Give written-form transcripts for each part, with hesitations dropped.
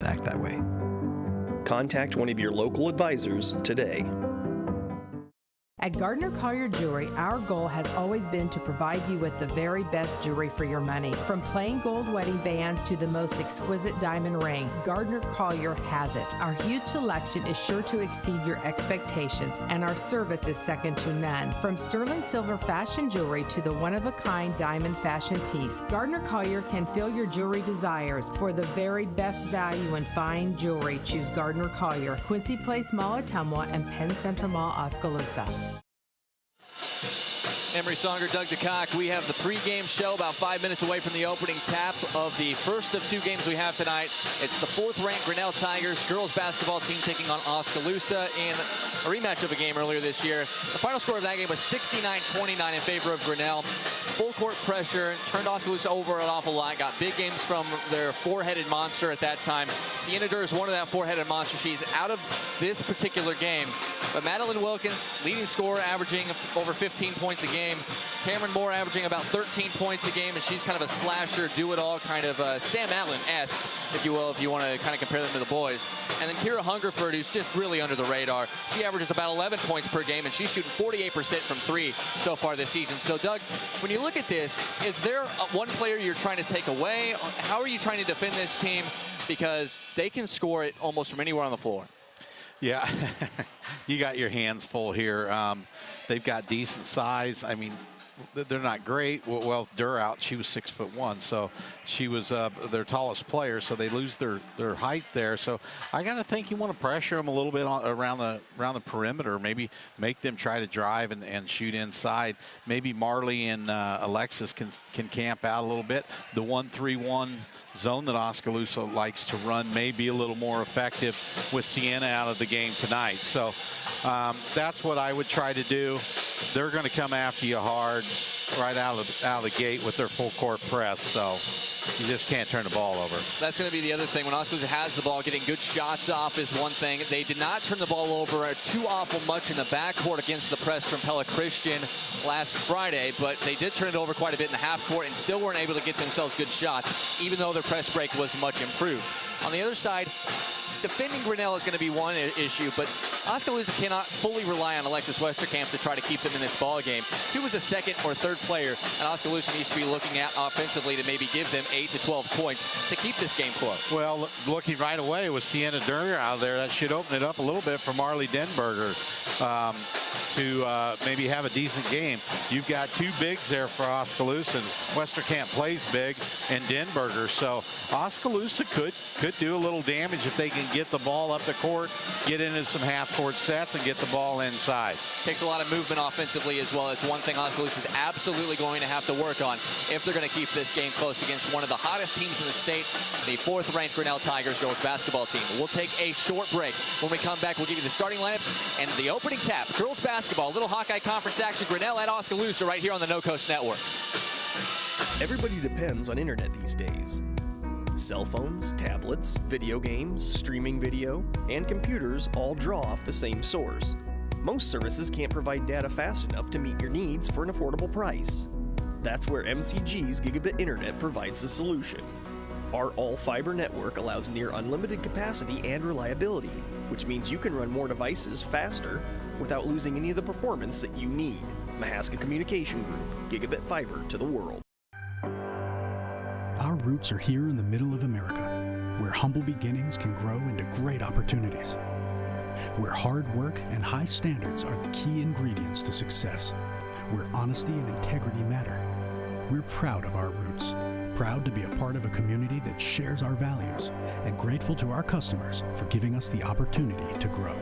act that way. Contact one of your local advisors today. At Gardner Collier Jewelry, our goal has always been to provide you with the very best jewelry for your money. From plain gold wedding bands to the most exquisite diamond ring, Gardner Collier has it. Our huge selection is sure to exceed your expectations, and our service is second to none. From sterling silver fashion jewelry to the one-of-a-kind diamond fashion piece, Gardner Collier can fill your jewelry desires. For the very best value in fine jewelry, choose Gardner Collier, Quincy Place Mall, Ottumwa, and Penn Center Mall, Oskaloosa. Emery Songer, Doug DeCock. We have the pregame show about 5 minutes away from the opening tap of the first of 2 games we have tonight. It's the 4th-ranked Grinnell Tigers girls basketball team taking on Oskaloosa in a rematch of a game earlier this year. The final score of that game was 69-29 in favor of Grinnell. Full court pressure, turned Oskaloosa over an awful lot, got big games from their 4-headed monster at that time. Sienna Durr is one of that 4-headed monster. She's out of this particular game. But Madeline Wilkins, leading scorer, averaging over 15 points a game. Cameron Moore averaging about 13 points a game, and she's kind of a slasher, do-it-all, kind of Sam Allen-esque, if you will, if you want to kind of compare them to the boys. And then Kira Hungerford, who's just really under the radar. She averages about 11 points per game, and she's shooting 48% from 3 so far this season. So, Doug, when you look at this, is there one player you're trying to take away? How are you trying to defend this team? Because they can score it almost from anywhere on the floor. Yeah, you got your hands full here. They've got decent size. I mean, they're not great. Well, Durr out, she was 6'1", so she was their tallest player, so they lose their height there. So I got to think you want to pressure them a little bit around the perimeter, maybe make them try to drive and shoot inside. Maybe Marley and Alexis can camp out a little bit. The 1-3-1 zone that Oskaloosa likes to run may be a little more effective with Sienna out of the game tonight. So that's what I would try to do. They're going to come after you hard right out of the gate with their full court press. So you just can't turn the ball over. That's going to be the other thing. When Oskaloosa has the ball, getting good shots off is one thing. They did not turn the ball over too awful much in the backcourt against the press from Pella Christian last Friday, but they did turn it over quite a bit in the half court and still weren't able to get themselves good shots, even though their press break was much improved. On the other side, defending Grinnell is going to be one issue, but Oskaloosa cannot fully rely on Alexis Westerkamp to try to keep them in this ball game. He was a 2nd or 3rd player, and Oskaloosa needs to be looking at offensively to maybe give them 8 to 12 points to keep this game close. Well, looking right away with Sienna Durr out there, that should open it up a little bit for Marley Denberger to maybe have a decent game. You've got 2 bigs there for Oskaloosa, and Westerkamp plays big, and Denberger. So Oskaloosa could do a little damage if they can get the ball up the court, get into some half-court sets, and get the ball inside. Takes a lot of movement offensively as well. It's one thing Oskaloosa is absolutely going to have to work on if they're going to keep this game close against one of the hottest teams in the state, the 4th-ranked Grinnell Tigers girls basketball team. We'll take a short break. When we come back, we'll give you the starting lineups and the opening tap. Girls basketball, little Hawkeye Conference action, Grinnell at Oskaloosa right here on the No Coast Network. Everybody depends on internet these days. Cell phones, tablets, video games, streaming video, and computers all draw off the same source. Most services can't provide data fast enough to meet your needs for an affordable price. That's where MCG's Gigabit Internet provides the solution. Our all-fiber network allows near unlimited capacity and reliability, which means you can run more devices faster without losing any of the performance that you need. Mahaska Communication Group, Gigabit Fiber to the world. Our roots are here in the middle of America, where humble beginnings can grow into great opportunities, where hard work and high standards are the key ingredients to success, where honesty and integrity matter. We're proud of our roots, proud to be a part of a community that shares our values, and grateful to our customers for giving us the opportunity to grow.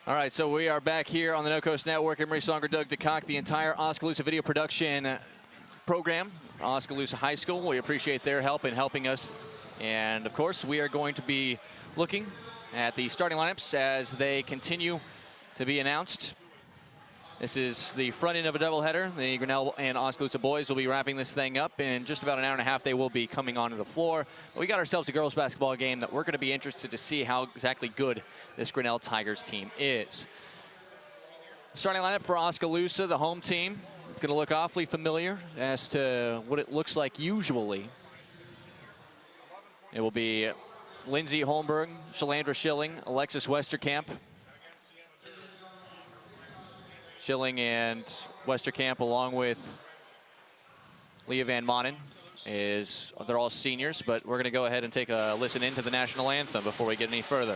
All right, so we are back here on the No Coast Network. Emery Songer, Doug DeCock, the entire Oskaloosa video production program, Oskaloosa High School. We appreciate their help in helping us. And, of course, we are going to be looking at the starting lineups as they continue to be announced. This is the front end of a doubleheader. The Grinnell and Oskaloosa boys will be wrapping this thing up. In just about an hour and a half, they will be coming onto the floor. But we got ourselves a girls basketball game that we're going to be interested to see how exactly good this Grinnell Tigers team is. Starting lineup for Oskaloosa, the home team. It's going to look awfully familiar as to what it looks like usually. It will be Lindsay Holmberg, Shalandra Schilling, Alexis Westerkamp. Schilling and Westerkamp, along with Leah Van Manen, they're all seniors, but we're going to go ahead and take a listen into the national anthem before we get any further.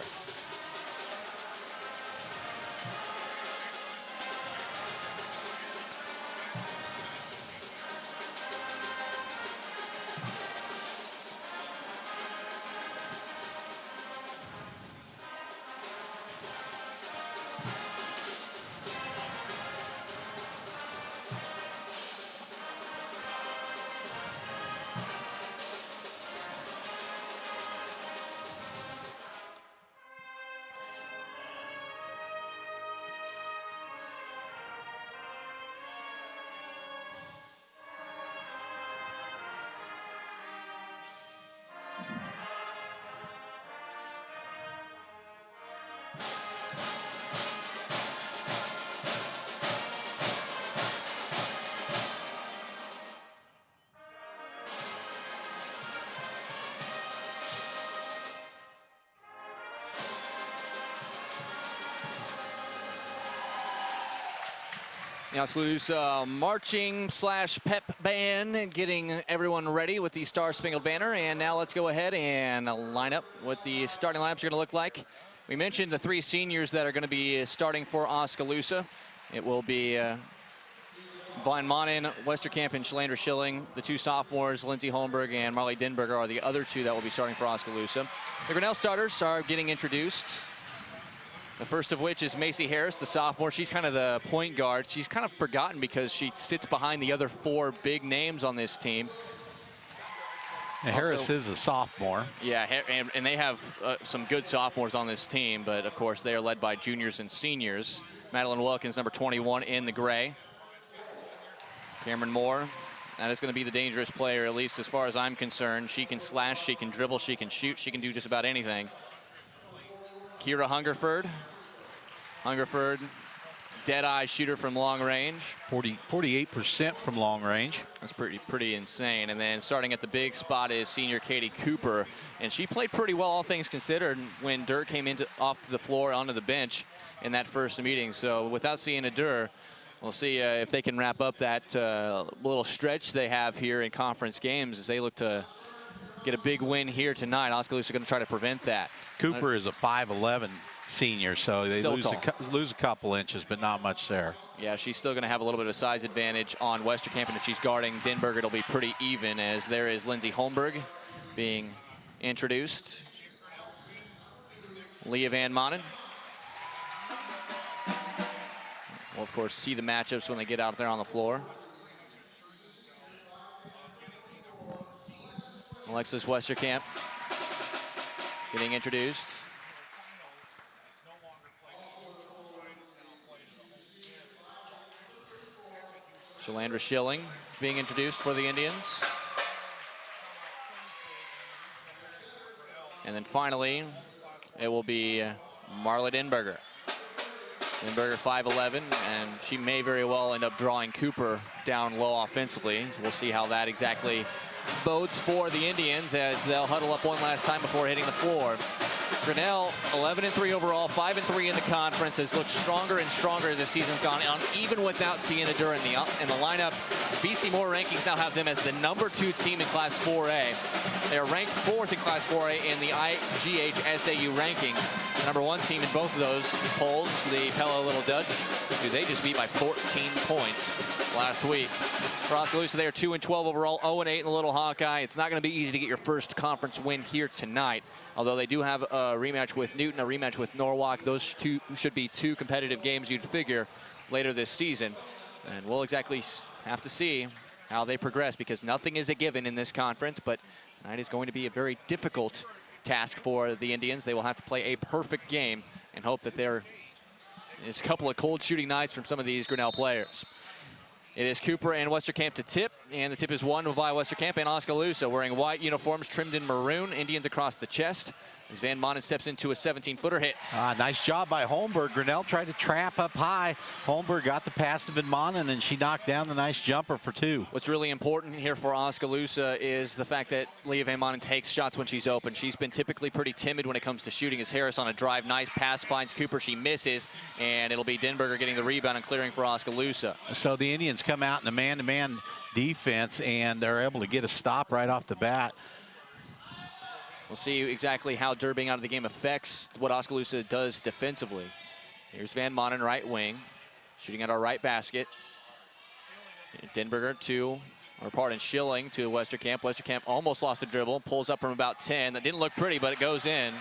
The Oskaloosa marching / pep band getting everyone ready with the Star Spangled Banner. And now let's go ahead and line up what the starting lineups are going to look like. We mentioned the 3 seniors that are going to be starting for Oskaloosa. It will be Van Manen, Westerkamp, and Shalandra Schilling. The 2 sophomores, Lindsay Holmberg and Marley Denberger, are the other 2 that will be starting for Oskaloosa. The Grinnell starters are getting introduced. The first of which is Macy Harris, the sophomore. She's kind of the point guard. She's kind of forgotten because she sits behind the other 4 big names on this team. And Harris is a sophomore. Yeah, and they have some good sophomores on this team, but of course they are led by juniors and seniors. Madeline Wilkins, number 21 in the gray. Cameron Moore, that is going to be the dangerous player, at least as far as I'm concerned. She can slash, she can dribble, she can shoot, she can do just about anything. Kira Hungerford, dead-eye shooter from long range. 48% from long range. That's pretty insane. And then starting at the big spot is senior Katie Cooper. And she played pretty well, all things considered, when Durr came off the floor onto the bench in that first meeting. So without seeing Durr, we'll see if they can wrap up that little stretch they have here in conference games as they look to get a big win here tonight. Oskaloosa are going to try to prevent that. Cooper is a 5'11" senior, so they lose a couple inches, but not much there. Yeah, she's still going to have a little bit of size advantage on Westerkamp, and if she's guarding Denberger, it'll be pretty even, as there is Lindsay Holmberg being introduced. Leah Van Manen. We'll, of course, see the matchups when they get out there on the floor. Alexis Westerkamp getting introduced. Shalandra Schilling being introduced for the Indians. And then finally, it will be Marla Denberger. Denberger 5'11", and she may very well end up drawing Cooper down low offensively. So we'll see how that exactly bodes for the Indians as they'll huddle up one last time before hitting the floor. Grinnell, 11-3 overall, 5-3 in the conference, has looked stronger and stronger as the season's gone on, even without Sienna Durr in the lineup. BC Moore rankings now have them as the #2 team in Class 4A. They are ranked 4th in Class 4A in the IGH SAU rankings. The #1 team in both of those polls, the Pella Little Dutch, who they just beat by 14 points last week. For Oskaloosa, they are 2-12 overall, 0-8 in the Little Hawkeye. It's not going to be easy to get your first conference win here tonight, although they do have a rematch with Newton, a rematch with Norwalk. Those 2 should be 2 competitive games, you'd figure, later this season. And we'll exactly have to see how they progress, because nothing is a given in this conference, but tonight is going to be a very difficult task for the Indians. They will have to play a perfect game and hope that there's a couple of cold shooting nights from some of these Grinnell players. It is Cooper and Westerkamp to tip, and the tip is won by Westerkamp and Oskaloosa, wearing white uniforms trimmed in maroon, Indians across the chest. As Van Manen steps into a 17-footer, hits. Nice job by Holmberg. Grinnell tried to trap up high. Holmberg got the pass to Van Manen, and she knocked down the nice jumper for 2. What's really important here for Oskaloosa is the fact that Leah Van Manen takes shots when she's open. She's been typically pretty timid when it comes to shooting. As Harris on a drive, nice pass, finds Cooper. She misses, and it'll be Denberger getting the rebound and clearing for Oskaloosa. So the Indians come out in a man-to-man defense, and they're able to get a stop right off the bat. We'll see exactly how Durr being out of the game affects what Oskaloosa does defensively. Here's Van Manen, right wing, shooting at our right basket. Denberger Schilling to Westerkamp. Westerkamp almost lost the dribble, pulls up from about 10. That didn't look pretty, but it goes in.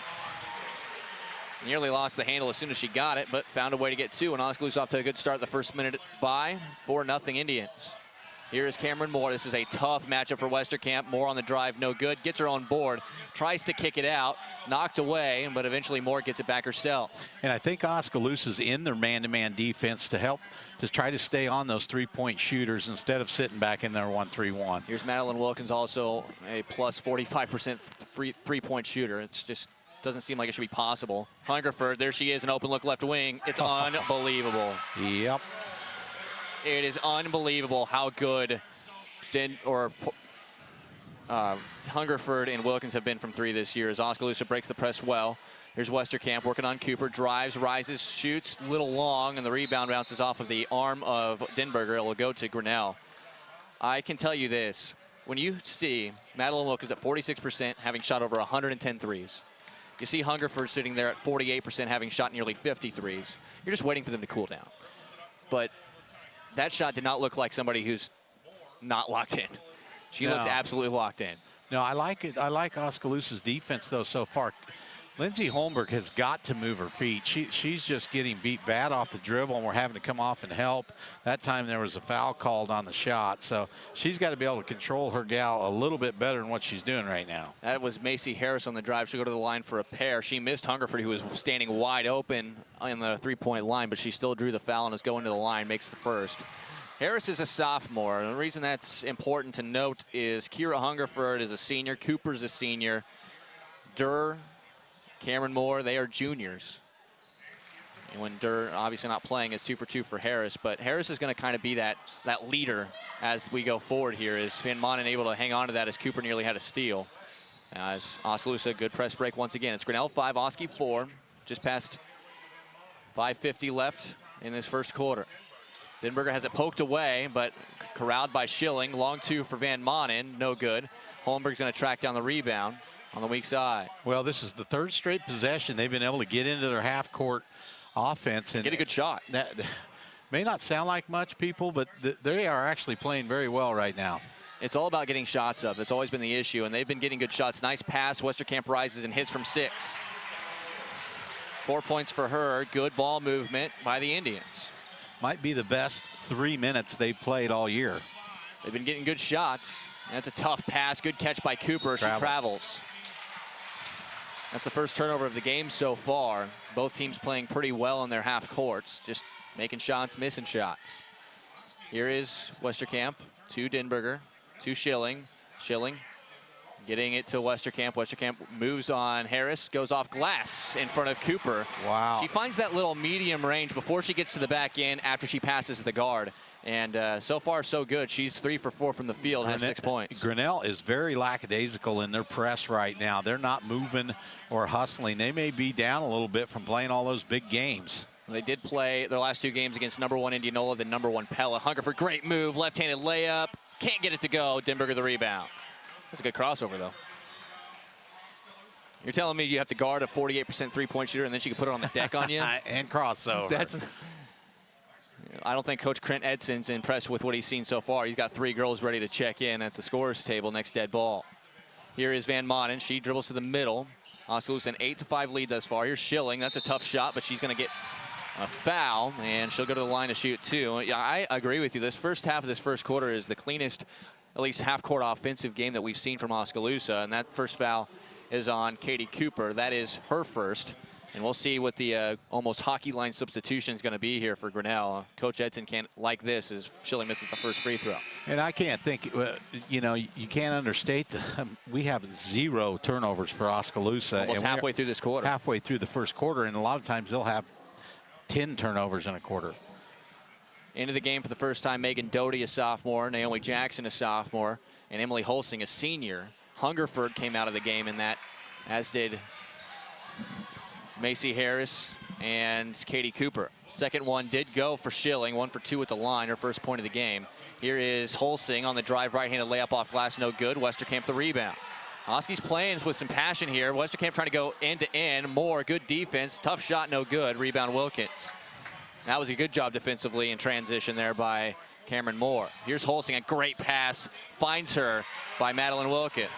Nearly lost the handle as soon as she got it, but found a way to get 2. And Oskaloosa off to a good start the first minute by 4-0 Indians. Here is Cameron Moore. This is a tough matchup for Westerkamp. Moore on the drive, no good. Gets her on board, tries to kick it out, knocked away, but eventually Moore gets it back herself. And I think Oskaloosa's in their man-to-man defense to help to try to stay on those three-point shooters instead of sitting back in their 1-3-1. Here's Madeline Wilkins, also a plus 45% three-point shooter. It's just doesn't seem like it should be possible. Hungerford, there she is, an open look left wing. It's unbelievable. Yep. It is unbelievable how good Hungerford and Wilkins have been from 3 this year as Oskaloosa breaks the press well. Here's Westerkamp working on Cooper, drives, rises, shoots, little long, and the rebound bounces off of the arm of Denberger. It will go to Grinnell. I can tell you this, when you see Madeline Wilkins at 46%, having shot over 110 threes, you see Hungerford sitting there at 48%, having shot nearly 50 threes. You're just waiting for them to cool down. But that shot did not look like somebody who's not locked in. She looks absolutely locked in. No, I like it. I like Oskaloosa's defense, though, so far. Lindsay Holmberg has got to move her feet. She's just getting beat bad off the dribble, and we're having to come off and help. That time there was a foul called on the shot, so she's got to be able to control her gal a little bit better than what she's doing right now. That was Macy Harris on the drive. She'll go to the line for a pair. She missed Hungerford, who was standing wide open on the three-point line, but she still drew the foul and is going to the line, makes the first. Harris is a sophomore, and the reason that's important to note is Kira Hungerford is a senior, Cooper's a senior, Durr, Cameron Moore, they are juniors. And when Durr obviously not playing, it's 2 for 2 for Harris, but Harris is going to kind of be that leader as we go forward here. Is Van Manen able to hang on to that as Cooper nearly had a steal? As Oskaloosa, good press break once again. It's Grinnell 5, Oski 4, just past 5:50 left in this first quarter. Denberger has it poked away, but corralled by Schilling. Long 2 for Van Manen, no good. Holmberg's going to track down the rebound on the weak side. Well, this is the 3rd straight possession they've been able to get into their half-court offense. And get a good shot. That may not sound like much, people, but they are actually playing very well right now. It's all about getting shots up. It's always been the issue, and they've been getting good shots. Nice pass. Westerkamp rises and hits from 6. 4 points for her. Good ball movement by the Indians. Might be the best 3 minutes they've played all year. They've been getting good shots. That's a tough pass. Good catch by Cooper. She travels. That's the first turnover of the game so far. Both teams playing pretty well in their half courts, just making shots, missing shots. Here is Westerkamp to Denberger, to Schilling. Schilling getting it to Westerkamp. Westerkamp moves on Harris, goes off glass in front of Cooper. Wow. She finds that little medium range before she gets to the back end after she passes the guard. And so far, so good. She's 3 for 4 from the field, has 6 points. Grinnell is very lackadaisical in their press right now. They're not moving or hustling. They may be down a little bit from playing all those big games. They did play their last 2 games against #1 Indianola, the #1 Pella. Hungerford, great move, left-handed layup. Can't get it to go. Denberger the rebound. That's a good crossover, though. You're telling me you have to guard a 48% three-point shooter and then she can put it on the deck on you? And crossover. I don't think Coach Trent Edson's impressed with what he's seen so far. He's got 3 girls ready to check in at the scorer's table next dead ball. Here is Van Manen. She dribbles to the middle. Oskaloosa an 8-5 lead thus far. Here's Schilling. That's a tough shot, but she's going to get a foul, and she'll go to the line to shoot 2. Yeah, I agree with you. This first half of this first quarter is the cleanest, at least half-court offensive game that we've seen from Oskaloosa, and that first foul is on Katie Cooper. That is her first. And we'll see what the almost hockey line substitution is going to be here for Grinnell. Coach Edson can't like this as Schilling misses the first free throw. And I can't think, you know, you can't understate we have 0 turnovers for Oskaloosa. Almost and halfway through this quarter. Halfway through the first quarter, and a lot of times they'll have 10 turnovers in a quarter. Into the game for the first time, Megan Doty, a sophomore, Naomi Jackson, a sophomore, and Emily Holsing, a senior. Hungerford came out of the game in that, as did Macy Harris and Katie Cooper. Second one did go for Schilling, 1 for 2 at the line, her first point of the game. Here is Holsing on the drive, right-handed layup off glass, no good. Westerkamp the rebound. Oski's playing with some passion here. Westerkamp trying to go end-to-end, more good defense, tough shot, no good. Rebound Wilkins. That was a good job defensively in transition there by Cameron Moore. Here's Holsing, a great pass, finds her by Madeline Wilkins.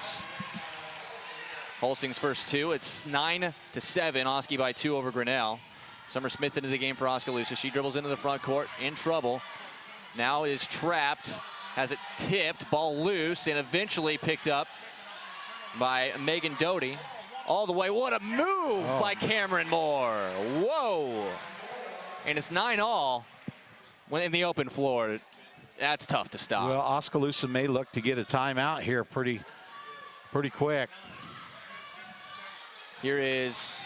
Holsing's first 2, it's 9-7, Oski by 2 over Grinnell. Summer Smith into the game for Oskaloosa. She dribbles into the front court, in trouble. Now is trapped, has it tipped, ball loose, and eventually picked up by Megan Doty. All the way, what a move by Cameron Moore. Whoa. And it's 9-all when in the open floor. That's tough to stop. Well, Oskaloosa may look to get a timeout here pretty quick. Here is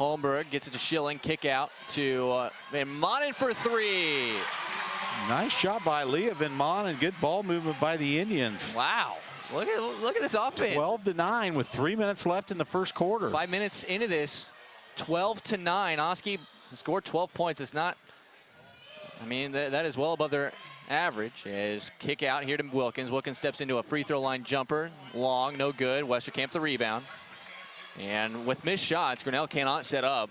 Holmberg, gets it to Schilling, kick out to Van Manen for 3. Nice shot by Leah Van Manen, good ball movement by the Indians. Wow, look at this offense. 12-9 with 3 minutes left in the first quarter. 5 minutes into this, 12-9. Oski scored 12 points. It's not, I mean, that is well above their average. Is kick out here to Wilkins. Wilkins steps into a free throw line jumper. Long, no good. Westerkamp the rebound. And with missed shots, Grinnell cannot set up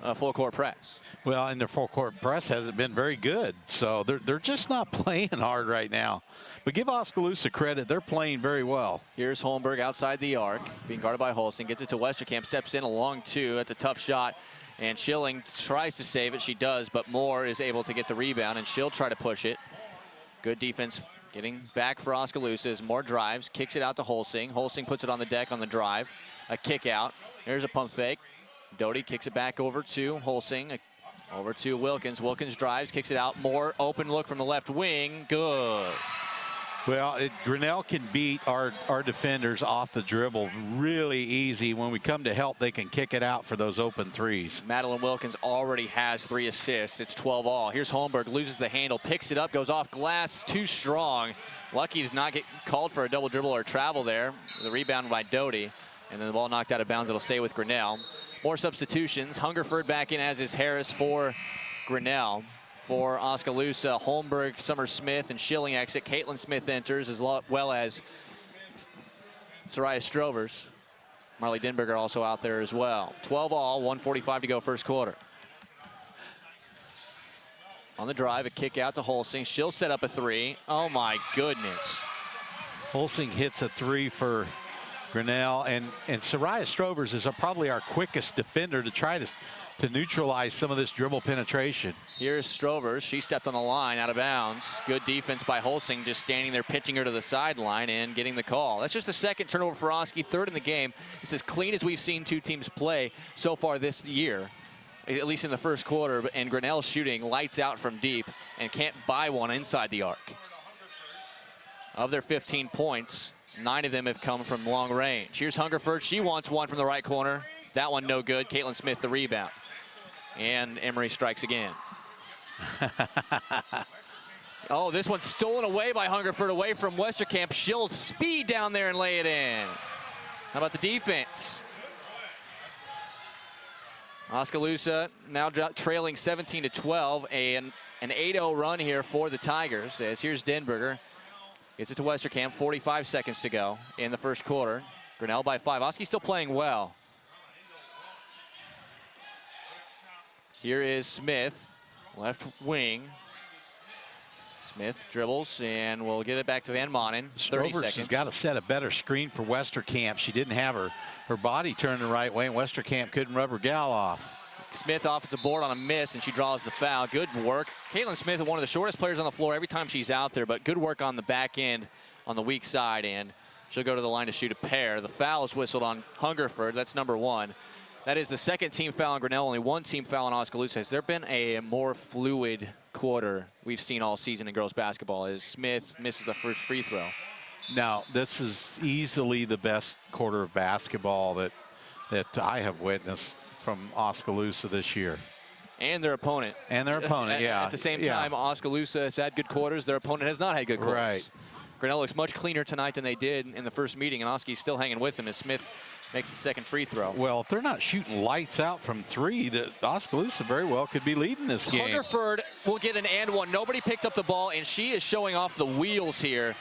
a full court press. Well, and their full court press hasn't been very good. So they're just not playing hard right now. But give Oskaloosa credit, they're playing very well. Here's Holmberg outside the arc, being guarded by Holsing. Gets it to Westerkamp, steps in a long 2. That's a tough shot. And Schilling tries to save it. She does, but Moore is able to get the rebound, and she'll try to push it. Good defense getting back for Oskaloosa as Moore drives, kicks it out to Holsing. Holsing puts it on the deck on the drive. A kick out. There's a pump fake. Doty kicks it back over to Holsing. Over to Wilkins. Wilkins drives, kicks it out. Moore, open look from the left wing. Good. Well, Grinnell can beat our defenders off the dribble really easy. When we come to help, they can kick it out for those open threes. Madeline Wilkins already has 3 assists. It's 12-all. Here's Holmberg, loses the handle, picks it up, goes off glass, too strong. Lucky to not get called for a double dribble or travel there. The rebound by Doty, and then the ball knocked out of bounds. It'll stay with Grinnell. More substitutions. Hungerford back in, as is Harris for Grinnell. For Oskaloosa, Holmberg, Summer Smith, and Schilling exit. Caitlin Smith enters, as well as Soraya Strovers. Marley Denberger also out there as well. 12-all, 1:45 to go first quarter. On the drive, a kick out to Holsing. She'll set up a 3. Oh my goodness. Holsing hits a 3 for Grinnell, and Soraya Strovers is probably our quickest defender to try to neutralize some of this dribble penetration. Here's Strovers. She stepped on the line out of bounds. Good defense by Holsing, just standing there pitching her to the sideline and getting the call. That's just the second turnover for Oski, 3rd in the game. It's as clean as we've seen 2 teams play so far this year, at least in the first quarter, and Grinnell shooting lights out from deep and can't buy one inside the arc. Of their 15 points, 9 of them have come from long range. Here's Hungerford. She wants one from the right corner. That one no good. Caitlin Smith the rebound. And Emery strikes again. Oh, this one's stolen away by Hungerford, away from Westerkamp. She'll speed down there and lay it in. How about the defense? Oskaloosa now trailing 17-12. An 8-0 run here for the Tigers. As here's Denberger. Gets it to Westerkamp. 45 seconds to go in the first quarter. Grinnell by 5. Oski's still playing well. Here is Smith, left wing. Smith dribbles, and we'll get it back to Van Manen. 30 seconds. Has got to set a better screen for Westerkamp. She didn't have her body turned the right way, and Westerkamp couldn't rub her gal off. Smith offensive board on a miss, and she draws the foul. Good work. Caitlin Smith is one of the shortest players on the floor every time she's out there, but good work on the back end on the weak side, and she'll go to the line to shoot a pair. The foul is whistled on Hungerford. That's number 1. That is the second team foul on Grinnell, only one team foul on Oskaloosa. Has there been a more fluid quarter we've seen all season in girls basketball as Smith misses the first free throw? No, this is easily the best quarter of basketball that I have witnessed from Oskaloosa this year. And their opponent. And their opponent, yeah. At the same time, Oskaloosa has had good quarters. Their opponent has not had good quarters. Right. Grinnell looks much cleaner tonight than they did in the first meeting, and Oski's still hanging with them as Smith makes the second free throw. Well, if they're not shooting lights out from three, the Oskaloosa very well could be leading this game. Hungerford will get an and one. Nobody picked up the ball, and she is showing off the wheels here.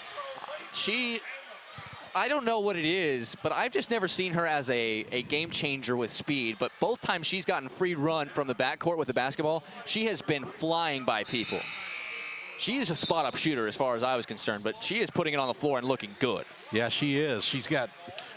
I don't know what it is, but I've just never seen her as a game changer with speed. But both times she's gotten free run from the backcourt with the basketball, she has been flying by people. She is a spot-up shooter as far as I was concerned, but she is putting it on the floor and looking good. Yeah, she is. She's got,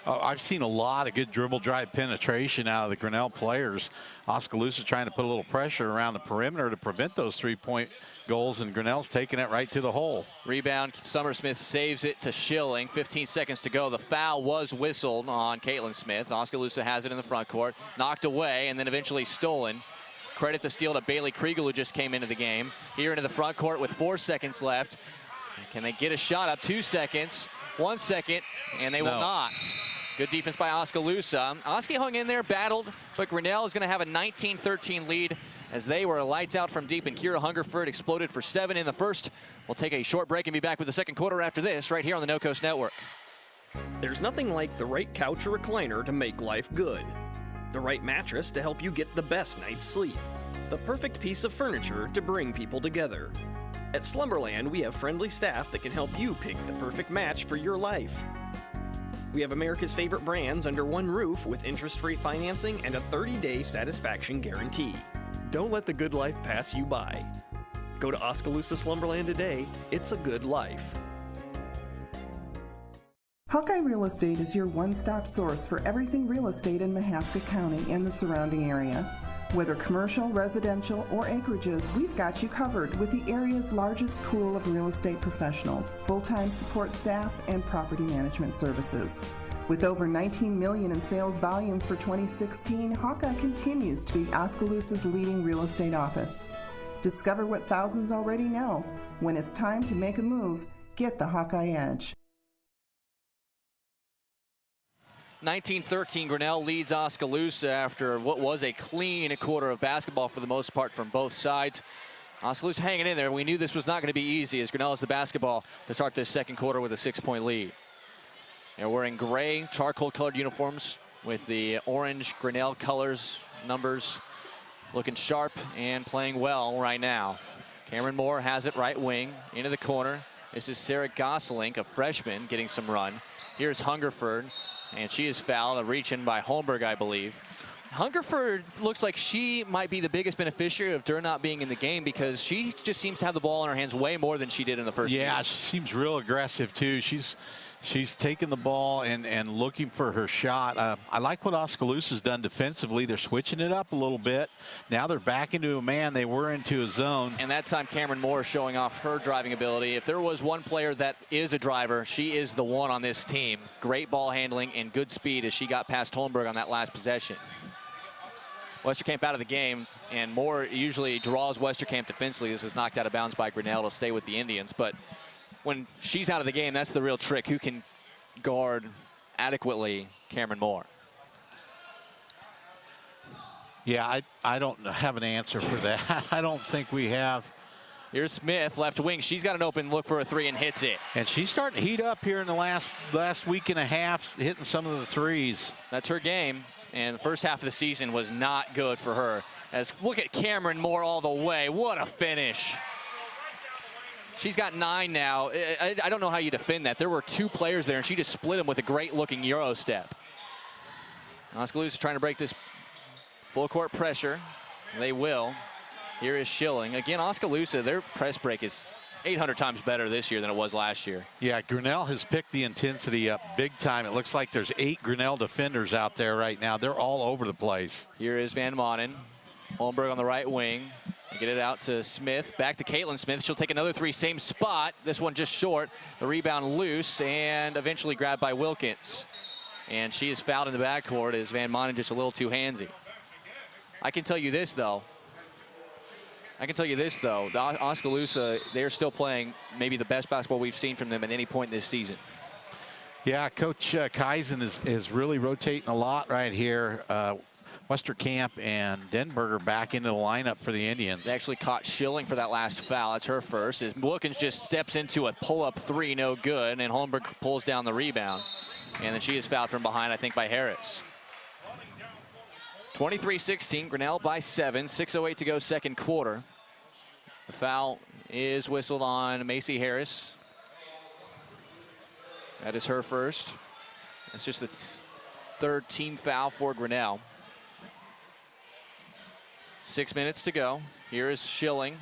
I've seen a lot of good dribble drive penetration out of the Grinnell players. Oskaloosa trying to put a little pressure around the perimeter to prevent those three-point goals, and Grinnell's taking it right to the hole. Rebound, Summersmith saves it to Schilling. 15 seconds to go. The foul was whistled on Caitlin Smith. Oskaloosa has it in the front court, knocked away, and then eventually stolen. Credit the steal to Bailey Kriegel, who just came into the game. Here into the front court with 4 seconds left. Can they get a shot up? 2 seconds, 1 second, and they will not. Good defense by Oskaloosa. Oski hung in there, battled, but Grinnell is going to have a 19-13 lead as they were lights out from deep, and Kira Hungerford exploded for 7 in the first. We'll take a short break and be back with the second quarter after this right here on the No Coast Network. There's nothing like the right couch or recliner to make life good. The right mattress to help you get the best night's sleep. The perfect piece of furniture to bring people together. At Slumberland, we have friendly staff that can help you pick the perfect match for your life. We have America's favorite brands under one roof with interest-free financing and a 30-day satisfaction guarantee. Don't let the good life pass you by. Go to Oskaloosa Slumberland today. It's a good life. Hawkeye Real Estate is your one-stop source for everything real estate in Mahaska County and the surrounding area. Whether commercial, residential, or acreages, we've got you covered with the area's largest pool of real estate professionals, full-time support staff, and property management services. With over $19 million in sales volume for 2016, Hawkeye continues to be Oskaloosa's leading real estate office. Discover what thousands already know. When it's time to make a move, get the Hawkeye Edge. 19-13, Grinnell leads Oskaloosa after what was a clean quarter of basketball for the most part from both sides. Oskaloosa hanging in there. We knew this was not going to be easy as Grinnell has the basketball to start this second quarter with a 6-point lead. They're wearing gray, charcoal-colored uniforms with the orange Grinnell colors, numbers, looking sharp and playing well right now. Cameron Moore has it right wing, into the corner. This is Sarah Gosselink, a freshman, getting some run. Here's Hungerford, and she is fouled, a reach-in by Holmberg, I believe. Hungerford looks like she might be the biggest beneficiary of Durr not being in the game because she just seems to have the ball in her hands way more than she did in the first game. She seems real aggressive, too. She's taking the ball and looking for her shot. I like what Oskaloosa's done defensively. They're switching it up a little bit. Now they're back into a man. They were into a zone. And that time Cameron Moore showing off her driving ability. If there was one player that is a driver, she is the one on this team. Great ball handling and good speed as she got past Holmberg on that last possession. Westerkamp out of the game, and Moore usually draws Westerkamp defensively. This is knocked out of bounds by Grinnell to stay with the Indians. But when she's out of the game, that's the real trick. Who can guard adequately Cameron Moore? Yeah, I don't have an answer for that. I don't think we have. Here's Smith, left wing. She's got an open look for a three and hits it. And she's starting to heat up here in the last week and a half, hitting some of the threes. That's her game, and the first half of the season was not good for her. As look at Cameron Moore all the way. What a finish. She's got 9 now. I don't know how you defend that. There were 2 players there, and she just split them with a great-looking Euro step. Oskaloosa trying to break this full-court pressure. They will. Here is Schilling. Again, Oskaloosa, their press break is 800 times better this year than it was last year. Yeah, Grinnell has picked the intensity up big time. It looks like there's 8 Grinnell defenders out there right now. They're all over the place. Here is Van Manen. Holmberg on the right wing. They get it out to Smith. Back to Caitlin Smith. She'll take another 3, same spot. This one just short. The rebound loose and eventually grabbed by Wilkins. And she is fouled in the backcourt as Van Manen just a little too handsy. I can tell you this, though. The Oskaloosa, they're still playing maybe the best basketball we've seen from them at any point this season. Yeah, Coach Kaizen is really rotating a lot right here. Westerkamp and Denberger back into the lineup for the Indians. They actually caught Schilling for that last foul. That's her first. As Wilkins just steps into a pull-up three, no good, and Holmberg pulls down the rebound. And then she is fouled from behind, I think, by Harris. 23-16, Grinnell by 7, 6:08 to go second quarter. The foul is whistled on Macy Harris. That is her first. That's just the third team foul for Grinnell. 6 minutes to go. Here is Schilling.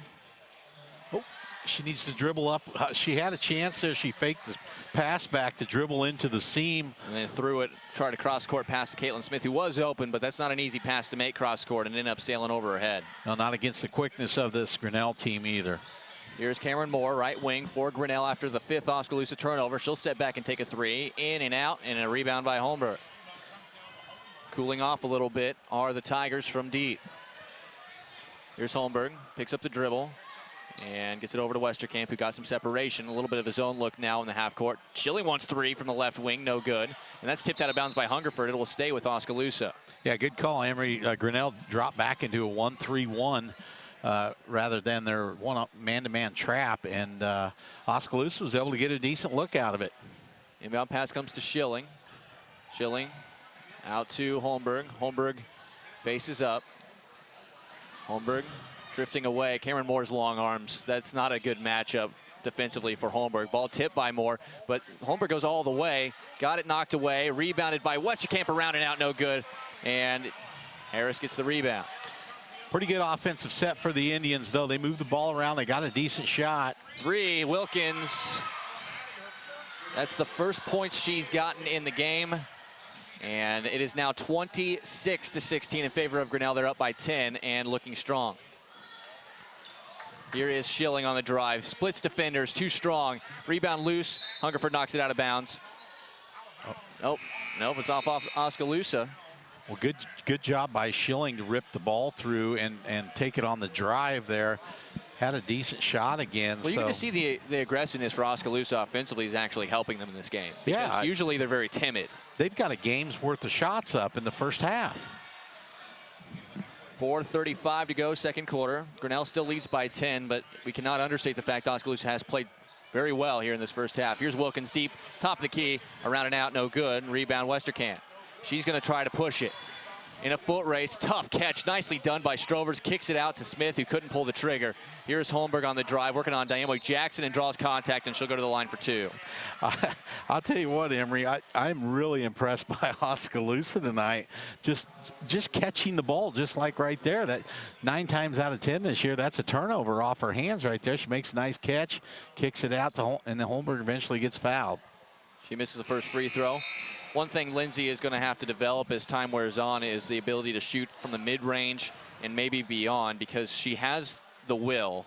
Oh, she needs to dribble up. She had a chance there. She faked the pass back to dribble into the seam. And then threw it, tried to cross-court pass to Caitlin Smith, who was open, but that's not an easy pass to make cross-court and end up sailing over her head. No, not against the quickness of this Grinnell team either. Here's Cameron Moore, right wing for Grinnell after the 5th Oskaloosa turnover. She'll step back and take a three, in and out, and a rebound by Holmberg. Cooling off a little bit are the Tigers from deep. Here's Holmberg, picks up the dribble, and gets it over to Westerkamp, who got some separation. A little bit of his own look now in the half court. Schilling wants three from the left wing, no good. And that's tipped out of bounds by Hungerford. It will stay with Oskaloosa. Yeah, good call, Emery. Grinnell dropped back into a 1-3-1 rather than their one man-to-man trap, and Oskaloosa was able to get a decent look out of it. Inbound pass comes to Schilling. Schilling out to Holmberg. Holmberg faces up. Holmberg drifting away. Cameron Moore's long arms. That's not a good matchup defensively for Holmberg. Ball tipped by Moore, but Holmberg goes all the way. Got it knocked away. Rebounded by Westerkamp, around and out, no good. And Harris gets the rebound. Pretty good offensive set for the Indians, though. They moved the ball around. They got a decent shot. Three, Wilkins. That's the first points she's gotten in the game. And it is now 26-16 in favor of Grinnell. They're up by 10 and looking strong. Here is Schilling on the drive. Splits defenders, too strong. Rebound loose. Hungerford knocks it out of bounds. Oh, nope, it's off Oskaloosa. Well, good job by Schilling to rip the ball through and take it on the drive there. Had a decent shot again. Well, you can just see the aggressiveness for Oskaloosa offensively is actually helping them in this game. Yeah. Usually they're very timid. They've got a game's worth of shots up in the first half. 4:35 to go, second quarter. Grinnell still leads by 10, but we cannot understate the fact Oskaloosa has played very well here in this first half. Here's Wilkins deep, top of the key, around and out, no good. Rebound Westerkamp. She's going to try to push it. In a foot race, tough catch, nicely done by Strovers. Kicks it out to Smith, who couldn't pull the trigger. Here's Holmberg on the drive, working on Dynamic Jackson, and draws contact, and she'll go to the line for two. I'll tell you what, Emery, I'm really impressed by Oskaloosa tonight. Just catching the ball, just like right there. That 9 times out of 10 this year, that's a turnover off her hands right there. She makes a nice catch, kicks it out, and then Holmberg eventually gets fouled. She misses the first free throw. One thing Lindsay is going to have to develop as time wears on is the ability to shoot from the mid-range and maybe beyond, because she has the will.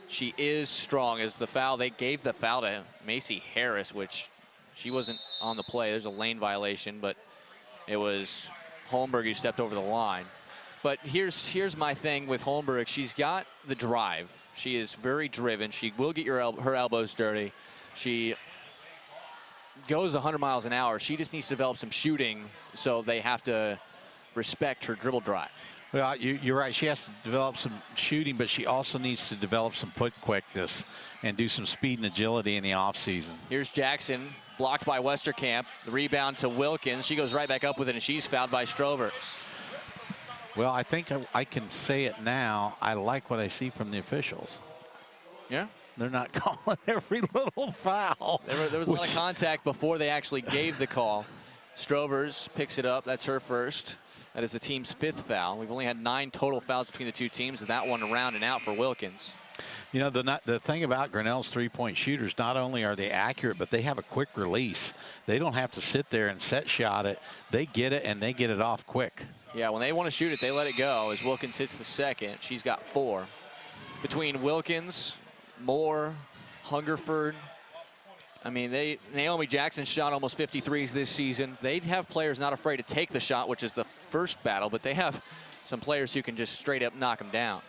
She is strong. As the foul, they gave the foul to Macy Harris, which she wasn't on the play. There's a lane violation, but it was Holmberg who stepped over the line. But here's my thing with Holmberg. She's got the drive. She is very driven. She will get her elbows dirty. She goes 100 miles an hour. She just needs to develop some shooting, so they have to respect her dribble drive. Well, you're right. She has to develop some shooting, but she also needs to develop some foot quickness and do some speed and agility in the offseason. Here's Jackson, blocked by Westerkamp. The rebound to Wilkins. She goes right back up with it, and she's fouled by Strovers. Well, I think I can say it now. I like what I see from the officials. Yeah? They're not calling every little foul. There was a lot of contact before they actually gave the call. Strovers picks it up. That's her first. That is the team's 5th foul. We've only had 9 total fouls between the two teams, and that one around and out for Wilkins. You know, the thing about Grinnell's three-point shooters, not only are they accurate, but they have a quick release. They don't have to sit there and set shot it. They get it, and they get it off quick. Yeah, when they want to shoot it, they let it go. As Wilkins hits the second, she's got 4. Between Wilkins, Moore, Hungerford, I mean, Naomi Jackson shot almost 53s this season. They have players not afraid to take the shot, which is the first battle, but they have some players who can just straight up knock them down.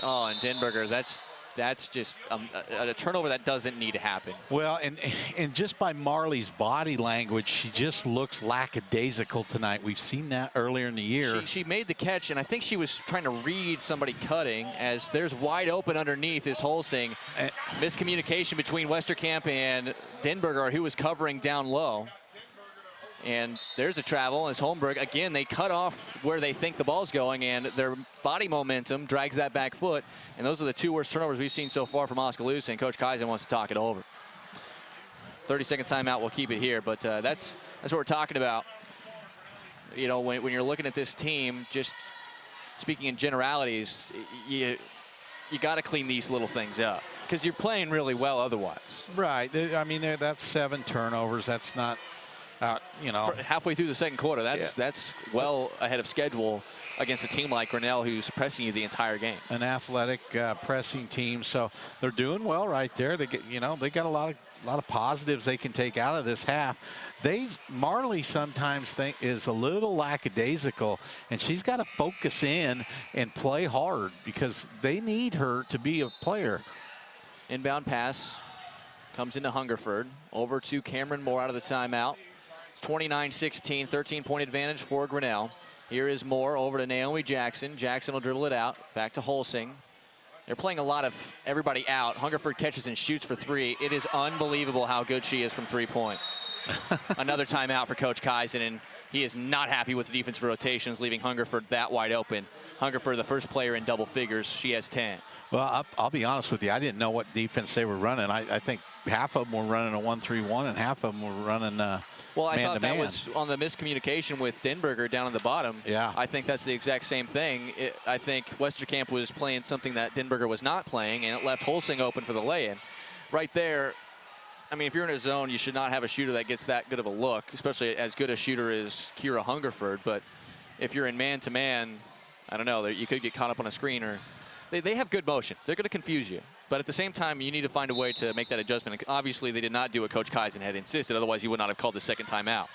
Oh, and Denberger, that's just a turnover that doesn't need to happen. Well, and just by Marley's body language, she just looks lackadaisical tonight. We've seen that earlier in the year. She made the catch, and I think she was trying to read somebody cutting, as there's wide open underneath is Holsing. Miscommunication between Westerkamp and Denberger, who was covering down low. And there's a travel as Holmberg, again, they cut off where they think the ball's going, and their body momentum drags that back foot. And those are the 2 worst turnovers we've seen so far from Oskaloosa, and Coach Kaizen wants to talk it over. 30-second timeout, we'll keep it here, but that's what we're talking about. You know, when you're looking at this team, just speaking in generalities, you got to clean these little things up, because you're playing really well otherwise. Right. I mean, that's 7 turnovers. That's not... you know, halfway through the second quarter, that's well ahead of schedule against a team like Grinnell, who's pressing you the entire game. An athletic pressing team, so they're doing well right there. They get, they got a lot of positives they can take out of this half. Marley sometimes is a little lackadaisical, and she's got to focus in and play hard because they need her to be a player. Inbound pass comes into Hungerford, over to Cameron Moore out of the timeout. 29-16, 13-point advantage for Grinnell. Here is Moore over to Naomi Jackson. Jackson will dribble it out, back to Holsing. They're playing a lot of everybody out. Hungerford catches and shoots for 3. It is unbelievable how good she is from 3-point. Another timeout for Coach Kaizen, and he is not happy with the defensive rotations, leaving Hungerford that wide open. Hungerford, the first player in double figures. She has 10. Well, I'll be honest with you. I didn't know what defense they were running. I think half of them were running a 1-3-1, and half of them were running well, I thought man-to-man. that was on the miscommunication with Denberger down on the bottom. Yeah. I think that's the exact same thing. I think Westerkamp was playing something that Denberger was not playing, and it left Holsing open for the lay-in. Right there, I mean, if you're in a zone, you should not have a shooter that gets that good of a look, especially as good a shooter as Kira Hungerford. But if you're in man-to-man, I don't know, you could get caught up on a screen, or they have good motion. They're going to confuse you. But at the same time, you need to find a way to make that adjustment. Obviously, they did not do what Coach Kaizen had insisted. Otherwise, he would not have called the second timeout.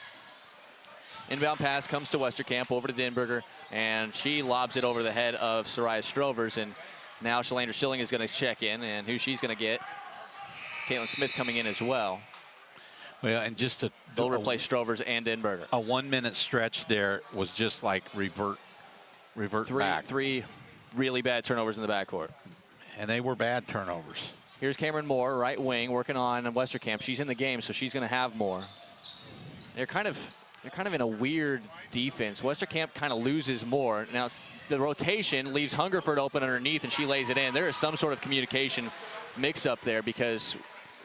Inbound pass comes to Westerkamp over to Denberger, and she lobs it over the head of Soraya Strovers. And now Shalander Schilling is going to check in, and who she's going to get, Caitlin Smith coming in as well. Well, and just they'll replace Strovers and Denberger. A 1-minute stretch there was just like revert back. 3 really bad turnovers in the backcourt. And they were bad turnovers. Here's Cameron Moore, right wing, working on Westerkamp. She's in the game, so she's going to have more. They're kind of in a weird defense. Westerkamp kind of loses more. Now the rotation leaves Hungerford open underneath, and she lays it in. There is some sort of communication mix-up there, because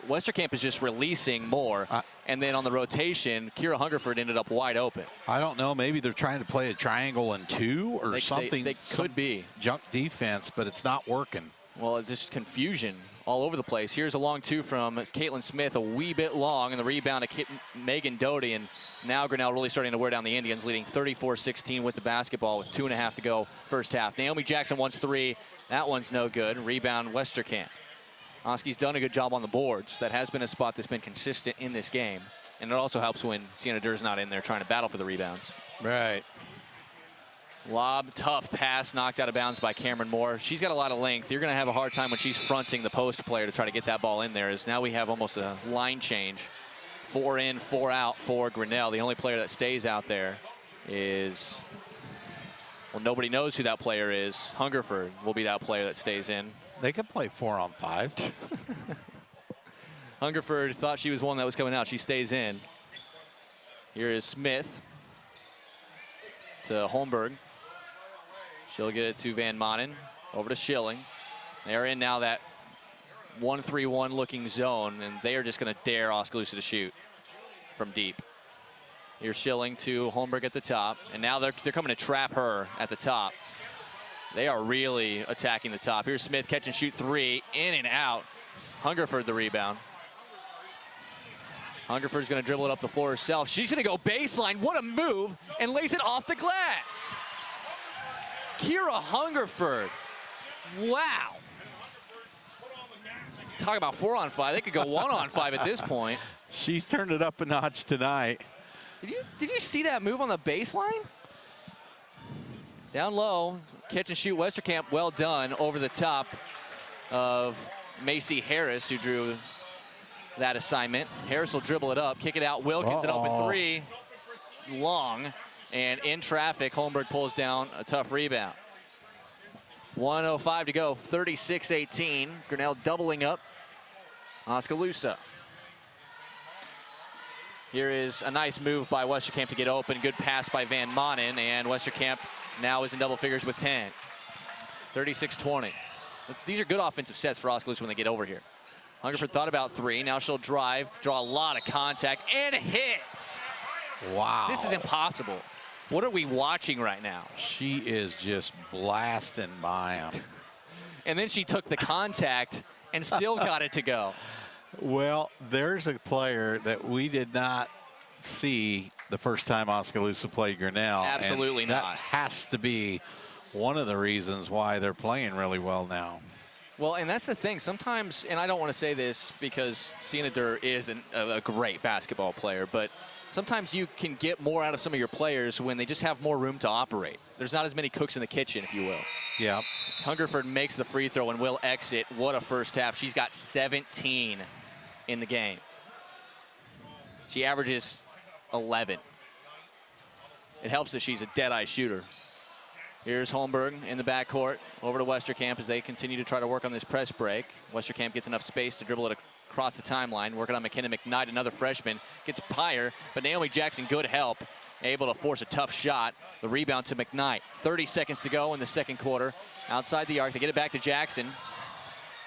Westerkamp is just releasing more. And then on the rotation, Kira Hungerford ended up wide open. I don't know. Maybe they're trying to play a triangle and 2 or something. They could be. Junk defense, but it's not working. Well, it's just confusion all over the place. Here's a long 2 from Caitlin Smith, a wee bit long, and the rebound to Megan Doty. And now Grinnell really starting to wear down the Indians, leading 34-16 with the basketball with 2.5 to go first half. Naomi Jackson wants 3. That one's no good. Rebound Westerkamp. Oski's done a good job on the boards. That has been a spot that's been consistent in this game. And it also helps when Sienna Durr's not in there trying to battle for the rebounds. Right. Lob, tough pass, knocked out of bounds by Cameron Moore. She's got a lot of length. You're going to have a hard time when she's fronting the post player to try to get that ball in there, as now we have almost a line change. 4 in, 4 out for Grinnell. The only player that stays out there is, well, nobody knows who that player is. Hungerford will be that player that stays in. They could play 4-on-5. Hungerford thought she was one that was coming out. She stays in. Here is Smith to Holmberg. She'll get it to Van Manen. Over to Schilling. They're in now that 1-3-1 looking zone, and they are just going to dare Oskaloosa to shoot from deep. Here's Schilling to Holmberg at the top, and now they're coming to trap her at the top. They are really attacking the top. Here's Smith, catch and shoot 3, in and out. Hungerford the rebound. Hungerford's going to dribble it up the floor herself. She's going to go baseline. What a move, and lays it off the glass. Kira Hungerford. Wow. Talk about 4-on-5. They could go 1-on-5 at this point. She's turned it up a notch tonight. Did you see that move on the baseline? Down low, catch and shoot. Westerkamp, well done over the top of Macy Harris, who drew that assignment. Harris will dribble it up, kick it out. Wilkins, an open three, long, and in traffic. Holmberg pulls down a tough rebound. 1:05 to go, 36-18. Grinnell doubling up Oskaloosa. Here is a nice move by Westerkamp to get open. Good pass by Van Manen, and Westerkamp now is in double figures with 10. 36-20. These are good offensive sets for Oskaloosa when they get over here. Hungerford thought about three. Now she'll drive, draw a lot of contact, and hits. Wow. This is impossible. What are we watching right now? She is just blasting by him. And then she took the contact and still got it to go. Well, there's a player that we did not see the first time Oskaloosa played Grinnell. Absolutely and not. That has to be one of the reasons why they're playing really well now. Well, and that's the thing. Sometimes, and I don't want to say this because Sienna Durr is a great basketball player, but sometimes you can get more out of some of your players when they just have more room to operate. There's not as many cooks in the kitchen, if you will. Yeah. Hungerford makes the free throw and will exit. What a first half. She's got 17 in the game. She averages 11. It helps that she's a dead-eye shooter. Here's Holmberg in the backcourt over to Westerkamp as they continue to try to work on this press break. Westerkamp gets enough space to dribble it across the timeline. Working on McKenna McKnight, another freshman. Gets Pyre, but Naomi Jackson, good help. Able to force a tough shot. The rebound to McKnight. 30 seconds to go in the second quarter. Outside the arc, they get it back to Jackson.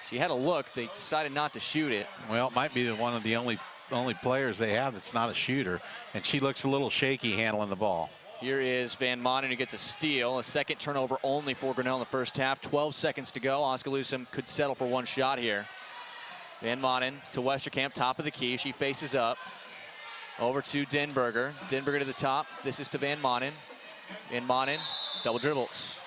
She had a look. They decided not to shoot it. Well, it might be one of the only players they have that's not a shooter, and she looks a little shaky handling the ball. Here is Van Manen, who gets a steal. A second turnover only for Grinnell in the first half. 12 seconds to go. Oskaloosa could settle for one shot here. Van Manen to Westerkamp, top of the key. She faces up. Over to Denberger. Denberger to the top. This is to Van Manen. Van Manen, double dribbles.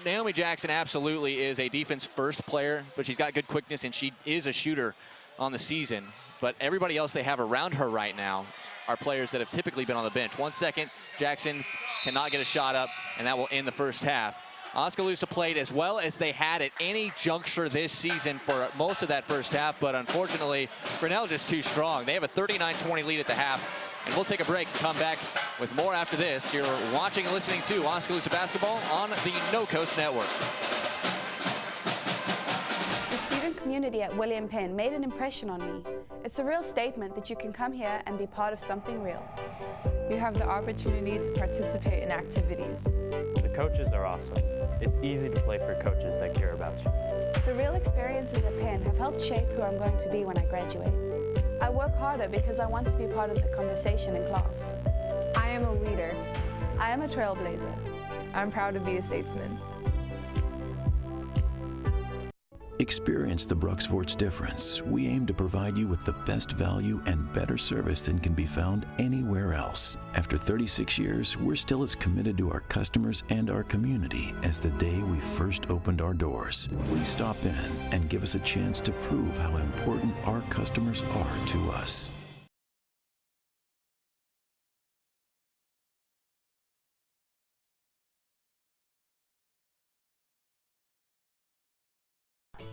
Naomi Jackson absolutely is a defense-first player, but she's got good quickness, and she is a shooter on the season. But everybody else they have around her right now are players that have typically been on the bench. 1 second, Jackson cannot get a shot up, and that will end the first half. Oskaloosa played as well as they had at any juncture this season for most of that first half, but unfortunately, Grinnell just too strong. They have a 39-20 lead at the half, and we'll take a break and come back with more after this. You're watching and listening to Oskaloosa basketball on the No Coast Network. The student community at William Penn made an impression on me. It's a real statement that you can come here and be part of something real. You have the opportunity to participate in activities. The coaches are awesome. It's easy to play for coaches that care about you. The real experiences at Penn have helped shape who I'm going to be when I graduate. I work harder because I want to be part of the conversation in class. I am a leader. I am a trailblazer. I'm proud to be a statesman. Experience the Bruxfort's difference. We aim to provide you with the best value and better service than can be found anywhere else. After 36 years, we're still as committed to our customers and our community as the day we first opened our doors. Please stop in and give us a chance to prove how important our customers are to us.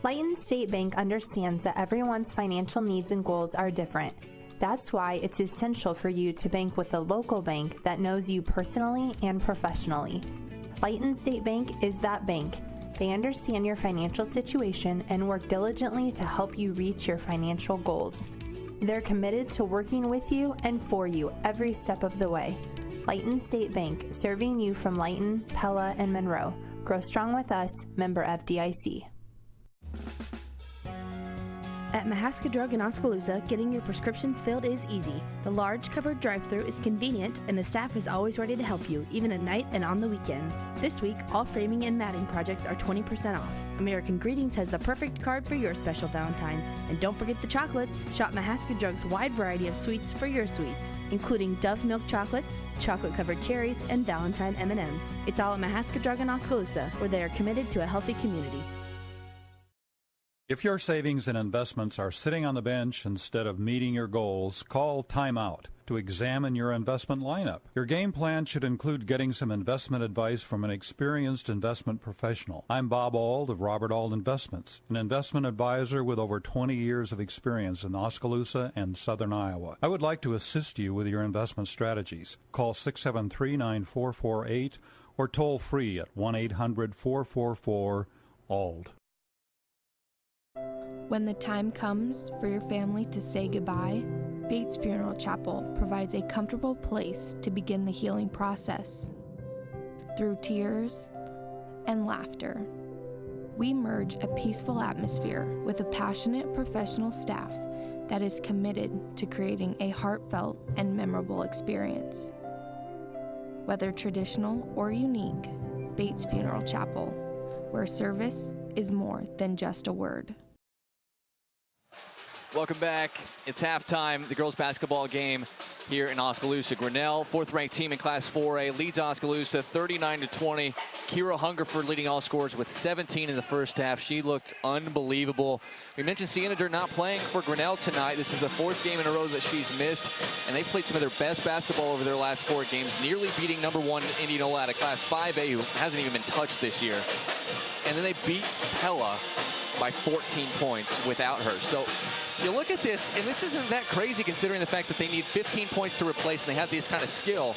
Lighton State Bank understands that everyone's financial needs and goals are different. That's why it's essential for you to bank with a local bank that knows you personally and professionally. Lighton State Bank is that bank. They understand your financial situation and work diligently to help you reach your financial goals. They're committed to working with you and for you every step of the way. Lighton State Bank, serving you from Lighton, Pella, and Monroe. Grow strong with us, member FDIC. At Mahaska Drug in Oskaloosa, getting your prescriptions filled is easy. The large covered drive-thru is convenient, and the staff is always ready to help you, even at night and on the weekends. This week, all framing and matting projects are 20% off. American Greetings has the perfect card for your special Valentine. And don't forget the chocolates. Shop Mahaska Drug's wide variety of sweets for your sweets, including Dove milk chocolates, chocolate-covered cherries, and Valentine M&Ms. It's all at Mahaska Drug in Oskaloosa, where they are committed to a healthy community. If your savings and investments are sitting on the bench instead of meeting your goals, call Timeout to examine your investment lineup. Your game plan should include getting some investment advice from an experienced investment professional. I'm Bob Auld of Robert Auld Investments, an investment advisor with over 20 years of experience in Oskaloosa and southern Iowa. I would like to assist you with your investment strategies. Call 673-9448 or toll free at 1-800-444-ALD. When the time comes for your family to say goodbye, Bates Funeral Chapel provides a comfortable place to begin the healing process. Through tears and laughter, we merge a peaceful atmosphere with a passionate professional staff that is committed to creating a heartfelt and memorable experience. Whether traditional or unique, Bates Funeral Chapel, where service is more than just a word. Welcome back. It's halftime. The girls basketball game here in Oskaloosa. Grinnell, fourth-ranked team in Class 4A, leads Oskaloosa 39-20. Kira Hungerford leading all scorers with 17 in the first half. She looked unbelievable. We mentioned Sienna Durr not playing for Grinnell tonight. This is the fourth game in a row that she's missed, and they've played some of their best basketball over their last 4 games, nearly beating number 1 Indianola out of Class 5A, who hasn't even been touched this year. And then they beat Pella by 14 points without her. So you look at this, and this isn't that crazy considering the fact that they need 15 points to replace, and they have this kind of skill.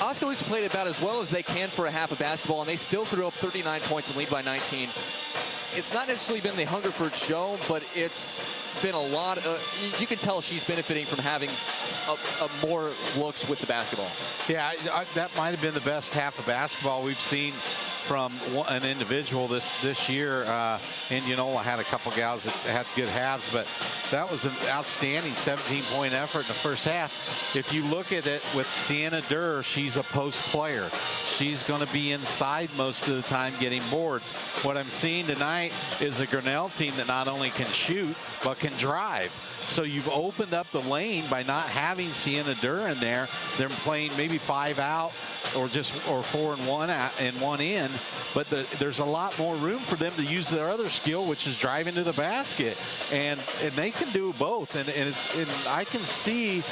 Oskaloosa played about as well as they can for a half of basketball, and they still threw up 39 points and lead by 19. It's not necessarily been the Hungerford show, but it's been a lot of, you can tell she's benefiting from having more looks with the basketball. Yeah, that might have been the best half of basketball we've seen from an individual this year. Indianola had a couple gals that had good halves, but that was an outstanding 17-point effort in the first half. If you look at it with Sienna Durr, she's a post player. She's going to be inside most of the time getting boards. What I'm seeing tonight is a Grinnell team that not only can shoot, but can drive. So you've opened up the lane by not having Sienna Durr in there. They're playing maybe 5 out or 4 and 1 out and 1 in, but there's a lot more room for them to use their other skill, which is driving to the basket, and they can do both. And I can see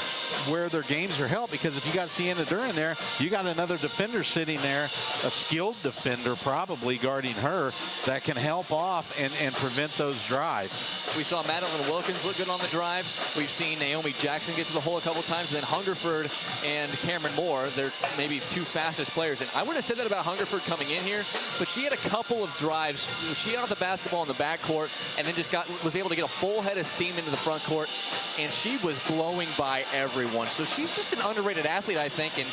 where their games are helped, because if you got Sienna Durr in there, you got another defender sitting there, a skilled defender probably guarding her, that can help off and prevent those drives. We saw Madeline Wilkins look good on the drive. We've seen Naomi Jackson get to the hole a couple times, and then Hungerford and Cameron Moore, they're maybe 2 fastest players. And I wouldn't have said that about Hungerford coming in here, but she had a couple of drives. She got the basketball in the backcourt and then just was able to get a full head of steam into the front court, and she was blowing by everyone. So she's just an underrated athlete, I think, and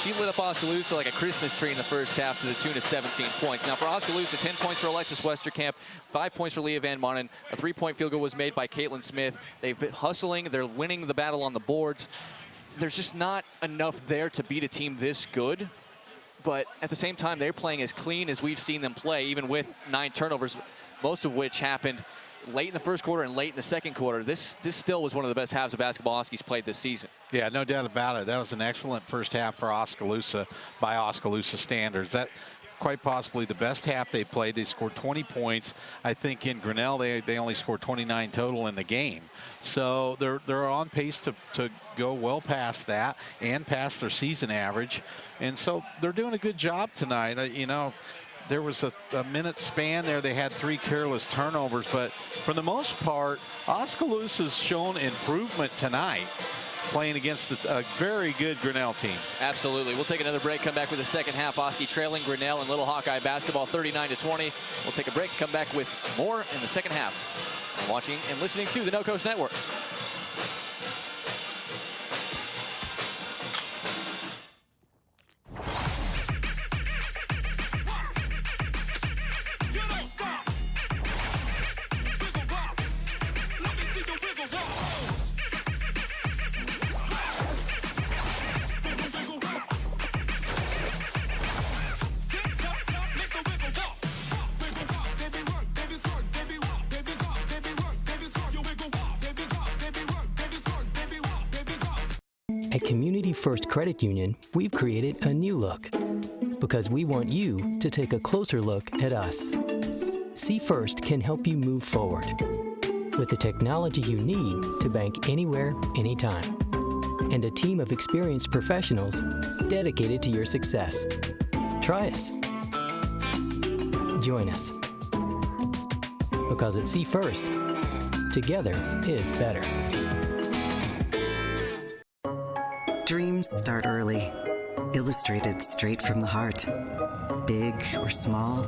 she lit up Oskaloosa like a Christmas tree in the first half to the tune of 17 points. Now for Oskaloosa, 10 points for Alexis Westerkamp, 5 points for Leah Van Manen. A 3-point field goal was made by Caitlin Smith. They've been hustling. They're winning the battle on the boards. There's just not enough there to beat a team this good. But at the same time, they're playing as clean as we've seen them play, even with 9 turnovers, most of which happened late in the first quarter and late in the second quarter. This still was one of the best halves of basketball Oski's played this season. Yeah, no doubt about it. That was an excellent first half for Oskaloosa by Oskaloosa standards. That quite possibly the best half they played. They scored 20 points. I think in Grinnell they only scored 29 total in the game. So they're on pace to go well past that and past their season average. And so they're doing a good job tonight. There was a minute span there. They had 3 careless turnovers, but for the most part, Oskaloosa's shown improvement tonight, playing against a very good Grinnell team. Absolutely. We'll take another break, come back with the second half. Oski trailing Grinnell and Little Hawkeye basketball 39-20. We'll take a break, come back with more in the second half. You're watching and listening to the No Coast Network. At Community First Credit Union, we've created a new look because we want you to take a closer look at us. See First can help you move forward with the technology you need to bank anywhere, anytime, and a team of experienced professionals dedicated to your success. Try us. Join us. Because at See First, together is better. Dreams start early, illustrated straight from the heart. Big or small,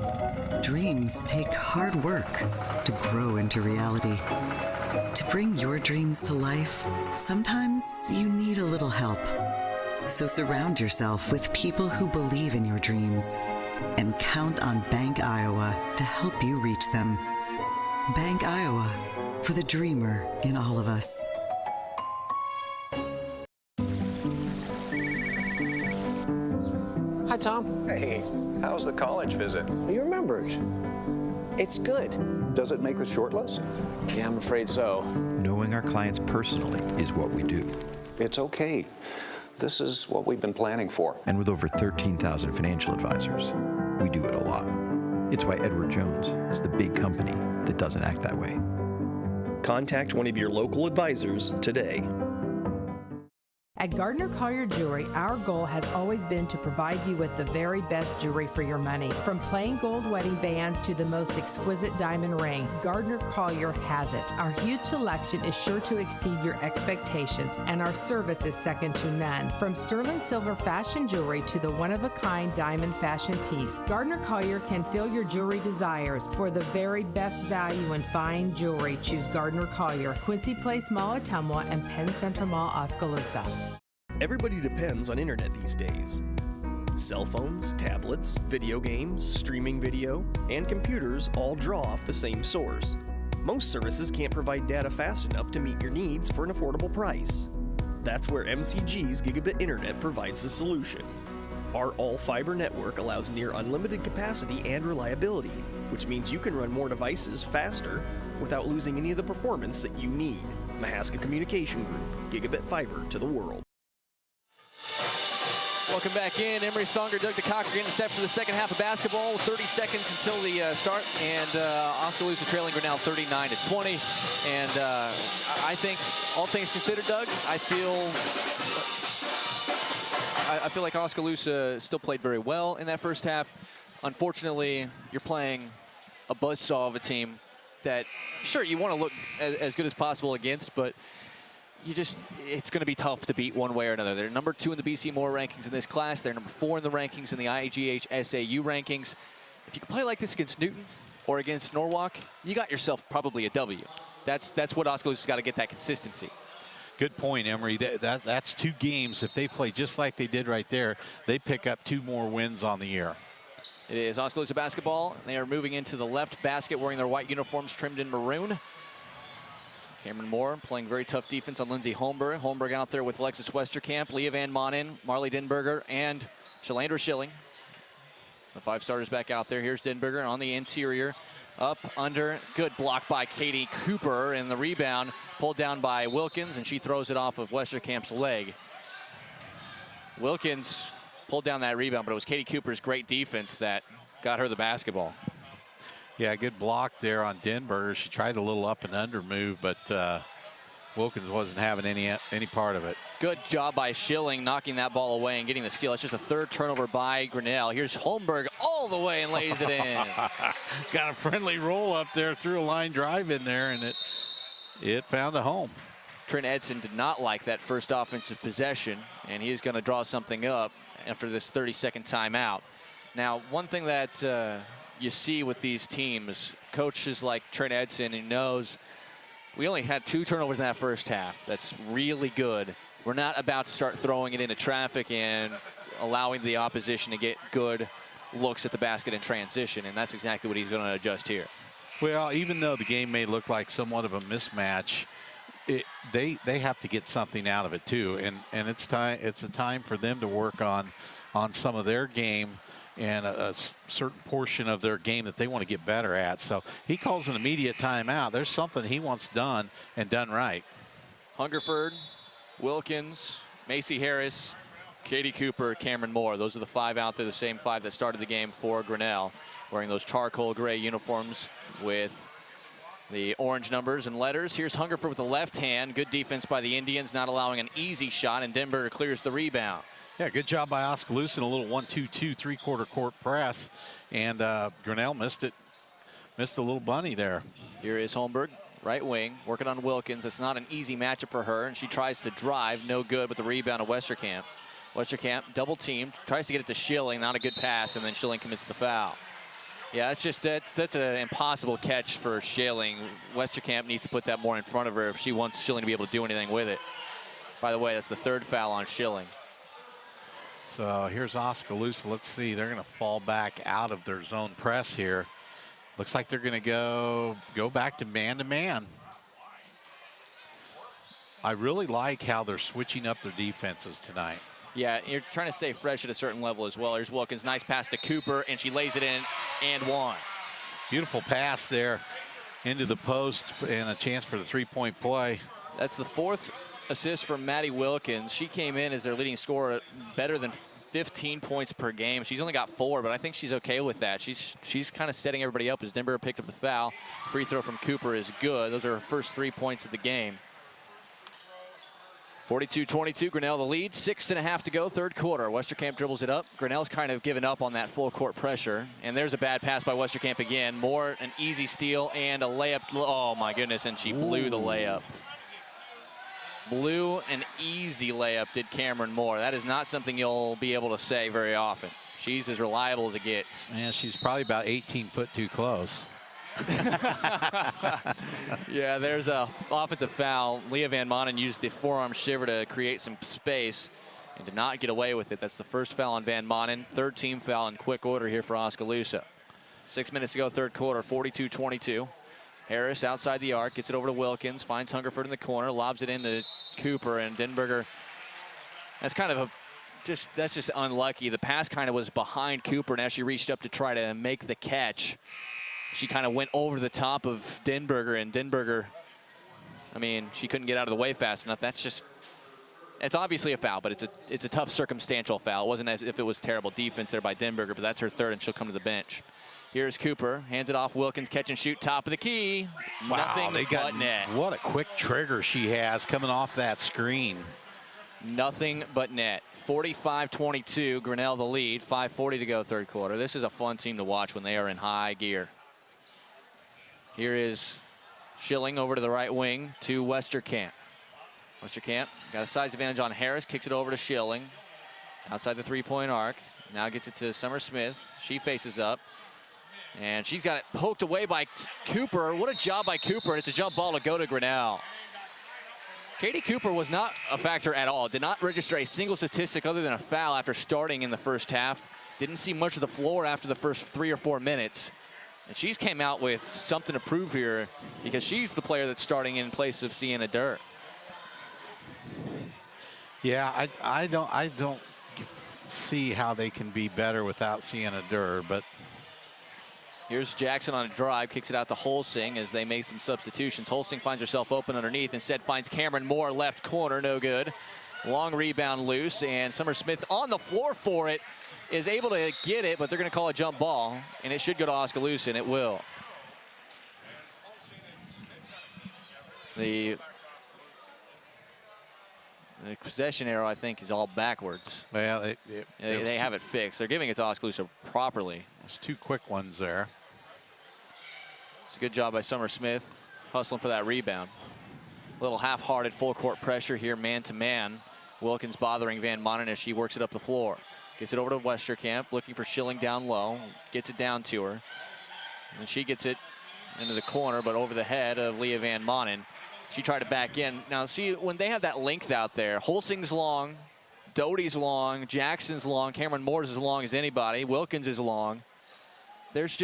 dreams take hard work to grow into reality. To bring your dreams to life, sometimes you need a little help. So surround yourself with people who believe in your dreams and count on Bank Iowa to help you reach them. Bank Iowa, for the dreamer in all of us. Hi, Tom. Hey, how's the college visit? You remembered. It's good. Does it make the short list? Yeah, I'm afraid so. Knowing our clients personally is what we do. It's okay. This is what we've been planning for. And with over 13,000 financial advisors, we do it a lot. It's why Edward Jones is the big company that doesn't act that way. Contact one of your local advisors today. At Gardner Collier Jewelry, our goal has always been to provide you with the very best jewelry for your money. From plain gold wedding bands to the most exquisite diamond ring, Gardner Collier has it. Our huge selection is sure to exceed your expectations, and our service is second to none. From sterling silver fashion jewelry to the one-of-a-kind diamond fashion piece, Gardner Collier can fill your jewelry desires. For the very best value in fine jewelry, choose Gardner Collier, Quincy Place Mall, Ottumwa, and Penn Central Mall, Oskaloosa. Everybody depends on internet these days. Cell phones, tablets, video games, streaming video, and computers all draw off the same source. Most services can't provide data fast enough to meet your needs for an affordable price. That's where MCG's Gigabit Internet provides the solution. Our all-fiber network allows near unlimited capacity and reliability, which means you can run more devices faster without losing any of the performance that you need. Mahaska Communication Group, Gigabit Fiber to the world. Welcome back in. Emery Songer, Doug DeCock getting set for the second half of basketball with 30 seconds until the start, and Oskaloosa trailing Grinnell 39-20. And I think, all things considered, Doug, I feel like Oskaloosa still played very well in that first half. Unfortunately, you're playing a buzzsaw of a team that, sure, you want to look as good as possible against, but it's going to be tough to beat one way or another. They're number 2 in the BC Moore rankings in this class. They're number 4 in the rankings in the IGH SAU rankings. If you can play like this against Newton or against Norwalk, you got yourself probably a W. That's what Oskaloosa's got to get, that consistency. Good point, Emery. That's 2 games. If they play just like they did right there, they pick up 2 more wins on the year. It is Oskaloosa basketball. They are moving into the left basket wearing their white uniforms trimmed in maroon. Cameron Moore playing very tough defense on Lindsay Holmberg. Holmberg out there with Alexis Westerkamp, Leah Van Manen, Marley Denberger, and Shalandra Schilling. The 5 starters back out there. Here's Denberger on the interior. Up, under, good block by Katie Cooper, and the rebound pulled down by Wilkins, and she throws it off of Westerkamp's leg. Wilkins pulled down that rebound, but it was Katie Cooper's great defense that got her the basketball. Yeah, good block there on Denberger. She tried a little up and under move, but Wilkins wasn't having any part of it. Good job by Schilling knocking that ball away and getting the steal. It's just a 3rd turnover by Grinnell. Here's Holmberg all the way and lays it in. Got a friendly roll up there, threw a line drive in there, and it found a home. Trent Edson did not like that first offensive possession, and he is going to draw something up after this 30-second timeout. Now, one thing that you see with these teams, coaches like Trent Edson, who knows we only had 2 turnovers in that first half. That's really good. We're not about to start throwing it into traffic and allowing the opposition to get good looks at the basket in transition, and that's exactly what he's going to adjust here. Well, even though the game may look like somewhat of a mismatch, they have to get something out of it too, and it's a time for them to work on some of their game and a certain portion of their game that they want to get better at. So he calls an immediate timeout. There's something he wants done and done right. Hungerford, Wilkins, Macy Harris, Katie Cooper, Cameron Moore. Those are the 5 out there, the same 5 that started the game for Grinnell. wearing those charcoal gray uniforms with the orange numbers and letters. Here's Hungerford with the left hand. Good defense by the Indians, not allowing an easy shot, and Denberger clears the rebound. Yeah, good job by Oskaloosa in a little 1-2-2 three-quarter court press, and Grinnell missed it. Missed a little bunny there. Here is Holmberg, right wing, working on Wilkins. It's not an easy matchup for her, and she tries to drive, no good with the rebound of Westerkamp. Westerkamp double teamed, tries to get it to Schilling, not a good pass, and then Schilling commits the foul. Yeah, that's an impossible catch for Schilling. Westerkamp needs to put that more in front of her if she wants Schilling to be able to do anything with it. By the way, that's the third foul on Schilling. So here's Oskaloosa. Let's see, they're going to fall back out of their zone press here. Looks like they're going to go back to man-to-man. I really like how they're switching up their defenses tonight. Yeah, you're trying to stay fresh at a certain level as well. Here's Wilkins, nice pass to Cooper, and she lays it in and one. Beautiful pass there into the post and a chance for the three-point play. That's the fourth assist from Maddie Wilkins. She came in as their leading scorer, better than 15 points per game. She's only got 4, but I think she's okay with that. She's kind of setting everybody up as Denberger picked up the foul. Free throw from Cooper is good. Those are her first 3 points of the game. 42-22, Grinnell the lead. 6.5 to go, third quarter. Westerkamp dribbles it up. Grinnell's kind of given up on that full court pressure. And there's a bad pass by Westerkamp again. Moore, an easy steal and a layup. Oh my goodness, and she blew the layup. Blew an easy layup, did Cameron Moore. That is not something you'll be able to say very often. She's as reliable as it gets. Yeah, she's probably about 18 foot too close. Yeah, there's a offensive foul. Leah Van Manen used the forearm shiver to create some space and did not get away with it. That's the first foul on Van Manen. Third team foul in quick order here for Oskaloosa. 6 minutes to go, third quarter, 42-22. Harris outside the arc, gets it over to Wilkins, finds Hungerford in the corner, lobs it into Cooper, and Denberger. That's kind of that's just unlucky. The pass kind of was behind Cooper, and as she reached up to try to make the catch, she kind of went over the top of Denberger, and Denberger, I mean, she couldn't get out of the way fast enough. It's obviously a foul, but it's a tough circumstantial foul. It wasn't as if it was terrible defense there by Denberger, but that's her third, and she'll come to the bench. Here's Cooper, hands it off. Wilkins, catch and shoot, top of the key. Wow, Nothing but net. What a quick trigger she has coming off that screen. Nothing but net. 45-22, Grinnell the lead. 5:40 to go, third quarter. This is a fun team to watch when they are in high gear. Here is Schilling over to the right wing to Westerkamp. Westerkamp got a size advantage on Harris, kicks it over to Schilling. Outside the three-point arc. Now gets it to Summer Smith. She faces up. And she's got it poked away by Cooper. What a job by Cooper. It's a jump ball to go to Grinnell. Katie Cooper was not a factor at all. Did not register a single statistic other than a foul after starting in the first half. Didn't see much of the floor after the first 3 or 4 minutes. And she's came out with something to prove here because she's the player that's starting in place of Sienna Durr. Yeah, I don't see how they can be better without Sienna Durr, but here's Jackson on a drive, kicks it out to Holsing as they make some substitutions. Holsing finds herself open underneath, instead finds Cameron Moore, left corner, no good. Long rebound loose, and Summer Smith on the floor for it, is able to get it, but they're going to call a jump ball, and it should go to Oskaloosa, and it will. The possession arrow, I think, is all backwards. Well, they have it fixed. They're giving it to Oskaloosa properly. There's 2 quick ones there. It's a good job by Summer Smith, hustling for that rebound. A little half-hearted full court pressure here, man-to-man. Wilkins bothering Van Manen as she works it up the floor. Gets it over to Westerkamp, looking for Schilling down low. Gets it down to her. And she gets it into the corner, but over the head of Leah Van Manen. She tried to back in. Now, see, when they have that length out there, Holsing's long, Doty's long, Jackson's long, Cameron Moore's as long as anybody, Wilkins is long. There's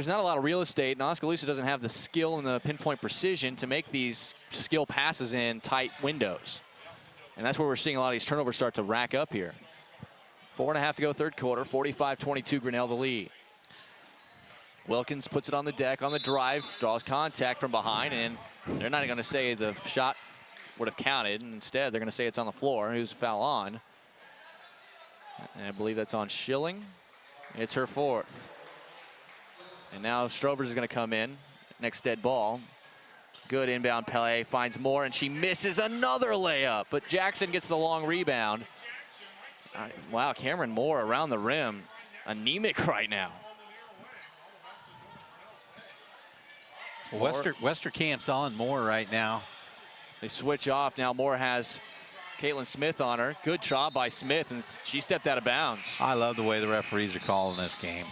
not a lot of real estate, and Oskaloosa doesn't have the skill and the pinpoint precision to make these skill passes in tight windows. And that's where we're seeing a lot of these turnovers start to rack up here. 4.5 to go, third quarter, 45-22, Grinnell the lead. Wilkins puts it on the deck, on the drive, draws contact from behind, and they're not going to say the shot would have counted. Instead, they're going to say it's on the floor. Who's a foul on? And I believe that's on Schilling. It's her fourth. And now Strovers is going to come in. Next dead ball. Good inbound play, finds Moore, and she misses another layup. But Jackson gets the long rebound. Wow, Cameron Moore around the rim. Anemic right now. Westerkamp's on Moore right now. They switch off. Now Moore has Caitlin Smith on her. Good job by Smith, and she stepped out of bounds. I love the way the referees are calling this game.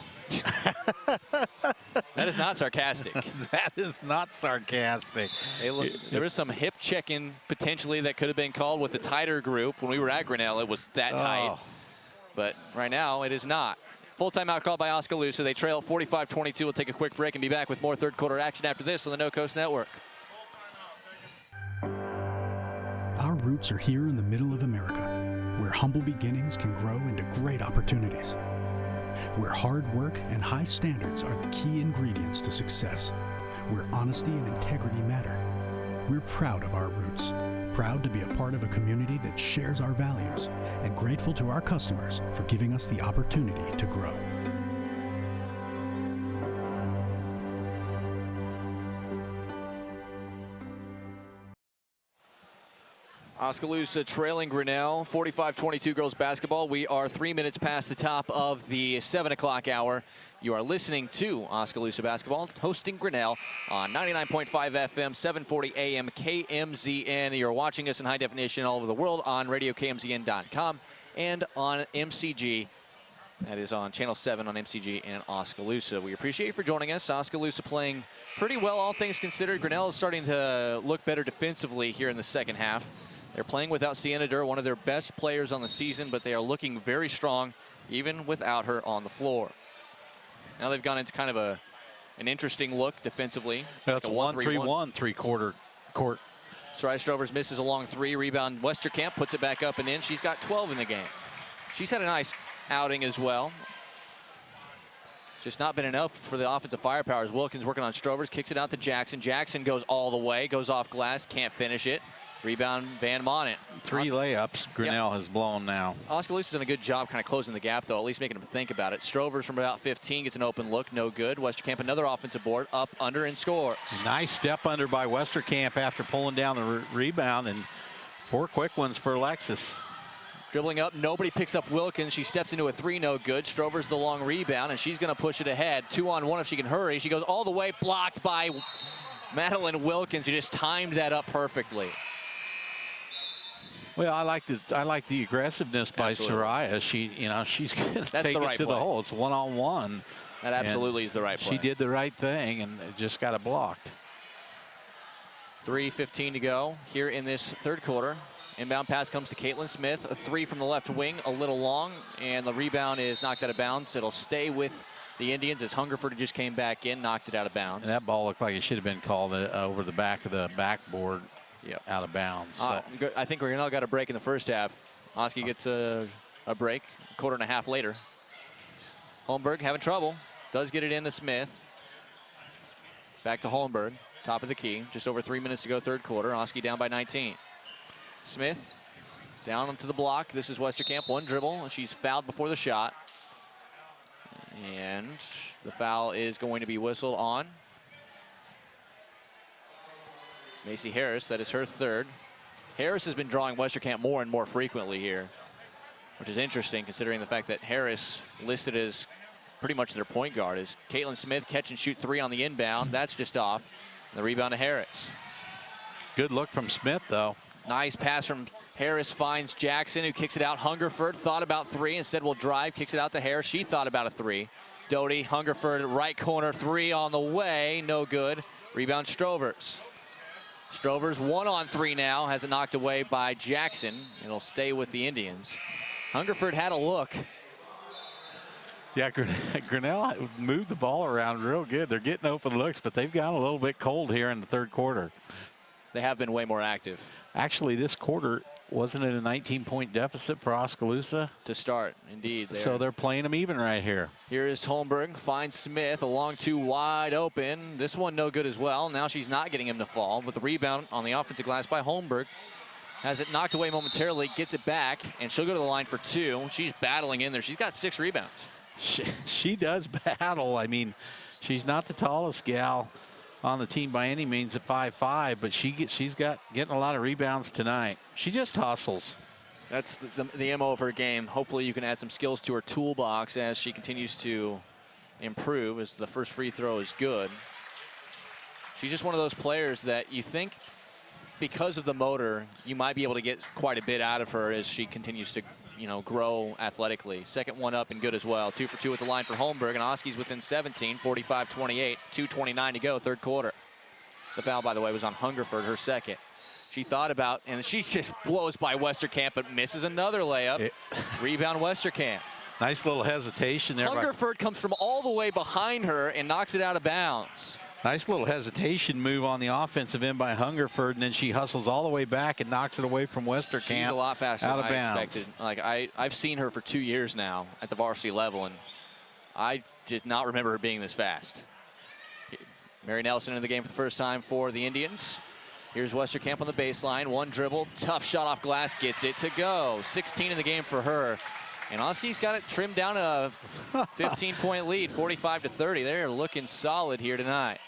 That is not sarcastic. That is not sarcastic. There was some hip checking potentially that could have been called with the tighter group. When we were at Grinnell, it was that tight. But right now, it is not. Full timeout called by Oskaloosa. They trail 45-22. We'll take a quick break and be back with more third quarter action after this on the No Coast Network. Our roots are here in the middle of America, where humble beginnings can grow into great opportunities. Where hard work and high standards are the key ingredients to success. Where honesty and integrity matter. We're proud of our roots. Proud to be a part of a community that shares our values. And grateful to our customers for giving us the opportunity to grow. Oskaloosa trailing Grinnell, 45-22 girls basketball. We are 3 minutes past the top of the 7 o'clock hour. You are listening to Oskaloosa basketball, hosting Grinnell on 99.5 FM, 740 AM KMZN. You're watching us in high definition all over the world on radiokmzn.com and on MCG. That is on Channel 7 on MCG in Oskaloosa. We appreciate you for joining us. Oskaloosa playing pretty well, all things considered. Grinnell is starting to look better defensively here in the second half. They're playing without Sienna Durr, one of their best players on the season, but they are looking very strong even without her on the floor. Now they've gone into kind of an interesting look defensively. That's a 1-3-1 three-quarter court. Sarai Strovers misses a long three. Rebound Westerkamp puts it back up and in. She's got 12 in the game. She's had a nice outing as well. It's just not been enough for the offensive firepower as Wilkins working on Strovers, kicks it out to Jackson. Jackson goes all the way, goes off glass, can't finish it. Rebound Van Monnet. 3 layups Grinnell has blown now. Oskaloosa's done a good job kind of closing the gap, though, at least making them think about it. Strovers from about 15 gets an open look, no good. Westerkamp another offensive board, up, under, and scores. Nice step under by Westerkamp after pulling down the rebound, and 4 quick ones for Alexis. Dribbling up, nobody picks up Wilkins. She steps into a 3, no good. Strovers the long rebound, and she's going to push it ahead. 2-on-1 if she can hurry. She goes all the way, blocked by Madeline Wilkins, who just timed that up perfectly. Well, I like the aggressiveness by Soraya. She's going to take it to the hole. It's 1-on-1. That absolutely is the right play. She did the right thing and just got it blocked. 3:15 to go here in this third quarter. Inbound pass comes to Caitlin Smith. A 3 from the left wing, a little long, and the rebound is knocked out of bounds. It'll stay with the Indians as Hungerford just came back in, knocked it out of bounds. And that ball looked like it should have been called over the back of the backboard. Yep. Out of bounds. So. I think Grinnell got a break in the first half. Oski gets a break, a quarter and a half later. Holmberg having trouble. Does get it into Smith. Back to Holmberg, top of the key. Just over 3 minutes to go, third quarter. Oski down by 19. Smith down onto the block. This is Westerkamp, one dribble. She's fouled before the shot. And the foul is going to be whistled on Macy Harris. That is her third. Harris has been drawing Westerkamp more and more frequently here, which is interesting considering the fact that Harris listed as pretty much their point guard. Is Caitlin Smith catch and shoot 3 on the inbound. That's just off. And the rebound to Harris. Good look from Smith, though. Nice pass from Harris, finds Jackson, who kicks it out. Hungerford thought about 3, instead will drive, kicks it out to Harris. She thought about a 3. Doty, Hungerford, right corner, 3 on the way, no good. Rebound Strovers. Strovers 1-on-3 now, has it knocked away by Jackson. It'll stay with the Indians. Hungerford had a look. Yeah, Grinnell moved the ball around real good. They're getting open looks, but they've gotten a little bit cold here in the third quarter. They have been way more active. Actually, this quarter, wasn't it a 19-point deficit for Oskaloosa? To start, indeed. So they're playing them even right here. Here is Holmberg, finds Smith, a long 2 wide open. This one no good as well. Now she's not getting him to fall, but the rebound on the offensive glass by Holmberg. Has it knocked away momentarily, gets it back, and she'll go to the line for 2. She's battling in there. She's got 6 rebounds. She does battle. I mean, She's not the tallest gal on the team by any means at 5'5", but she's getting a lot of rebounds tonight. She just hustles. That's the MO of her game. Hopefully you can add some skills to her toolbox as she continues to improve, as the first free throw is good. She's just one of those players that you think, because of the motor, you might be able to get quite a bit out of her as she continues to, grow athletically. Second one up and good as well. 2 for 2 at the line for Holmberg, and Oski's within 17, 45-28, 2:29 to go, third quarter. The foul, by the way, was on Hungerford, her second. She thought about, and she just blows by Westerkamp, but misses another layup. Rebound Westerkamp. Nice little hesitation there. Hungerford comes from all the way behind her and knocks it out of bounds. Nice little hesitation move on the offensive end by Hungerford, and then she hustles all the way back and knocks it away from Westerkamp. She's a lot faster out than of I bounds. expected. Like I've seen her for 2 years now at the varsity level, and I did not remember her being this fast. Mary Nelson in the game for the first time for the Indians. Here's Westerkamp on the baseline. One dribble, tough shot off glass, gets it to go. 16 in the game for her. And Oski's got it trimmed down a 15-point lead, 45-30. They're looking solid here tonight.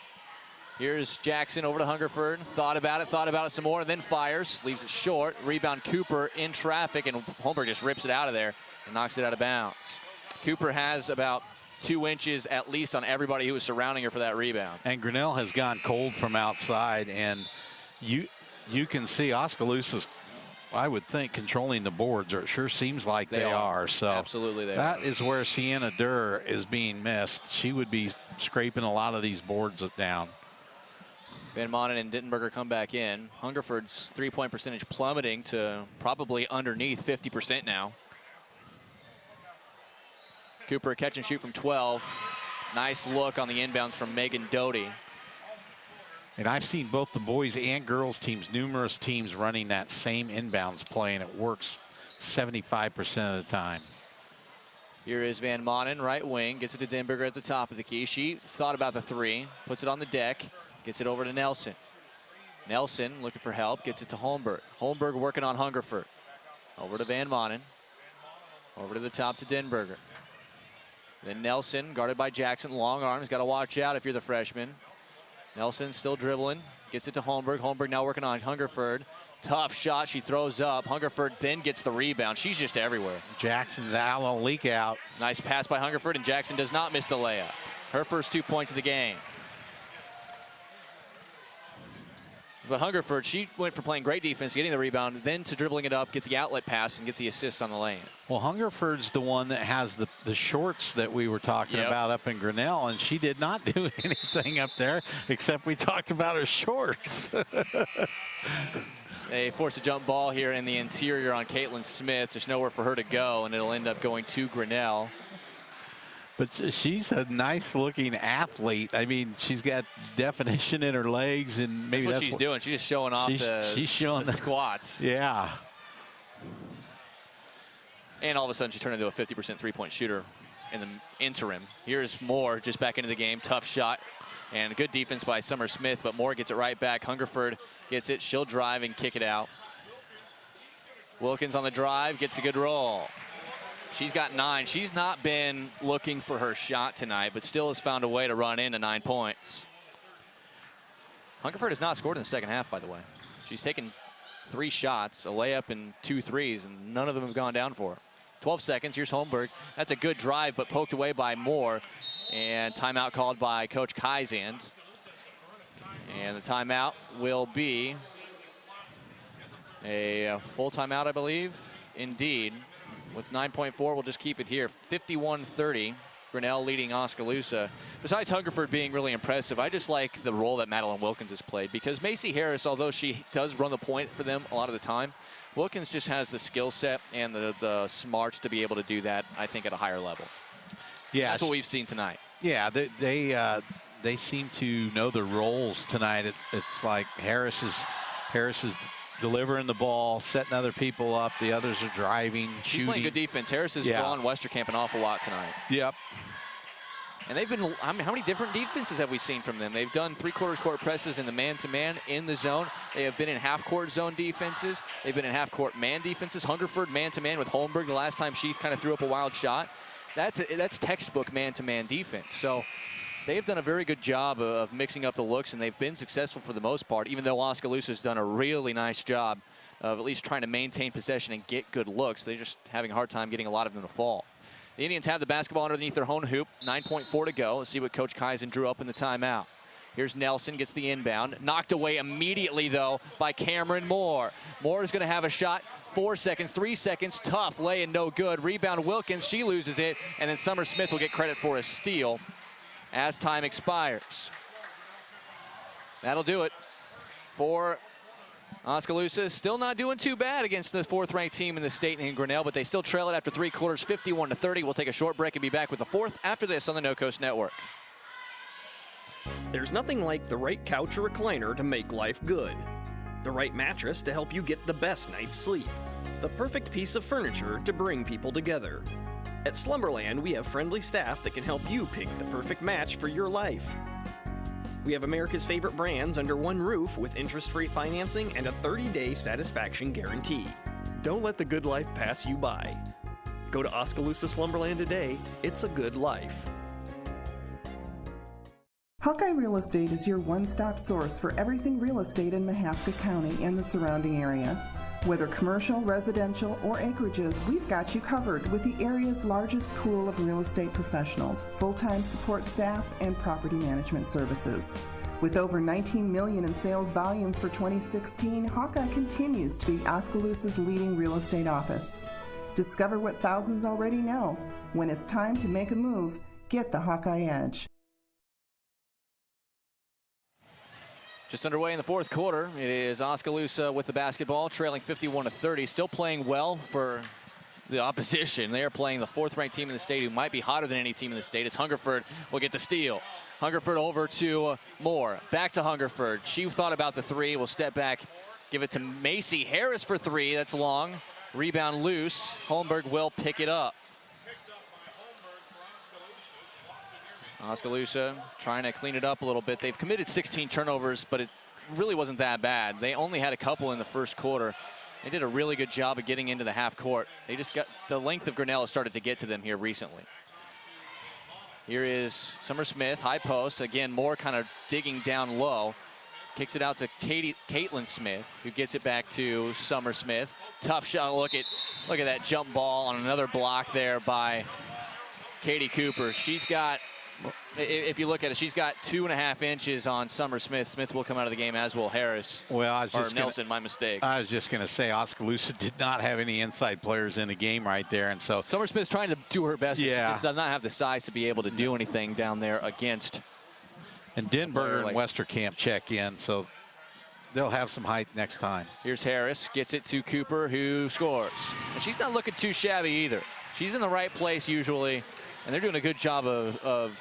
Here's Jackson over to Hungerford. Thought about it some more, and then fires. Leaves it short. Rebound Cooper in traffic, and Holmberg just rips it out of there and knocks it out of bounds. Cooper has about 2 inches at least on everybody who was surrounding her for that rebound. And Grinnell has gone cold from outside, and you can see Oskaloosa's, I would think, controlling the boards, or it sure seems like they are. So absolutely they are. That is where Sienna Durr is being missed. She would be scraping a lot of these boards down. Van Manen and Dittenberger come back in. Hungerford's three-point percentage plummeting to probably underneath 50% now. Cooper catch and shoot from 12. Nice look on the inbounds from Megan Doty. And I've seen both the boys and girls teams, numerous teams running that same inbounds play, and it works 75% of the time. Here is Van Manen, right wing, gets it to Dittenberger at the top of the key. She thought about the three, puts it on the deck, gets it over to Nelson. Nelson looking for help, gets it to Holmberg. Holmberg working on Hungerford. Over to Van Manen. Over to the top to Dittenberger. Then Nelson, guarded by Jackson, long arms, got to watch out if you're the freshman. Nelson still dribbling, gets it to Holmberg. Holmberg now working on Hungerford. Tough shot, she throws up. Hungerford then gets the rebound. She's just everywhere. Jackson's out on leak out. Nice pass by Hungerford, and Jackson does not miss the layup. Her first 2 points of the game. But Hungerford, she went from playing great defense, getting the rebound, then to dribbling it up, get the outlet pass, and get the assist on the lane. Well, Hungerford's the one that has the shorts that we were talking about up in Grinnell, and she did not do anything up there, except we talked about her shorts. They force a jump ball here in the interior on Caitlin Smith. There's nowhere for her to go, and it'll end up going to Grinnell. But she's a nice-looking athlete. I mean, she's got definition in her legs, and maybe that's what she's doing. She's just showing off she's showing the squats. Yeah. And all of a sudden, she turned into a 50% three-point shooter in the interim. Here's Moore just back into the game. Tough shot and good defense by Summer Smith, but Moore gets it right back. Hungerford gets it. She'll drive and kick it out. Wilkins on the drive, gets a good roll. She's got 9. She's not been looking for her shot tonight, but still has found a way to run into 9 points. Hungerford has not scored in the second half, by the way. She's taken 3 shots, a layup and 2 threes, and none of them have gone down for her. 12 seconds, here's Holmberg. That's a good drive, but poked away by Moore. And timeout called by Coach Kaisand. And the timeout will be a full timeout, I believe. Indeed. With 9.4, we'll just keep it here. 51-30, Grinnell leading Oskaloosa. Besides Hungerford being really impressive, I just like the role that Madeline Wilkins has played, because Macy Harris, although she does run the point for them a lot of the time, Wilkins just has the skill set and the smarts to be able to do that, I think, at a higher level. Yeah, that's what we've seen tonight. Yeah, they seem to know their roles tonight. It's like Harris is delivering the ball, setting other people up. The others are driving, She's shooting. playing good defense. Harris has drawn Westerkamp an awful lot tonight. Yep. And they've been, how many different defenses have we seen from them? They've done three-quarters court presses in the man-to-man in the zone. They have been in half-court zone defenses. They've been in half-court man defenses. Hungerford man-to-man with Holmberg the last time she kind of threw up a wild shot. That's textbook man-to-man defense. So they've done a very good job of mixing up the looks, and they've been successful for the most part, even though Oskaloosa's done a really nice job of at least trying to maintain possession and get good looks. They're just having a hard time getting a lot of them to fall. The Indians have the basketball underneath their own hoop. 9.4 to go. Let's see what Coach Kaizen drew up in the timeout. Here's Nelson, gets the inbound. Knocked away immediately, though, by Cameron Moore. Moore is going to have a shot. 4 seconds, 3 seconds. Tough lay and no good. Rebound Wilkins. She loses it. And then Summer Smith will get credit for a steal as time expires. That'll do it for Oskaloosa. Still not doing too bad against the 4th-ranked team in the state in Grinnell, but they still trail it after 3 quarters, 51-30. We'll take a short break and be back with the 4th after this on the No Coast Network. There's nothing like the right couch or recliner to make life good. The right mattress to help you get the best night's sleep. The perfect piece of furniture to bring people together. At Slumberland, we have friendly staff that can help you pick the perfect match for your life. We have America's favorite brands under one roof with interest-free financing and a 30-day satisfaction guarantee. Don't let the good life pass you by. Go to Oskaloosa Slumberland today. It's a good life. Hawkeye Real Estate is your one-stop source for everything real estate in Mahaska County and the surrounding area. Whether commercial, residential, or acreages, we've got you covered with the area's largest pool of real estate professionals, full-time support staff, and property management services. With over $19 million in sales volume for 2016, Hawkeye continues to be Oskaloosa's leading real estate office. Discover what thousands already know. When it's time to make a move, get the Hawkeye Edge. Just underway in the 4th quarter. It is Oskaloosa with the basketball, trailing 51-30. Still playing well for the opposition. They are playing the 4th-ranked team in the state who might be hotter than any team in the state. It's Hungerford will get the steal. Hungerford over to Moore. Back to Hungerford. She thought about the 3. Will step back, give it to Macy Harris for 3. That's long. Rebound loose. Holmberg will pick it up. Oskaloosa trying to clean it up a little bit. They've committed 16 turnovers, but it really wasn't that bad. They only had a couple in the 1st quarter. They did a really good job of getting into the half court. They just got the length of Grinnell has started to get to them here recently. Here is Summer Smith, high post. Again, Moore kind of digging down low. Kicks it out to Caitlin Smith, who gets it back to Summer Smith. Tough shot. Look at that jump ball on another block there by Katie Cooper. She's got, if you look at it, she's got 2.5 inches on Summer Smith. Smith will come out of the game, as will Harris. Well, Nelson, my mistake. I was just going to say Oskaloosa did not have any inside players in the game right there, and so Summer Smith's trying to do her best. Yeah. She just does not have the size to be able to do anything down there against. And Denberger and Westerkamp check in, so they'll have some height next time. Here's Harris, gets it to Cooper, who scores. And she's not looking too shabby either. She's in the right place usually, and they're doing a good job of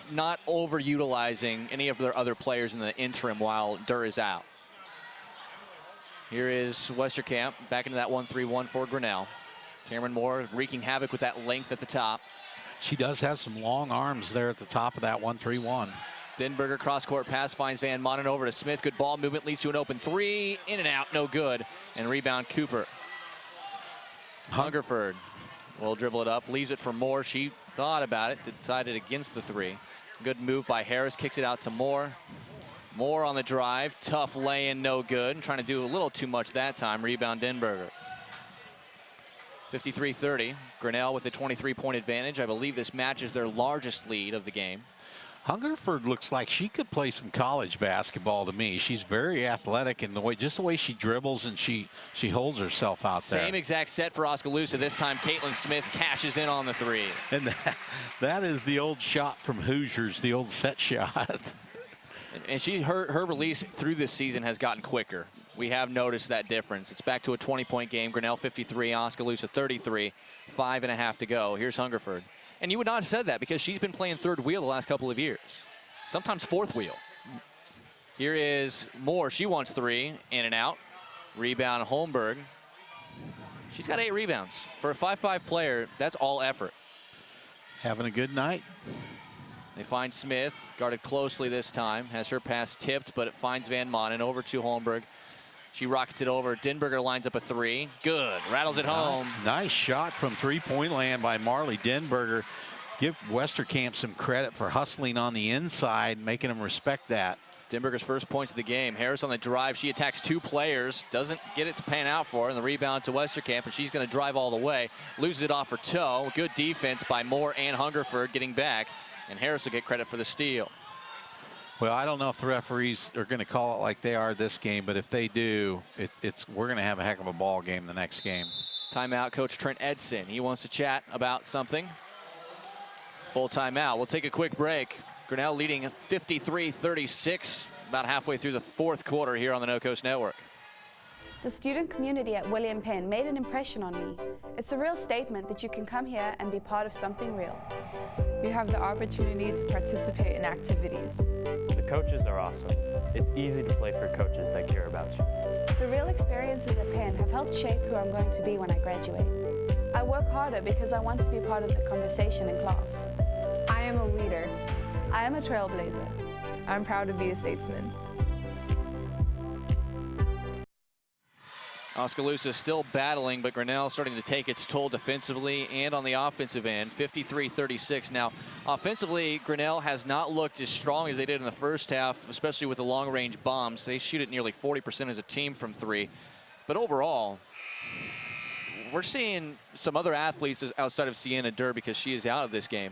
not overutilizing any of their other players in the interim while Durr is out. Here is Westerkamp back into that 1-3-1 for Grinnell. Cameron Moore wreaking havoc with that length at the top. She does have some long arms there at the top of that 1-3-1. Denberger cross-court pass finds Van Monen over to Smith. Good ball movement leads to an open 3. In and out, no good. And rebound Cooper. Hungerford will dribble it up, leaves it for Moore. She thought about it, decided against the 3. Good move by Harris, kicks it out to Moore. Moore on the drive, tough lay-in, no good. Trying to do a little too much that time. Rebound Denberger. 53-30. Grinnell with a 23-point advantage. I believe this matches their largest lead of the game. Hungerford looks like she could play some college basketball to me. She's very athletic in the way, just the way she dribbles and she holds herself out there. Same exact set for Oskaloosa. This time Caitlin Smith cashes in on the 3. And that is the old shot from Hoosiers, the old set shot. And her release through this season has gotten quicker. We have noticed that difference. It's back to a 20-point game. Grinnell 53, Oskaloosa 33, 5.5 to go. Here's Hungerford. And you would not have said that because she's been playing third wheel the last couple of years. Sometimes fourth wheel. Here is Moore. She wants 3. In and out. Rebound Holmberg. She's got 8 rebounds. For a 5'5 player, that's all effort. Having a good night. They find Smith. Guarded closely this time. Has her pass tipped, but it finds Van Monen over to Holmberg. She rockets it over. Denberger lines up a 3. Good. Rattles it home. Nice shot from three-point land by Marley Denberger. give Westerkamp some credit for hustling on the inside, making them respect that. Denberger's first points of the game. Harris on the drive. She attacks 2 players. Doesn't get it to pan out for her. And the rebound to Westerkamp. And she's going to drive all the way. Loses it off her toe. Good defense by Moore and Hungerford getting back. And Harris will get credit for the steal. Well, I don't know if the referees are going to call it like they are this game. But if they do, we're going to have a heck of a ball game the next game. Timeout, Coach Trent Edson. He wants to chat about something. Full timeout. We'll take a quick break. Grinnell leading 53-36, about halfway through the 4th quarter here on the No Coast Network. The student community at William Penn made an impression on me. It's a real statement that you can come here and be part of something real. You have the opportunity to participate in activities. The coaches are awesome. It's easy to play for coaches that care about you. The real experiences at Penn have helped shape who I'm going to be when I graduate. I work harder because I want to be part of the conversation in class. I am a leader. I am a trailblazer. I'm proud to be a statesman. Oskaloosa still battling, but Grinnell starting to take its toll defensively and on the offensive end. 53-36. Now, offensively, Grinnell has not looked as strong as they did in the first half, especially with the long-range bombs. They shoot at nearly 40% as a team from 3. But overall, we're seeing some other athletes outside of Sienna Durr, because she is out of this game.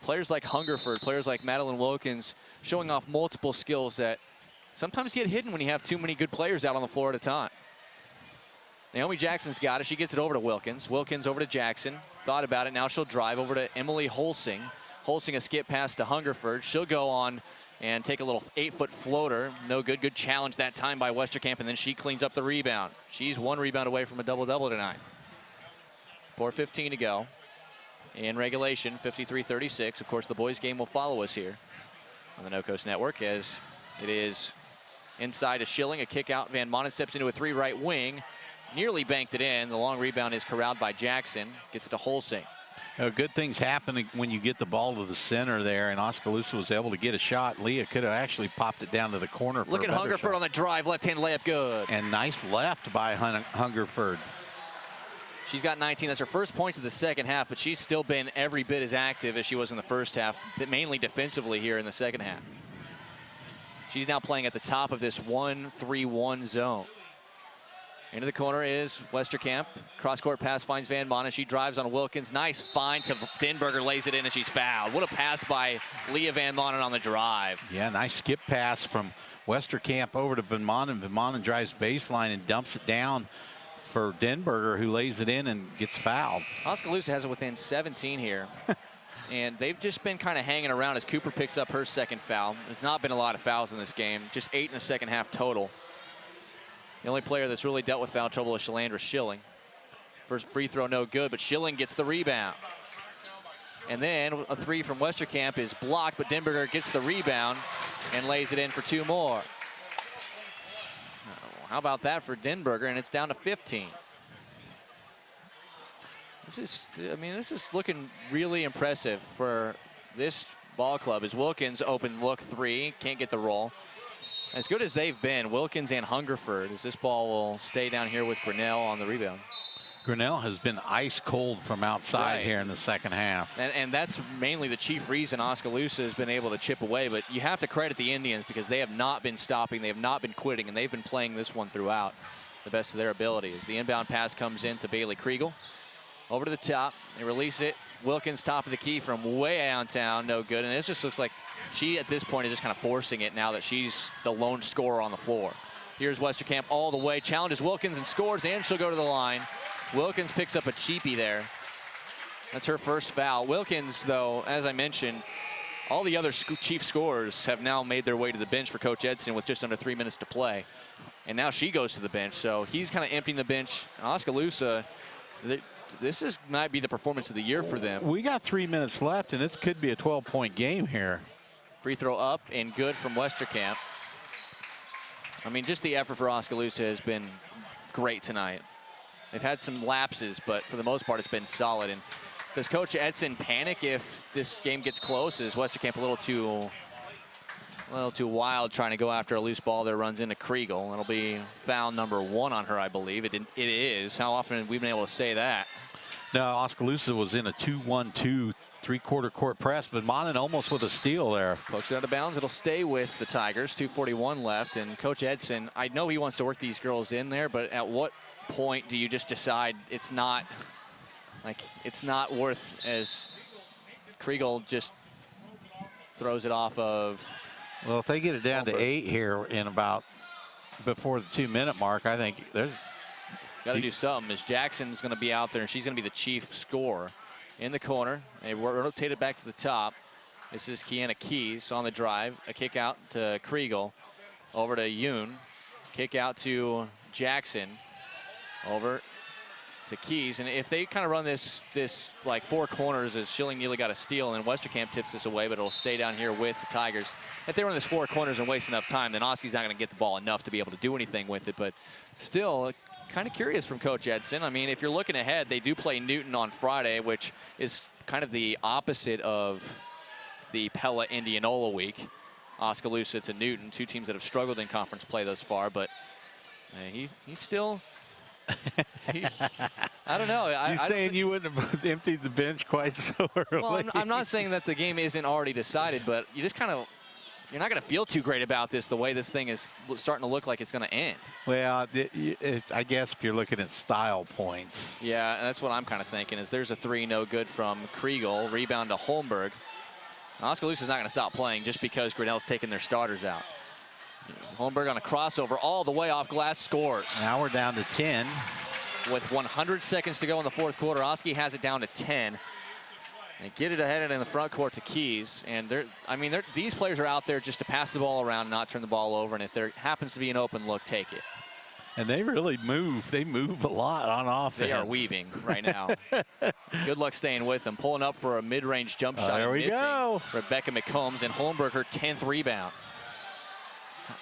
Players like Hungerford, players like Madeline Wilkins showing off multiple skills that sometimes get hidden when you have too many good players out on the floor at a time. Naomi Jackson's got it. She gets it over to Wilkins. Wilkins over to Jackson. Thought about it. Now she'll drive over to Emily Holsing. Holsing a skip pass to Hungerford. She'll go on and take a little 8-foot floater. No good. Good challenge that time by Westerkamp, and then she cleans up the rebound. She's 1 rebound away from a double-double tonight. 4:15 to go. In regulation, 53-36. Of course, the boys game will follow us here on the No Coast Network, as it is inside to Schilling. A kick out. Van Manen steps into a 3 right wing. Nearly banked it in. The long rebound is corralled by Jackson. Gets it to Holsing. Good things happen when you get the ball to the center there, and Oskaloosa was able to get a shot. Leah could have actually popped it down to the corner for Look a at better Hungerford shot. on the drive. Left-hand layup good. And nice left by Hungerford. She's got 19. That's her first points of the second half, but she's still been every bit as active as she was in the first half, mainly defensively here in the second half. She's now playing at the top of this 1-3-1 zone. Into the corner is Westerkamp. Cross-court pass finds Van Manen. She drives on Wilkins. Nice find to Denberger, lays it in, and she's fouled. What a pass by Leah Van Manen on the drive. Yeah, nice skip pass from Westerkamp over to Van Manen. Van Manen drives baseline and dumps it down for Denberger, who lays it in and gets fouled. Oskaloosa has it within 17 here. And they've just been kind of hanging around as Cooper picks up her second foul. There's not been a lot of fouls in this game, just 8 in the second half total. The only player that's really dealt with foul trouble is Shalandra Schilling. First free throw no good, but Schilling gets the rebound. And then a 3 from Westerkamp is blocked, but Denberger gets the rebound and lays it in for 2 more. How about that for Denberger? And it's down to 15. This is looking really impressive for this ball club, as Wilkins open look 3, can't get the roll. As good as they've been, Wilkins and Hungerford, as this ball will stay down here with Grinnell on the rebound. Grinnell has been ice cold from outside here in the second half. And that's mainly the chief reason Oskaloosa has been able to chip away. But you have to credit the Indians, because they have not been stopping, they have not been quitting, and they've been playing this one throughout the best of their ability. As the inbound pass comes in to Bailey Kriegel. Over to the top, they release it. Wilkins top of the key from way downtown, no good. And it just looks like she, at this point, is just kind of forcing it now that she's the lone scorer on the floor. Here's Westerkamp all the way, challenges Wilkins and scores, and she'll go to the line. Wilkins picks up a cheapie there. That's her first foul. Wilkins, though, as I mentioned, all the other chief scorers have now made their way to the bench for Coach Edson with just under 3 minutes to play. And now she goes to the bench, so he's kind of emptying the bench. Oskaloosa, this might be the performance of the year for them. We got 3 minutes left, and it could be a 12-point game here. Free throw up and good from Westerkamp. I mean, just the effort for Oskaloosa has been great tonight. They've had some lapses, but for the most part, it's been solid. And does Coach Edson panic if this game gets close? Is Westerkamp a little too wild trying to go after a loose ball that runs into Kriegel? It'll be foul number 1 on her, I believe. It is. How often have we been able to say that? No, Oskaloosa was in a 2-1-2 three-quarter court press, but Monin almost with a steal there. Pokes it out of bounds. It'll stay with the Tigers. 2:41 left. And Coach Edson, I know he wants to work these girls in there, but at what point do you just decide it's not worth, as Kriegel just throws it off of? Well, if they get it down to 8 here in about before the 2-minute mark, I think there's got to do something. As Jackson's going to be out there, and she's going to be the chief scorer. In the corner, they rotated back to the top. This is Kiana Keys on the drive. A kick out to Kriegel, over to Yoon. Kick out to Jackson, over to Keys. And if they kind of run this like 4 corners, as Schilling nearly got a steal, and Westerkamp tips this away, but it'll stay down here with the Tigers. If they run this 4 corners and waste enough time, then Oski's not going to get the ball enough to be able to do anything with it. But still, kind of curious from Coach Edson. I mean, if you're looking ahead, they do play Newton on Friday, which is kind of the opposite of the Pella Indianola week. Oskaloosa to Newton, 2 teams that have struggled in conference play thus far, but he's still. I don't know. You're saying you wouldn't have emptied the bench quite so early? Well, I'm not saying that the game isn't already decided, but you just kind of. You're not going to feel too great about this, the way this thing is starting to look like it's going to end. Well, I guess if you're looking at style points. Yeah, and that's what I'm kind of thinking, is there's a 3 no good from Kriegel. Rebound to Holmberg. Oskaloosa's not going to stop playing just because Grinnell's taking their starters out. Holmberg on a crossover all the way off glass, scores. Now we're down to 10. With 100 seconds to go in the 4th quarter, Oski has it down to 10. They get it ahead in the front court to Keys, and these players are out there just to pass the ball around, not turn the ball over, and if there happens to be an open look, take it. And they really move. They move a lot on offense. They are weaving right now. Good luck staying with them. Pulling up for a mid-range jump shot. There we go. Rebecca McCombs, and Holmberg, her 10th rebound.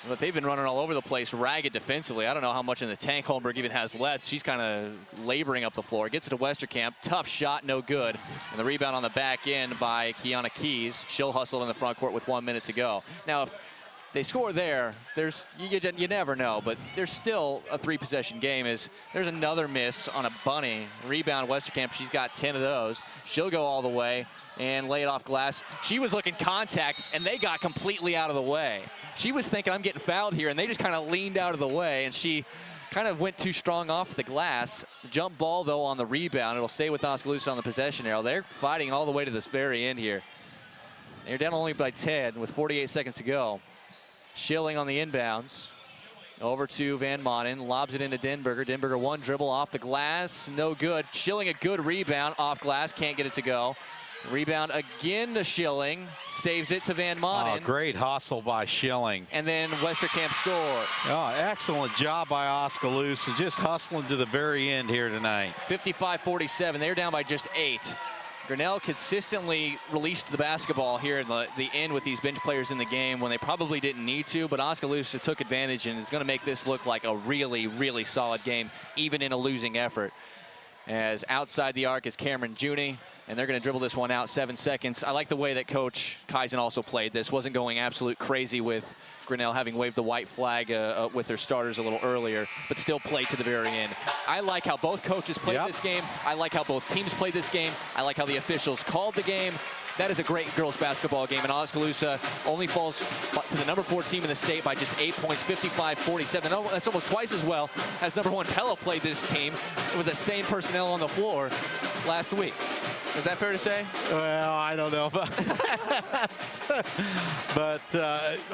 But they've been running all over the place, ragged defensively. I don't know how much in the tank Holmberg even has left. She's kind of laboring up the floor. Gets it to Westerkamp. Tough shot, no good. And the rebound on the back end by Kiana Keys. She'll hustle in the front court with 1 minute to go. Now, if they score there, you never know, but there's still a 3-possession game. There's another miss on a bunny. Rebound, Westerkamp. She's got 10 of those. She'll go all the way and lay it off glass. She was looking contact, and they got completely out of the way. She was thinking, I'm getting fouled here, and they just kind of leaned out of the way, and she kind of went too strong off the glass. Jump ball, though, on the rebound. It'll stay with Oskaloosa on the possession arrow. They're fighting all the way to this very end here. They're down only by 10 with 48 seconds to go. Schilling on the inbounds. Over to Van Manen, lobs it into Denberger. Denberger 1 dribble off the glass, no good. Schilling a good rebound off glass, can't get it to go. Rebound again to Schilling, saves it to Van Manen. Oh, great hustle by Schilling. And then Westerkamp scores. Oh, excellent job by Oskaloosa, just hustling to the very end here tonight. 55-47, they're down by just 8. Grinnell consistently released the basketball here in the end with these bench players in the game when they probably didn't need to, but Oskaloosa took advantage and is going to make this look like a really, really solid game, even in a losing effort. As outside the arc is Cameron Juni, and they're going to dribble this one out, 7 seconds. I like the way that Coach Kaizen also played this. Wasn't going absolute crazy with Grinnell having waved the white flag with their starters a little earlier, but still played to the very end. I like how both coaches played this game. I like how both teams played this game. I like how the officials called the game. That is a great girls basketball game, and Oskaloosa only falls to the number 4 team in the state by just 8 points, 55-47. No, that's almost twice as well as number 1 Pella played this team with the same personnel on the floor last week. Is that fair to say? Well, I don't know about that. But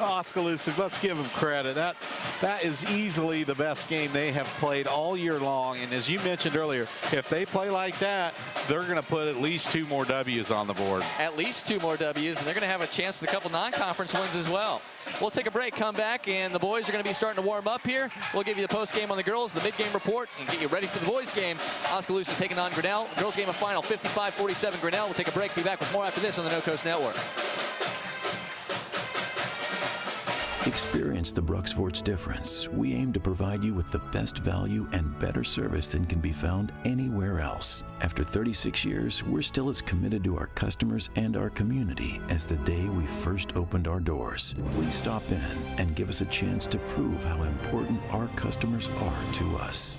Oskaloosa, let's give them credit. That is easily the best game they have played all year long. And as you mentioned earlier, if they play like that, they're going to put at least 2 more W's on the board. At least 2 more W's, and they're going to have a chance at a couple non-conference wins as well. We'll take a break, come back, and the boys are going to be starting to warm up here. We'll give you the post-game on the girls, the mid-game report, and get you ready for the boys' game. Oskaloosa taking on Grinnell. The girls' game of final, 55-47 Grinnell. We'll take a break. Be back with more after this on the No Coast Network. Experience the Bruxfort's difference. We aim to provide you with the best value and better service than can be found anywhere else. After 36 years, we're still as committed to our customers and our community as the day we first opened our doors. Please stop in and give us a chance to prove how important our customers are to us.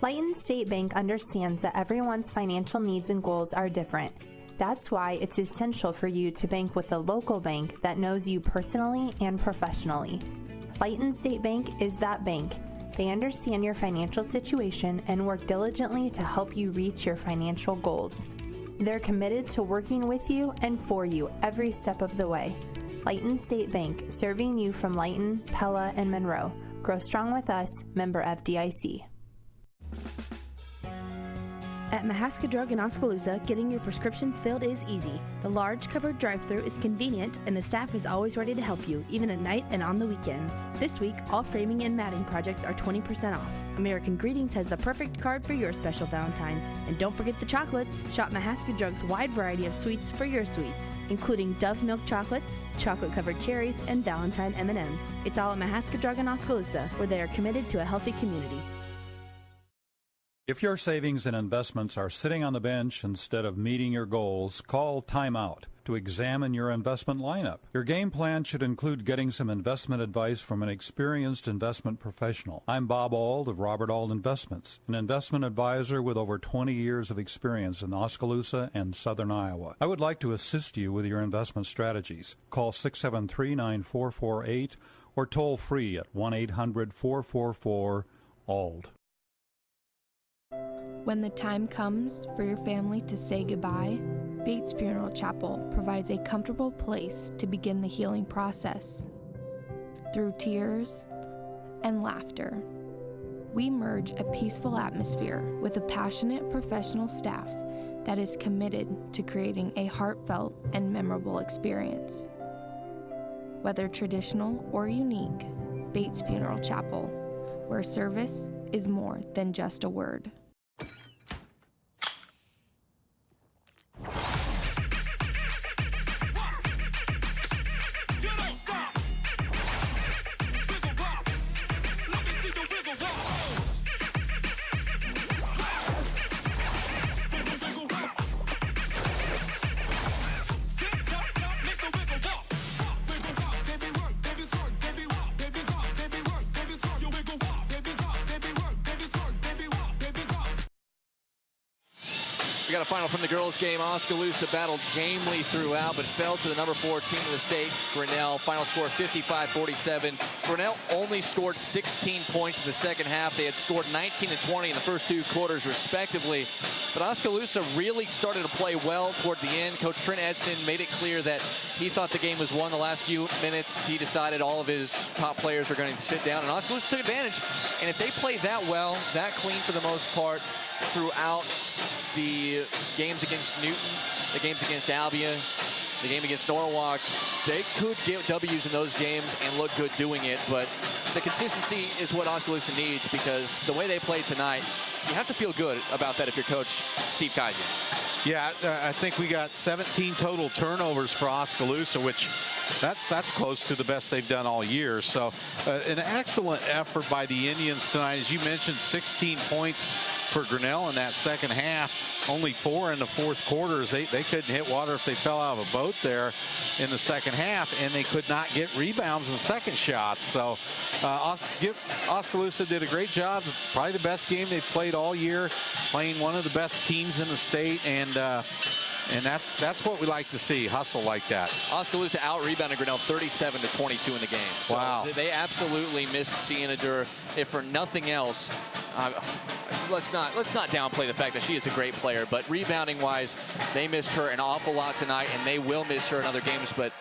Lighton State Bank understands that everyone's financial needs and goals are different. That's why it's essential for you to bank with a local bank that knows you personally and professionally. Lighton State Bank is that bank. They understand your financial situation and work diligently to help you reach your financial goals. They're committed to working with you and for you every step of the way. Lighton State Bank, serving you from Lighton, Pella, and Monroe. Grow strong with us, member FDIC. At Mahaska Drug in Oskaloosa, getting your prescriptions filled is easy. The large covered drive-thru is convenient, and the staff is always ready to help you, even at night and on the weekends. This week, all framing and matting projects are 20% off. American Greetings has the perfect card for your special Valentine. And don't forget the chocolates. Shop Mahaska Drug's wide variety of sweets for your sweets, including Dove milk chocolates, chocolate-covered cherries, and Valentine M&Ms. It's all at Mahaska Drug in Oskaloosa, where they are committed to a healthy community. If your savings and investments are sitting on the bench instead of meeting your goals, call timeout to examine your investment lineup. Your game plan should include getting some investment advice from an experienced investment professional. I'm Bob Auld of Robert Auld Investments, an investment advisor with over 20 years of experience in Oskaloosa and southern Iowa. I would like to assist you with your investment strategies. Call 673-9448 or toll free at 1-800-444-ALD. When the time comes for your family to say goodbye, Bates Funeral Chapel provides a comfortable place to begin the healing process. Through tears and laughter, we merge a peaceful atmosphere with a passionate professional staff that is committed to creating a heartfelt and memorable experience. Whether traditional or unique, Bates Funeral Chapel, where service is more than just a word. We got a final from the girls' game. Oskaloosa battled gamely throughout, but fell to the number 4 team in the state, Grinnell. Final score 55-47. Grinnell only scored 16 points in the second half. They had scored 19 and 20 in the first 2 quarters, respectively. But Oskaloosa really started to play well toward the end. Coach Trent Edson made it clear that he thought the game was won the last few minutes. He decided all of his top players are going to sit down, and Oskaloosa took advantage. And if they played that well, that clean for the most part, throughout the games against Newton, the games against Albion, the game against Norwalk, they could get W's in those games and look good doing it. But the consistency is what Oskaloosa needs, because the way they played tonight, you have to feel good about that if you're Coach Steve Kaiser. Yeah, I think we got 17 total turnovers for Oskaloosa, which that's close to the best they've done all year. So an excellent effort by the Indians tonight. As you mentioned, 16 points for Grinnell in that second half. Only 4 in the fourth quarters. They couldn't hit water if they fell out of a boat there in the second half, and they could not get rebounds and second shots. So Oskaloosa did a great job. Probably the best game they've played all year, playing one of the best teams in the state, and that's what we like to see, hustle like that. Oskaloosa out-rebounded Grinnell 37-22 in the game. So wow. They absolutely missed Sienna Durr. If for nothing else, let's not downplay the fact that she is a great player, but rebounding-wise, they missed her an awful lot tonight, and they will miss her in other games. But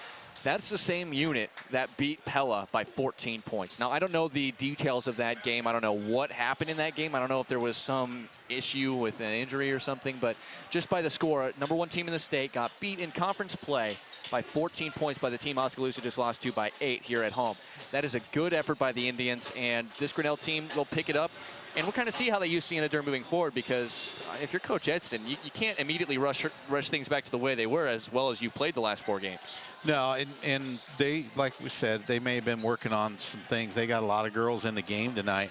that's the same unit that beat Pella by 14 points. Now, I don't know the details of that game. I don't know what happened in that game. I don't know if there was some issue with an injury or something, but just by the score, number 1 team in the state got beat in conference play by 14 points by the team Oskaloosa just lost to by 8 here at home. That is a good effort by the Indians, and this Grinnell team will pick it up. And we'll kind of see how they use Sienna Durr moving forward, because if you're Coach Edson, you can't immediately rush things back to the way they were as well as you've played the last 4 games. No, and they, like we said, they may have been working on some things. They got a lot of girls in the game tonight.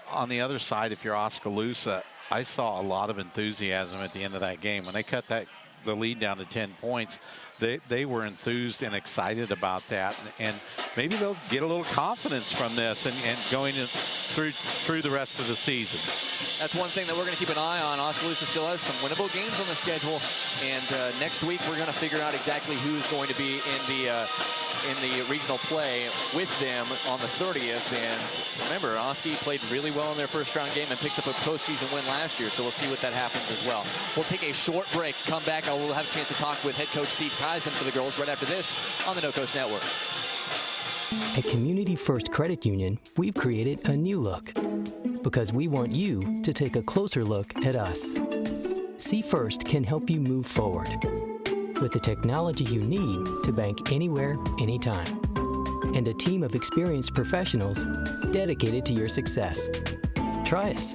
On the other side, if you're Oskaloosa, I saw a lot of enthusiasm at the end of that game. When they cut the lead down to 10 points, they were enthused and excited about that, and maybe they'll get a little confidence from this and going through the rest of the season. That's one thing that we're going to keep an eye on. Oskaloosa still has some winnable games on the schedule, and next week we're going to figure out exactly who's going to be in the regional play with them on the 30th. And remember, Oski played really well in their first round game and picked up a postseason win last year, so we'll see what that happens as well. We'll take a short break, come back, and we'll have a chance to talk with head coach Steve Kaizen for the girls right after this on the No Coast Network. At Community First Credit Union, we've created a new look because we want you to take a closer look at us. See First can help you move forward with the technology you need to bank anywhere, anytime, and a team of experienced professionals dedicated to your success. Try us.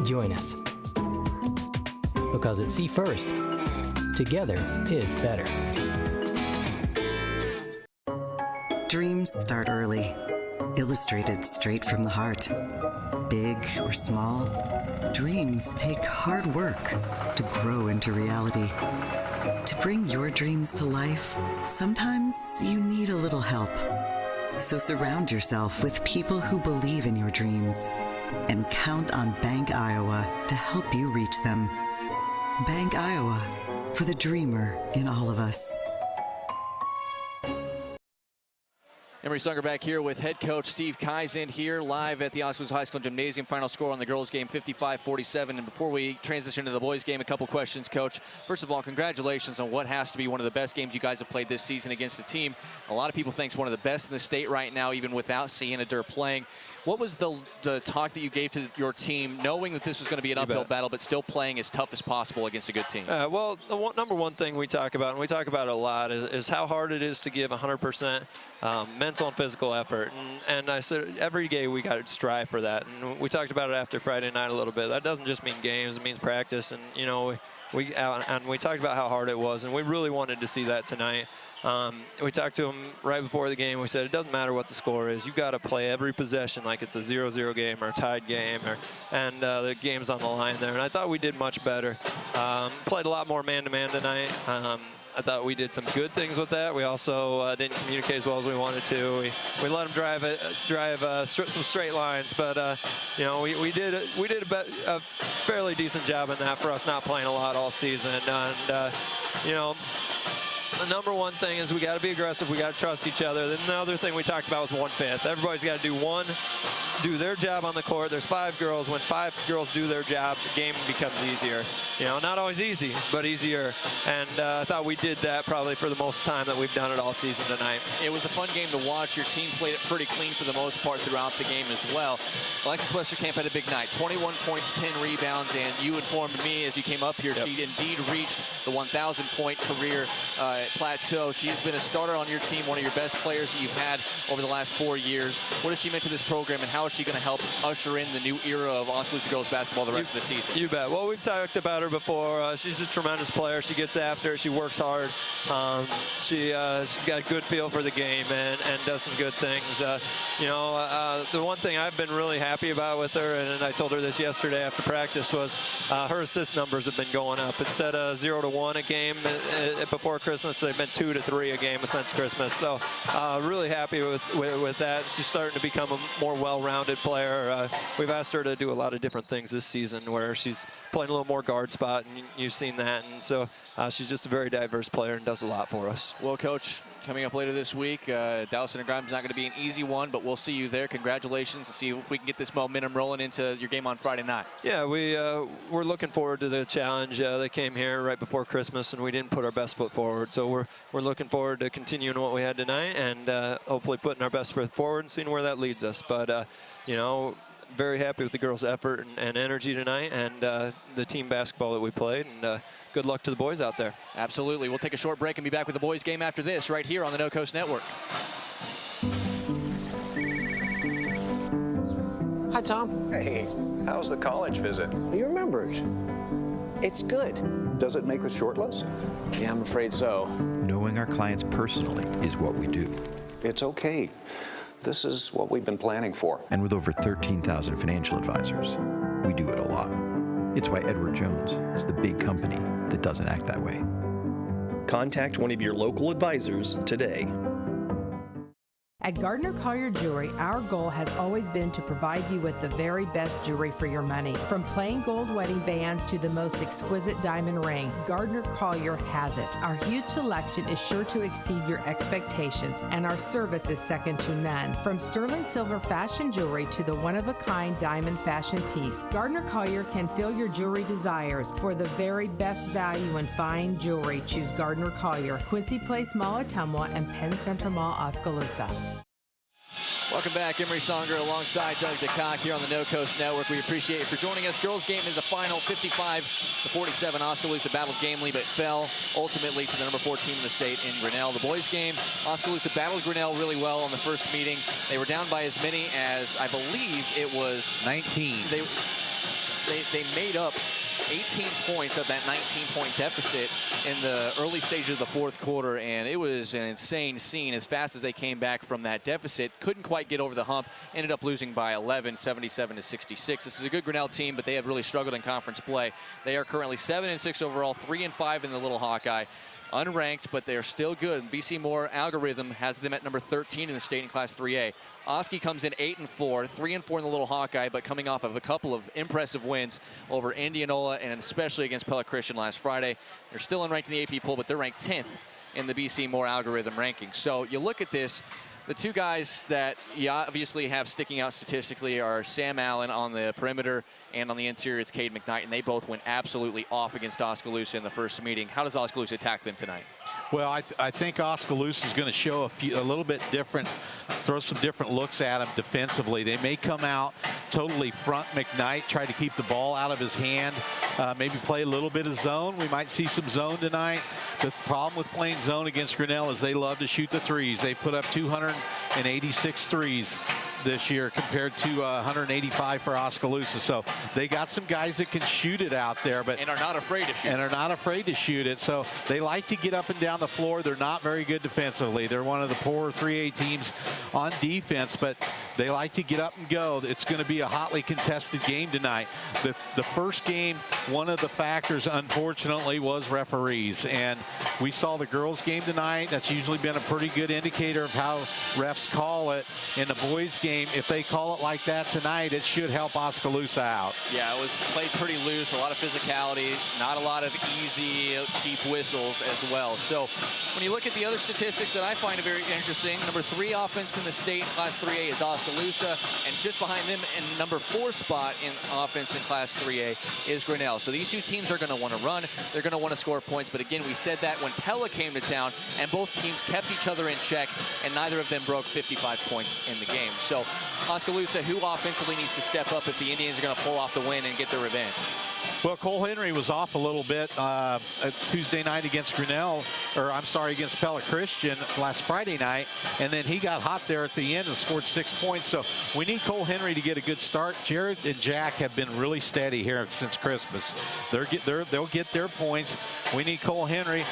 Join us. Because at See First, together is better. Dreams start early, illustrated straight from the heart. Big or small, dreams take hard work to grow into reality. To bring your dreams to life, sometimes you need a little help. So surround yourself with people who believe in your dreams and count on Bank Iowa to help you reach them. Bank Iowa, for the dreamer in all of us. Emery Sunger back here with head coach Steve Kaizen here live at the Oskaloosa High School Gymnasium. Final score on the girls game, 55-47. And before we transition to the boys game, a couple questions, Coach. First of all, congratulations on what has to be one of the best games you guys have played this season against a team a lot of people think is one of the best in the state right now, even without Sienna Durr playing. What was the talk that you gave to your team, knowing that this was going to be an uphill battle, but still playing as tough as possible against a good team? Well, the number one thing we talk about, and we talk about it a lot, is how hard it is to give 100% mental and physical effort. And I said every day we got to strive for that. And we talked about it after Friday night a little bit. That doesn't just mean games; it means practice. And you know, we talked about how hard it was, and we really wanted to see that tonight. We talked to him right before the game. We said, it doesn't matter what the score is. You've got to play every possession like it's a 0-0 game or a tied game, and the game's on the line there. And I thought we did much better. Played a lot more man-to-man tonight. I thought we did some good things with that. We also didn't communicate as well as we wanted to. We let them drive some straight lines, but you know, we did a fairly decent job in that for us not playing a lot all season. And you know, the number one thing is we got to be aggressive. We got to trust each other. Then the other thing we talked about was 1/5. Everybody's got to do their job on the court. There's 5 girls. When 5 girls do their job, the game becomes easier. You know, not always easy, but easier. And I thought we did that probably for the most time that we've done it all season tonight. It was a fun game to watch. Your team played it pretty clean for the most part throughout the game as well. Alexis Westerkamp had a big night. 21 points, 10 rebounds, and you informed me as you came up here, she indeed reached the 1,000-point career plateau. She has been a starter on your team, one of your best players that you've had over the last 4 years. What has she meant to this program, and how is she going to help usher in the new era of Oskaloosa girls basketball the rest of the season? You bet. Well, we've talked about her before. She's a tremendous player. She gets after it. She works hard. She's got a good feel for the game and does some good things. You know, the one thing I've been really happy about with her, and I told her this yesterday after practice, was her assist numbers have been going up. Instead of 0 to 1 a game before Christmas, they've been 2 to 3 a game since Christmas. So really happy with that. She's starting to become a more well-rounded player. We've asked her to do a lot of different things this season, where she's playing a little more guard spot, and you've seen that. And so she's just a very diverse player and does a lot for us. Well, Coach, coming up later this week, Dallas and Grimes is not going to be an easy one, but we'll see you there. Congratulations, and see if we can get this momentum rolling into your game on Friday night. Yeah, we're looking forward to the challenge. They came here right before Christmas, and we didn't put our best foot forward. So we're looking forward to continuing what we had tonight, and hopefully putting our best foot forward and seeing where that leads us. But you know, very happy with the girls' effort and energy tonight, and the team basketball that we played, and good luck to the boys out there. Absolutely. We'll take a short break and be back with the boys' game after this, right here on the No Coast Network. Hi, Tom. Hey, how's the college visit? You remember it. It's good. Does it make the short list? Yeah, I'm afraid so. Knowing our clients personally is what we do. It's okay. This is what we've been planning for. And with over 13,000 financial advisors, we do it a lot. It's why Edward Jones is the big company that doesn't act that way. Contact one of your local advisors today. At Gardner Collier Jewelry, our goal has always been to provide you with the very best jewelry for your money. From plain gold wedding bands to the most exquisite diamond ring, Gardner Collier has it. Our huge selection is sure to exceed your expectations, and our service is second to none. From sterling silver fashion jewelry to the one-of-a-kind diamond fashion piece, Gardner Collier can fill your jewelry desires. For the very best value in fine jewelry, choose Gardner Collier, Quincy Place Mall, Ottumwa, and Penn Center Mall, Oskaloosa. Welcome back, Emery Songer alongside Doug DeCock here on the No Coast Network. We appreciate you for joining us. Girls game is a final 55-47. Oskaloosa battled gamely but fell ultimately to the number 4 team in the state in Grinnell. The boys game, Oskaloosa battled Grinnell really well on the first meeting. They were down by as many as, I believe it was 19. They made up 18 points of that 19-point deficit in the early stages of the fourth quarter, and it was an insane scene as fast as they came back from that deficit. Couldn't quite get over the hump, ended up losing by 11, 77-66. This is a good Grinnell team, but they have really struggled in conference play. They are currently 7-6 overall, 3-5 in the Little Hawkeye. Unranked, but they are still good. BC Moore algorithm has them at number 13 in the state in Class 3A. Oski comes in 8-4, 3-4 in the Little Hawkeye, but coming off of a couple of impressive wins over Indianola and especially against Pella Christian last Friday. They're still unranked in the AP poll, but they're ranked 10th in the BC Moore algorithm ranking. So you look at this, the two guys that you obviously have sticking out statistically are Sam Allen on the perimeter, and on the interior it's Cade McKnight, and they both went absolutely off against Oskaloosa in the first meeting. How does Oskaloosa attack them tonight? Well, I think Oskaloosa is going to show a little bit different, throw some different looks at them defensively. They may come out totally front McKnight, try to keep the ball out of his hand, maybe play a little bit of zone. We might see some zone tonight. The problem with playing zone against Grinnell is they love to shoot the threes. They put up 286 threes this year compared to 185 for Oskaloosa. So they got some guys that can shoot it out there, but and are not afraid to shoot. And are not afraid to shoot it. So they like to get up and down the floor. They're not very good defensively. They're one of the poor 3A teams on defense, but they like to get up and go. It's going to be a hotly contested game tonight. The first game, one of the factors, unfortunately, was referees. And we saw the girls' game tonight. That's usually been a pretty good indicator of how refs call it. In the boys' game, if they call it like that tonight, it should help Oskaloosa out. Yeah, it was played pretty loose, a lot of physicality, not a lot of easy, cheap whistles as well. So when you look at the other statistics that I find very interesting, number 3 offense in the state in Class 3A is Oskaloosa, and just behind them in number 4 spot in offense in Class 3A is Grinnell. So these two teams are going to want to run, they're going to want to score points, but again, we said that when Pella came to town, and both teams kept each other in check, and neither of them broke 55 points in the game. So Oskaloosa, who offensively needs to step up if the Indians are going to pull off the win and get their revenge? Well, Cole Henry was off a little bit Tuesday night against Grinnell, or I'm sorry, against Pella Christian last Friday night, and then he got hot there at the end and scored 6 points. So we need Cole Henry to get a good start. Jared and Jack have been really steady here since Christmas. They'll get their points. We need Cole Henry.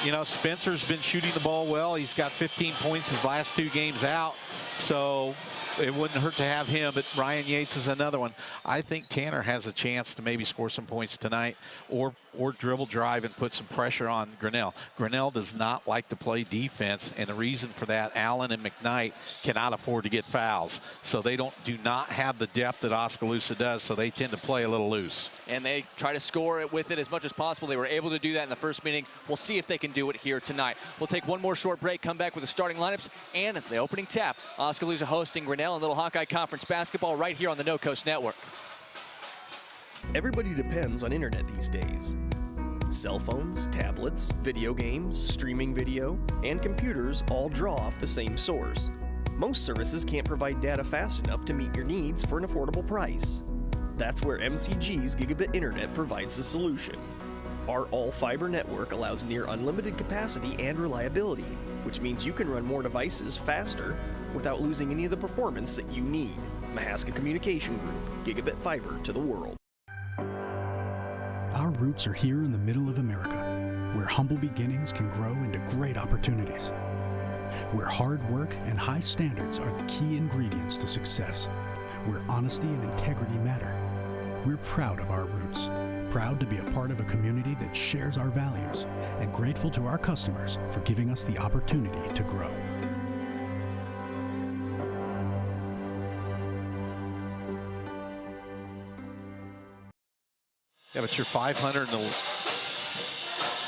You know, Spencer's been shooting the ball well. He's got 15 points his last 2 games out. So it wouldn't hurt to have him, but Ryan Yates is another one. I think Tanner has a chance to maybe score some points tonight or dribble drive and put some pressure on Grinnell. Grinnell does not like to play defense, and the reason for that, Allen and McKnight cannot afford to get fouls. So they do not have the depth that Oskaloosa does, so they tend to play a little loose. And they try to score it with it as much as possible. They were able to do that in the first meeting. We'll see if they can do it here tonight. We'll take one more short break, come back with the starting lineups and the opening tap. Oskaloosa hosting Grinnell and Little Hawkeye Conference basketball right here on the No Coast Network. Everybody depends on internet these days. Cell phones, tablets, video games, streaming video, and computers all draw off the same source. Most services can't provide data fast enough to meet your needs for an affordable price. That's where MCG's Gigabit Internet provides the solution. Our all-fiber network allows near unlimited capacity and reliability, which means you can run more devices faster without losing any of the performance that you need. Mahaska Communication Group, Gigabit Fiber to the world. Our roots are here in the middle of America, where humble beginnings can grow into great opportunities, where hard work and high standards are the key ingredients to success, where honesty and integrity matter. We're proud of our roots, proud to be a part of a community that shares our values, and grateful to our customers for giving us the opportunity to grow. Yeah, but you're 500 in the...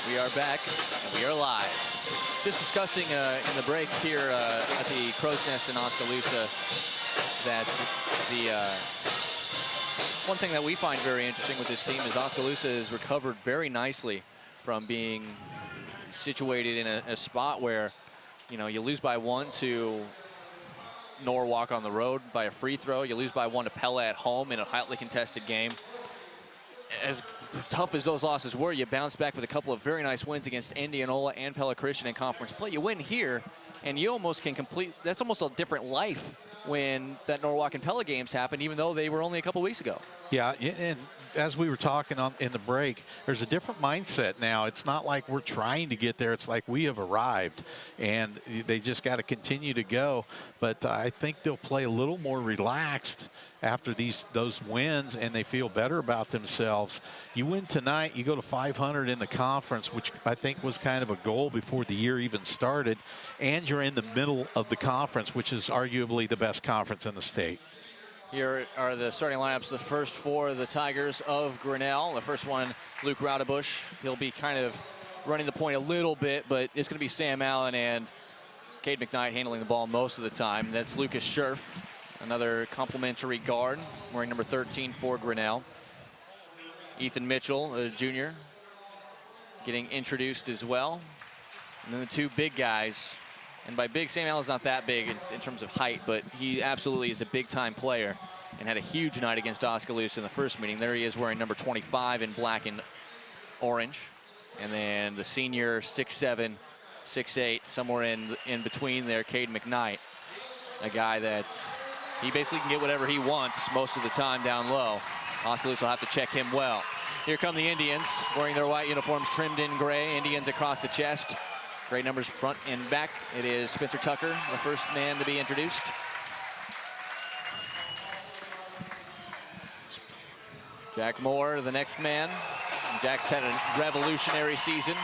We are back, and we are live. Just discussing in the break here at the Crow's Nest in Oskaloosa that the one thing that we find very interesting with this team is Oskaloosa has recovered very nicely from being situated in a spot where, you know, you lose by 1 to Norwalk on the road by a free throw. You lose by 1 to Pella at home in a hotly contested game. As tough as those losses were, you bounced back with a couple of very nice wins against Indianola and Pella Christian in conference play. You win here, and you almost can complete, that's almost a different life when that Norwalk and Pella games happened, even though they were only a couple weeks ago. Yeah, and as we were talking in the break, there's a different mindset now. It's not like we're trying to get there. It's like we have arrived, and they just got to continue to go. But I think they'll play a little more relaxed after those wins, and they feel better about themselves. You win tonight, you go to 500 in the conference, which I think was kind of a goal before the year even started, and you're in the middle of the conference, which is arguably the best conference in the state. Here are the starting lineups, the first for the Tigers of Grinnell. The first one, Luke Raudebush. He'll be kind of running the point a little bit, but it's going to be Sam Allen and Cade McKnight handling the ball most of the time. That's Lucas Scherf, another complimentary guard, wearing number 13 for Grinnell. Ethan Mitchell, a junior, getting introduced as well. And then the two big guys. And by big, Sam Allen's not that big in terms of height, but he absolutely is a big-time player and had a huge night against Oskaloosa in the first meeting. There he is wearing number 25 in black and orange. And then the senior, 6'7", 6'8", somewhere in between there, Cade McKnight, a guy that he basically can get whatever he wants most of the time down low. Oskaloosa will have to check him well. Here come the Indians, wearing their white uniforms trimmed in gray. Indians across the chest. Great numbers front and back. It is Spencer Tucker, the first man to be introduced. Jack Moore, the next man. Jack's had a revolutionary season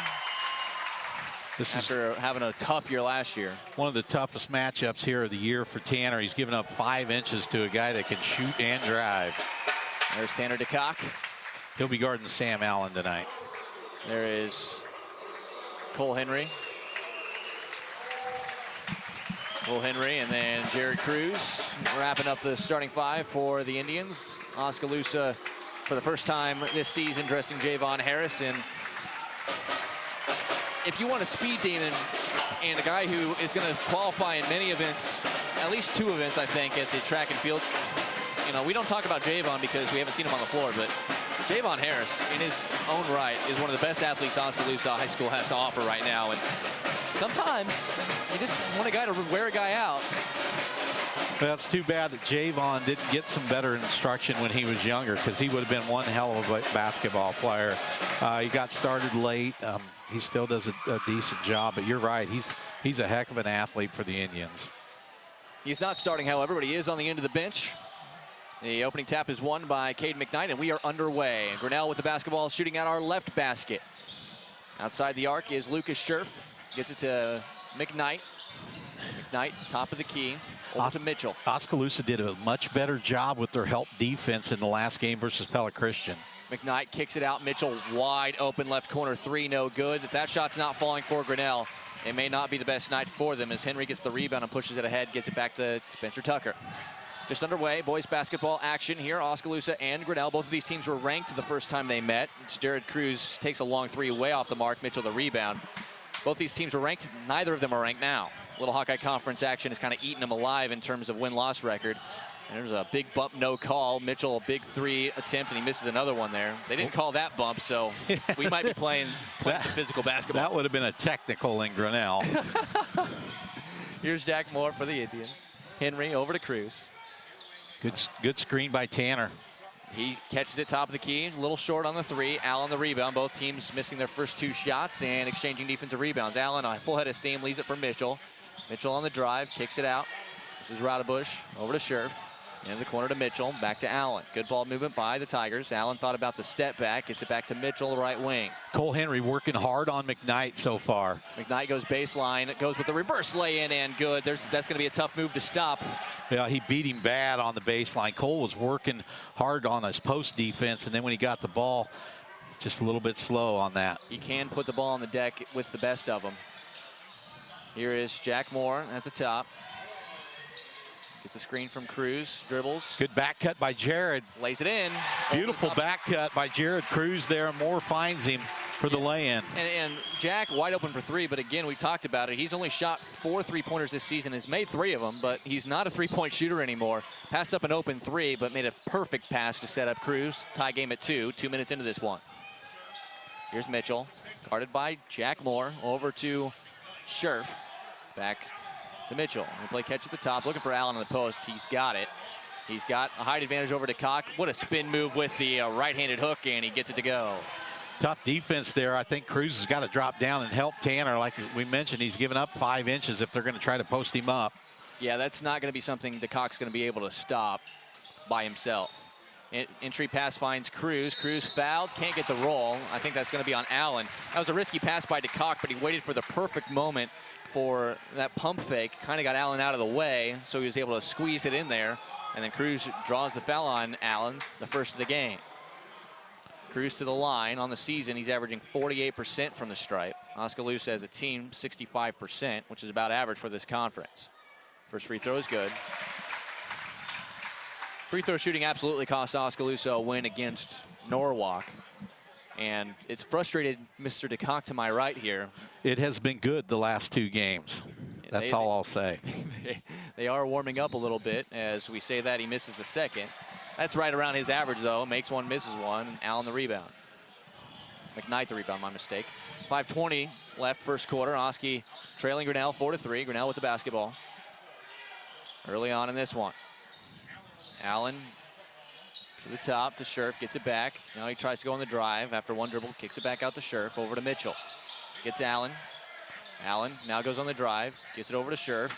after having a tough year last year. One of the toughest matchups here of the year for Tanner. He's given up 5 inches to a guy that can shoot and drive. There's Tanner DeCock. He'll be guarding Sam Allen tonight. There is Cole Henry. Cole Henry, and then Jared Cruz wrapping up the starting 5 for the Indians. Oskaloosa, for the first time this season, dressing Javon Harris. And if you want a speed demon and a guy who is going to qualify in many events, at least 2 events, I think, at the track and field, you know, we don't talk about Javon because we haven't seen him on the floor, but Javon Harris, in his own right, is one of the best athletes Oskaloosa High School has to offer right now. And sometimes you just want a guy to wear a guy out. That's too bad that Javon didn't get some better instruction when he was younger, because he would have been one hell of a basketball player. He got started late. He still does a decent job, but you're right. He's a heck of an athlete for the Indians. He's not starting, however, but he is on the end of the bench. The opening tap is won by Cade McKnight, and we are underway. Grinnell with the basketball, shooting at our left basket. Outside the arc is Lucas Scherf. Gets it to McKnight. McKnight, top of the key. Over to Mitchell. Oskaloosa did a much better job with their help defense in the last game versus Pella Christian. McKnight kicks it out. Mitchell wide open left corner 3, no good. If that shot's not falling for Grinnell, it may not be the best night for them as Henry gets the rebound and pushes it ahead, gets it back to Spencer Tucker. Just underway, boys basketball action here. Oskaloosa and Grinnell, both of these teams were ranked the first time they met. Jared Cruz takes a long 3 way off the mark. Mitchell the rebound. Both these teams were ranked. Neither of them are ranked now. Little Hawkeye Conference action has kind of eaten them alive in terms of win-loss record. And there's a big bump, no call. Mitchell, a big 3 attempt, and he misses another one there. They didn't call that bump, so we might be playing some physical basketball. That would have been a technical in Grinnell. Here's Jack Moore for the Indians. Henry over to Cruz. Good screen by Tanner. He catches it top of the key, a little short on the 3. Allen the rebound. Both teams missing their first 2 shots and exchanging defensive rebounds. Allen, a full head of steam, leaves it for Mitchell. Mitchell on the drive, kicks it out. This is Raudebush over to Scherf. In the corner to Mitchell, back to Allen. Good ball movement by the Tigers. Allen thought about the step back, gets it back to Mitchell, right wing. Cole Henry working hard on McKnight so far. McKnight goes baseline, goes with the reverse lay-in and good. That's going to be a tough move to stop. Yeah, he beat him bad on the baseline. Cole was working hard on his post defense, and then when he got the ball, just a little bit slow on that. He can put the ball on the deck with the best of them. Here is Jack Moore at the top. Gets a screen from Cruz, dribbles. Good back cut by Jared. Lays it in. Beautiful back cut by Jared Cruz there. Moore finds him for the lay-in. And Jack wide open for three, but again, we talked about it. He's only shot 4 3-pointers this season, has made 3 of them, but he's not a three-point shooter anymore. Passed up an open 3, but made a perfect pass to set up Cruz. Tie game at 2 minutes into this one. Here's Mitchell, guarded by Jack Moore, over to Scherf. Back to Mitchell. They play catch at the top, looking for Allen on the post. He's got it. He's got a height advantage over to Cock. What a spin move with the right-handed hook, and he gets it to go. Tough defense there. I think Cruz has got to drop down and help Tanner. Like we mentioned, he's given up 5 inches if they're going to try to post him up. Yeah, that's not going to be something DeCock's going to be able to stop by himself. Entry pass finds Cruz. Cruz fouled, can't get the roll. I think that's going to be on Allen. That was a risky pass by DeCock, but he waited for the perfect moment for that pump fake. Kind of got Allen out of the way, so he was able to squeeze it in there. And then Cruz draws the foul on Allen, the first of the game. Cruz to the line. On the season, he's averaging 48% from the stripe. Oskaloosa as a team, 65%, which is about average for this conference. First free throw is good. Free throw shooting absolutely cost Oskaloosa a win against Norwalk. And it's frustrated Mr. DeCock to my right here. It has been good the last 2 games. That's all I'll say. They are warming up a little bit. As we say that, he misses the second. That's right around his average, though. Makes 1, misses 1. And Allen the rebound. McKnight the rebound, my mistake. 5:20 left first quarter. Oski trailing Grinnell 4-3. Grinnell with the basketball. Early on in this one. Allen to the top to Scherf, gets it back. Now he tries to go on the drive. After 1 dribble, kicks it back out to Scherf, over to Mitchell. Gets Allen. Allen now goes on the drive, gets it over to Scherf.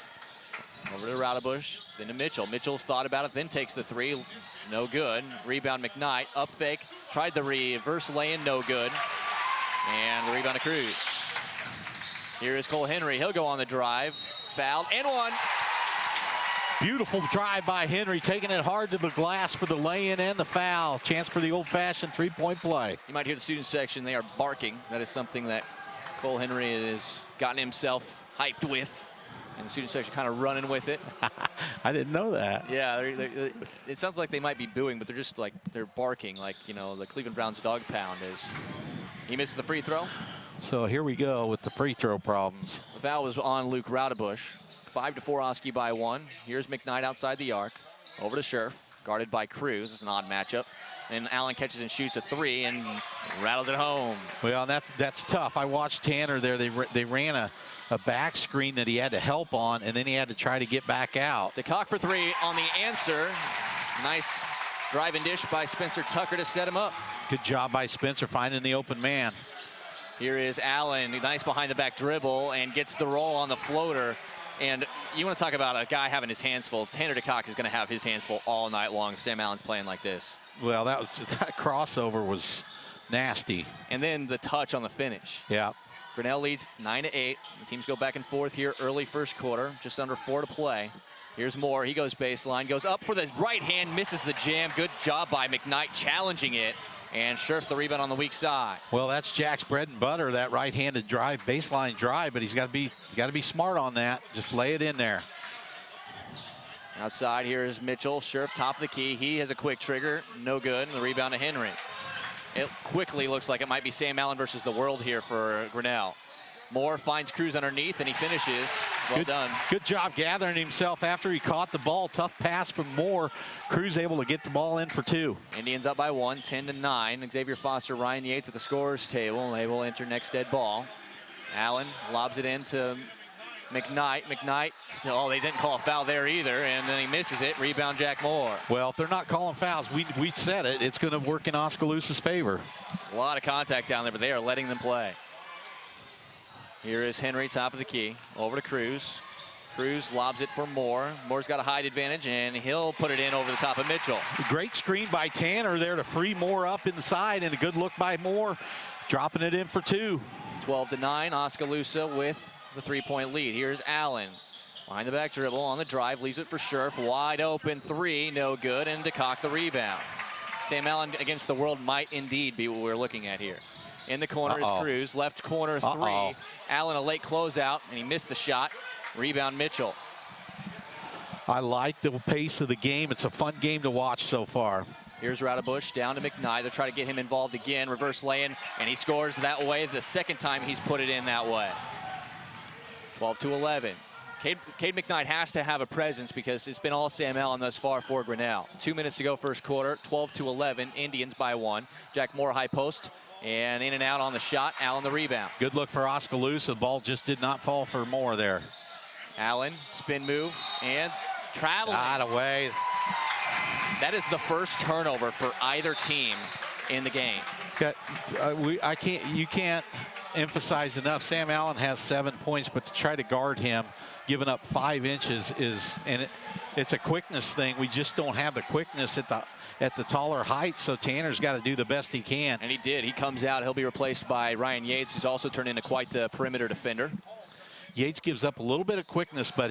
Over to Raudebusch, then to Mitchell. Mitchell thought about it, then takes the 3. No good. Rebound McKnight, up fake. Tried the reverse lay-in, no good. And the rebound to Cruz. Here is Cole Henry. He'll go on the drive. Fouled, and 1. Beautiful drive by Henry, taking it hard to the glass for the lay-in and the foul. Chance for the old-fashioned 3-point play. You might hear the student section. They are barking. That is something that Cole Henry has gotten himself hyped with. And the student section kind of running with it. I didn't know that. Yeah, it sounds like they might be booing, but they're just like, they're barking like, you know, the Cleveland Browns dog pound is. He misses the free throw. So here we go with the free throw problems. The foul was on Luke Raudebusch. 5-4 Oski by 1. Here's McKnight outside the arc. Over to Scherf, guarded by Cruz. It's an odd matchup. And Allen catches and shoots a 3 and rattles it home. Well, that's tough. I watched Tanner there. They ran a back screen that he had to help on, and then he had to try to get back out. DeCock for 3 on the answer. Nice drive and dish by Spencer Tucker to set him up. Good job by Spencer finding the open man. Here is Allen, nice behind the back dribble, and gets the roll on the floater. And you want to talk about a guy having his hands full. Tanner DeCock is going to have his hands full all night long if Sam Allen's playing like this. Well, that crossover was nasty. And then the touch on the finish. Yeah. Grinnell leads 9-8. The teams go back and forth here early first quarter. Just under 4 to play. Here's Moore. He goes baseline. Goes up for the right hand. Misses the jam. Good job by McKnight challenging it. And Scherf the rebound on the weak side. Well, that's Jack's bread and butter, that right-handed drive, baseline drive, but he's got to be smart on that. Just lay it in there. Outside here is Mitchell. Scherf top of the key. He has a quick trigger. No good. And the rebound to Henry. It quickly looks like it might be Sam Allen versus the world here for Grinnell. Moore finds Cruz underneath, and he finishes. Well done. Good job gathering himself after he caught the ball. Tough pass from Moore. Cruz able to get the ball in for 2. Indians up by 1, 10-9. Xavier Foster, Ryan Yates at the scorer's table. They will enter next dead ball. Allen lobs it in to McKnight. McKnight, oh, they didn't call a foul there either, and then he misses it. Rebound, Jack Moore. Well, if they're not calling fouls, we said it. It's going to work in Oskaloosa's favor. A lot of contact down there, but they are letting them play. Here is Henry, top of the key. Over to Cruz. Cruz lobs it for Moore. Moore's got a height advantage, and he'll put it in over the top of Mitchell. Great screen by Tanner there to free Moore up inside, and a good look by Moore, dropping it in for 2. 12-9, Oskaloosa with the 3-point lead. Here's Allen. Behind the back dribble on the drive, leaves it for Scherf. Wide open 3, no good, and DeCock the rebound. Sam Allen against the world might indeed be what we're looking at here. In the corner is Cruz, left corner 3. Allen a late closeout, and he missed the shot. Rebound Mitchell. I like the pace of the game. It's a fun game to watch so far. Here's Radebush down to McKnight. They'll try to get him involved again. Reverse lay-in, and he scores that way the second time he's put it in that way. 12-11. Cade McKnight has to have a presence because it's been all Sam Allen thus far for Grinnell. 2 minutes to go first quarter, 12-11. Indians by 1. Jack Moore high post, and in and out on the shot. Allen the rebound. Good look for Oskaloosa. The ball just did not fall for Moore there. Allen, spin move, and traveling. Out away. That is the first turnover for either team in the game. You can't emphasize enough. Sam Allen has 7 points, but to try to guard him, giving up 5 inches it's a quickness thing. We just don't have the quickness at the taller height, so Tanner's got to do the best he can. And he did. He comes out. He'll be replaced by Ryan Yates, who's also turned into quite the perimeter defender. Yates gives up a little bit of quickness, but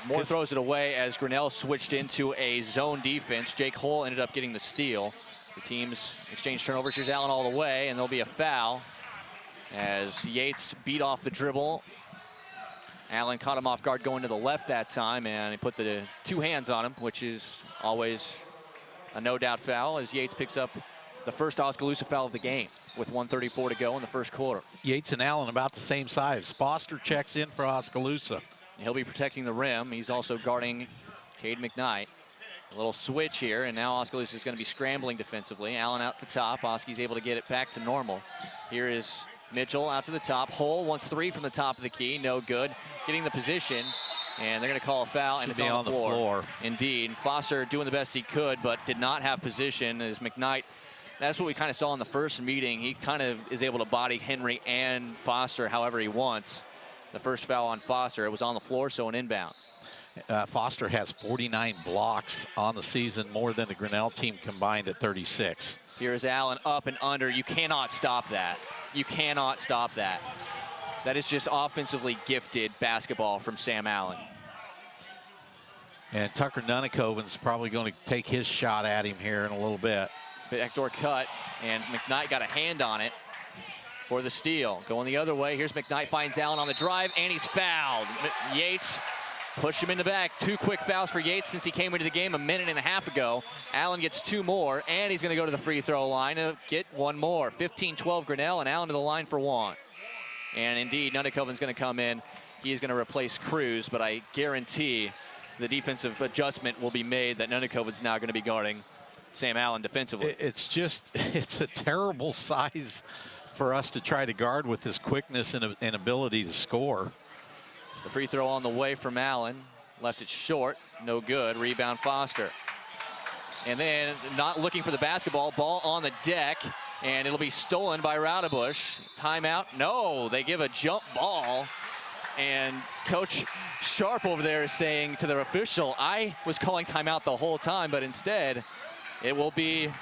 Moore throws it away as Grinnell switched into a zone defense. Jake Hull ended up getting the steal. The teams exchange turnovers. Here's Allen all the way, and there'll be a foul as Yates beat off the dribble. Allen caught him off guard going to the left that time, and he put the 2 hands on him, which is always a no-doubt foul, as Yates picks up the first Oskaloosa foul of the game with 1:34 to go in the first quarter. Yates and Allen about the same size. Foster checks in for Oskaloosa. He'll be protecting the rim. He's also guarding Cade McKnight. A little switch here, and now Oskaloosa is going to be scrambling defensively. Allen out the top. Oski's able to get it back to normal. Here is Mitchell out to the top. Hull wants 3 from the top of the key. No good. Getting the position, and they're going to call a foul, and it's on the floor. Indeed. Foster doing the best he could, but did not have position as McKnight. That's what we kind of saw in the first meeting. He kind of is able to body Henry and Foster however he wants. The first foul on Foster, it was on the floor, so an inbound. Foster has 49 blocks on the season, more than the Grinnell team combined at 36. Here's Allen up and under. You cannot stop that. You cannot stop that. That is just offensively gifted basketball from Sam Allen. And Tucker Nunnekoven's probably going to take his shot at him here in a little bit. Backdoor cut, and McKnight got a hand on it for the steal. Going the other way, here's McKnight, finds Allen on the drive, and he's fouled. Yates pushed him in the back. 2 quick fouls for Yates since he came into the game a minute and a half ago. Allen gets 2 more, and he's going to go to the free throw line to get 1 more. 15-12 Grinnell, and Allen to the line for 1. And indeed, Nunnekoven's going to come in. He is going to replace Cruz, but I guarantee the defensive adjustment will be made that Nunnekoven's now going to be guarding Sam Allen defensively. It's a terrible size for us to try to guard with his quickness and ability to score. The free throw on the way from Allen. Left it short. No good. Rebound Foster. And then not looking for the basketball. Ball on the deck. And it'll be stolen by Radebush. Timeout. No, they give a jump ball. And Coach Sharp over there is saying to the official, I was calling timeout the whole time, but instead it will be,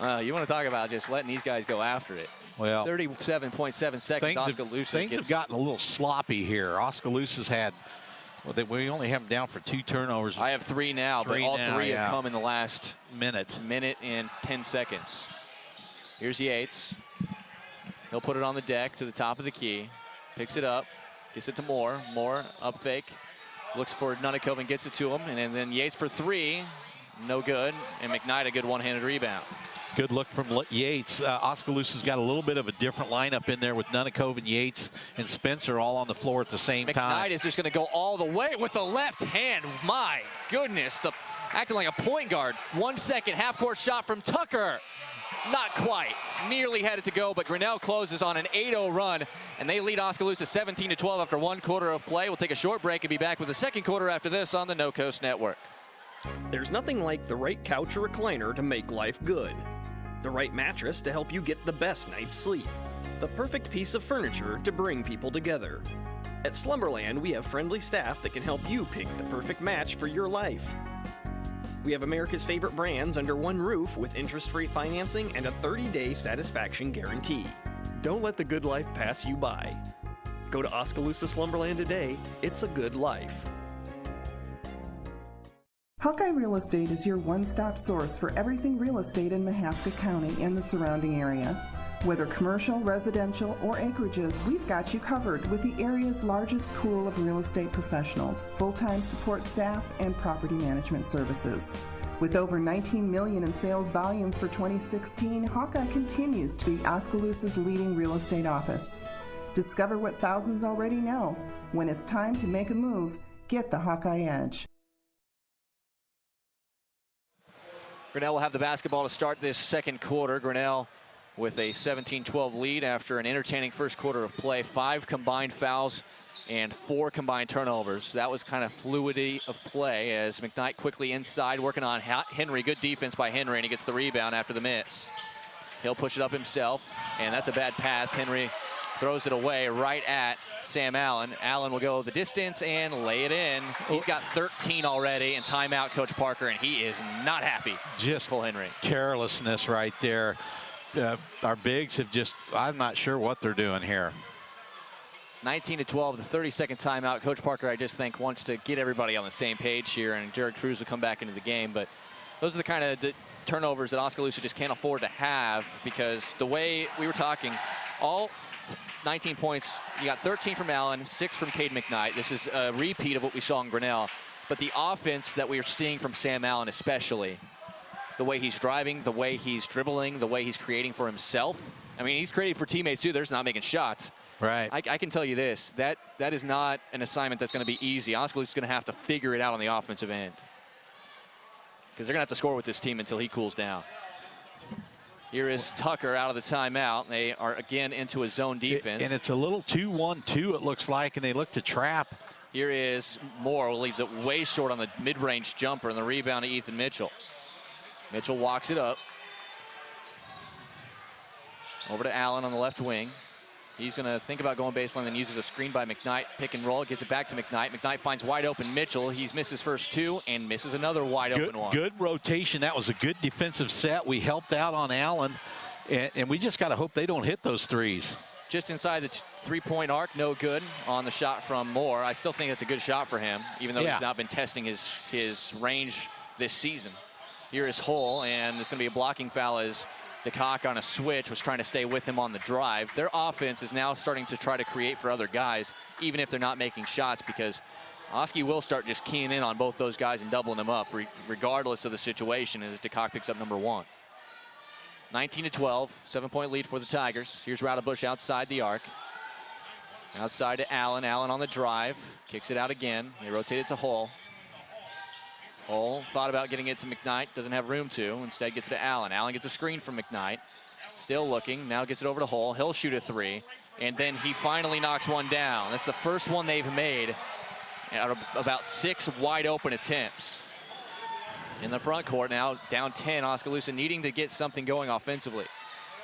you want to talk about just letting these guys go after it. Well, 37.7 seconds, Oskaloosa. Things have gotten a little sloppy here. Oskaloosa's had, we only have them down for 2 turnovers. I have 3 now, but all 3 have come in the last minute and 10 seconds. Here's Yates. He'll put it on the deck to the top of the key. Picks it up, gets it to Moore. Moore up fake. Looks for Nunnekoven, gets it to him, and then Yates for 3. No good. And McKnight a good one-handed rebound. Good look from Yates. Oskaloosa's got a little bit of a different lineup in there with Nunnekoven, Yates, and Spencer all on the floor at the same time. McKnight is just going to go all the way with the left hand. My goodness, acting like a point guard. 1 second, half-court shot from Tucker. Not quite. Nearly had it to go, but Grinnell closes on an 8-0 run, and they lead Oskaloosa 17-12 after 1 quarter of play. We'll take a short break and be back with the second quarter after this on the No Coast Network. There's nothing like the right couch or recliner to make life good. The right mattress to help you get the best night's sleep. The perfect piece of furniture to bring people together. At Slumberland, we have friendly staff that can help you pick the perfect match for your life. We have America's favorite brands under one roof with interest-free financing and a 30-day satisfaction guarantee. Don't let the good life pass you by. Go to Oskaloosa Slumberland today. It's a good life. Hawkeye Real Estate is your one-stop source for everything real estate in Mahaska County and the surrounding area. Whether commercial, residential, or acreages, we've got you covered with the area's largest pool of real estate professionals, full-time support staff, and property management services. With over $19 million in sales volume for 2016, Hawkeye continues to be Oskaloosa's leading real estate office. Discover what thousands already know. When it's time to make a move, get the Hawkeye Edge. Grinnell will have the basketball to start this second quarter. Grinnell with a 17-12 lead after an entertaining first quarter of play. 5 combined fouls and 4 combined turnovers. That was kind of fluidity of play as McKnight quickly inside working on Henry. Good defense by Henry, and he gets the rebound after the miss. He'll push it up himself, and that's a bad pass. Henry throws it away right at Sam Allen. Allen will go the distance and lay it in. He's got 13 already, and timeout, Coach Parker, and he is not happy. Just Cole Henry. Carelessness right there. Our bigs have just, I'm not sure what they're doing here. 19-12, the 30-second timeout. Coach Parker, I just think, wants to get everybody on the same page here, and Jared Cruz will come back into the game. But those are the kind of turnovers that Oskaloosa just can't afford to have, because the way we were talking, all 19 points, you got 13 from Allen, 6 from Cade McKnight. This is a repeat of what we saw in Grinnell. But the offense that we are seeing from Sam Allen especially, the way he's driving, the way he's dribbling, the way he's creating for himself. I mean, he's creating for teammates too. They're just not making shots. Right. I can tell you this, that is not an assignment that's going to be easy. Oskaloosa's going to have to figure it out on the offensive end, because they're going to have to score with this team until he cools down. Here is Tucker out of the timeout. They are again into a zone defense. And it's a little 2-1-2, it looks like, and they look to trap. Here is Moore, who leaves it way short on the mid-range jumper, and the rebound to Ethan Mitchell. Mitchell walks it up. Over to Allen on the left wing. He's going to think about going baseline, then uses a screen by McKnight. Pick and roll, gets it back to McKnight. McKnight finds wide open Mitchell. He's missed his first 2 and misses another wide open one. Good rotation. That was a good defensive set. We helped out on Allen, and we just got to hope they don't hit those threes. Just inside the three-point arc, no good on the shot from Moore. I still think it's a good shot for him, even though he's not been testing his range this season. Here is Hull, and it's going to be a blocking foul as DeCock on a switch was trying to stay with him on the drive. Their offense is now starting to try to create for other guys, even if they're not making shots, because Oski will start just keying in on both those guys and doubling them up, regardless of the situation, as DeCock picks up number 1. 19-12, 7-point lead for the Tigers. Here's Raudebush outside the arc. Outside to Allen. Allen on the drive. Kicks it out again. They rotate it to Hull. Hull thought about getting it to McKnight. Doesn't have room to. Instead gets it to Allen. Allen gets a screen from McKnight. Still looking. Now gets it over to Hull. He'll shoot a 3. And then he finally knocks one down. That's the first one they've made out of about 6 wide open attempts. In the front court now, down 10, Oskaloosa needing to get something going offensively.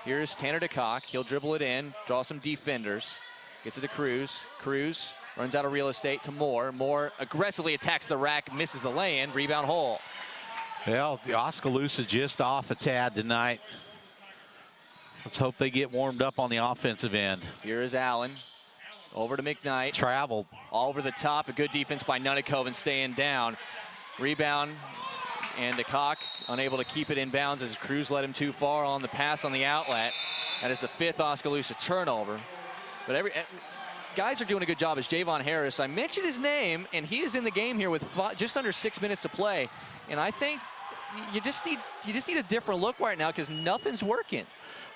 Here's Tanner DeCock. He'll dribble it in, draw some defenders. Gets it to Cruz. Cruz runs out of real estate to Moore. Moore aggressively attacks the rack, misses the lay-in, rebound Hull. Well, the Oskaloosa just off a tad tonight. Let's hope they get warmed up on the offensive end. Here is Allen. Over to McKnight. Traveled. All over the top. A good defense by Nunnikoven staying down. Rebound. And DeCock unable to keep it in bounds as Cruz led him too far on the pass on the outlet. That is the 5th Oskaloosa turnover. But guys are doing a good job. As Javon Harris, I mentioned his name, and he is in the game here with just under 6 minutes to play. And I think you just need a different look right now, because nothing's working.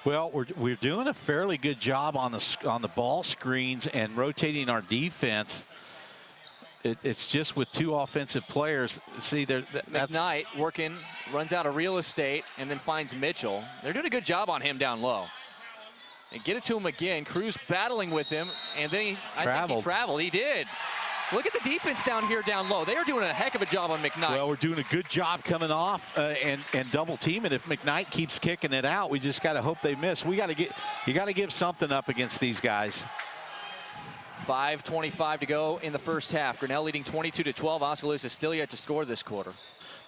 Well, we're doing a fairly good job on the ball screens and rotating our defense. It's just with 2 offensive players. See, that's McKnight working, runs out of real estate, and then finds Mitchell. They're doing a good job on him down low. And get it to him again. Cruz battling with him, and then I think he traveled. He did. Look at the defense down here down low. They are doing a heck of a job on McKnight. Well, we're doing a good job coming off and double teaming. If McKnight keeps kicking it out, we just got to hope they miss. You got to give something up against these guys. 5:25 to go in the first half. Grinnell leading 22-12. Oskaloosa still yet to score this quarter.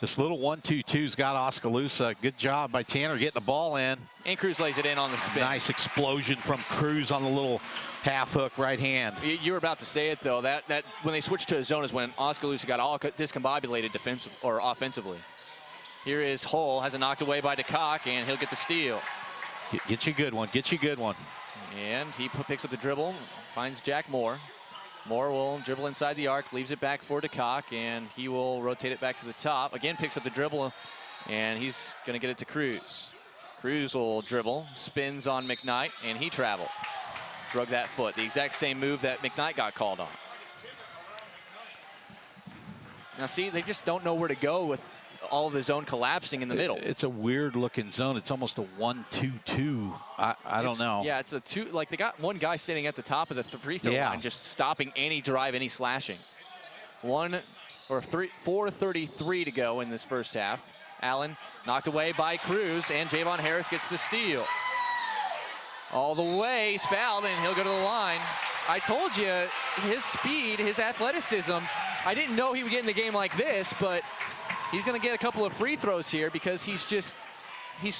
This little 1-2-2's got Oskaloosa. Good job by Tanner getting the ball in. And Cruz lays it in on the spin. Nice explosion from Cruz on the little half hook right hand. You were about to say it though. That when they switched to a zone is when Oskaloosa got all discombobulated defensive or offensively. Here is Hull, has it knocked away by DeCock, and he'll get the steal. Get you a good one. Get you a good one. And he picks up the dribble, finds Jack Moore. Moore will dribble inside the arc, leaves it back for DeCock, and he will rotate it back to the top. Again, picks up the dribble, and he's going to get it to Cruz. Cruz will dribble, spins on McKnight, and he traveled. Drug that foot. The exact same move that McKnight got called on. Now, see, they just don't know where to go with all of the zone collapsing in the middle. It's a weird looking zone. It's almost a 1-2-2. I don't know. Yeah, it's a two. Like they got one guy standing at the top of the free throw line, just stopping any drive, any slashing. 4:33 to go in this first half. Allen knocked away by Cruz, and Javon Harris gets the steal. All the way, he's fouled, and he'll go to the line. I told you, his speed, his athleticism, I didn't know he would get in the game like this, but he's going to get a couple of free throws here because he's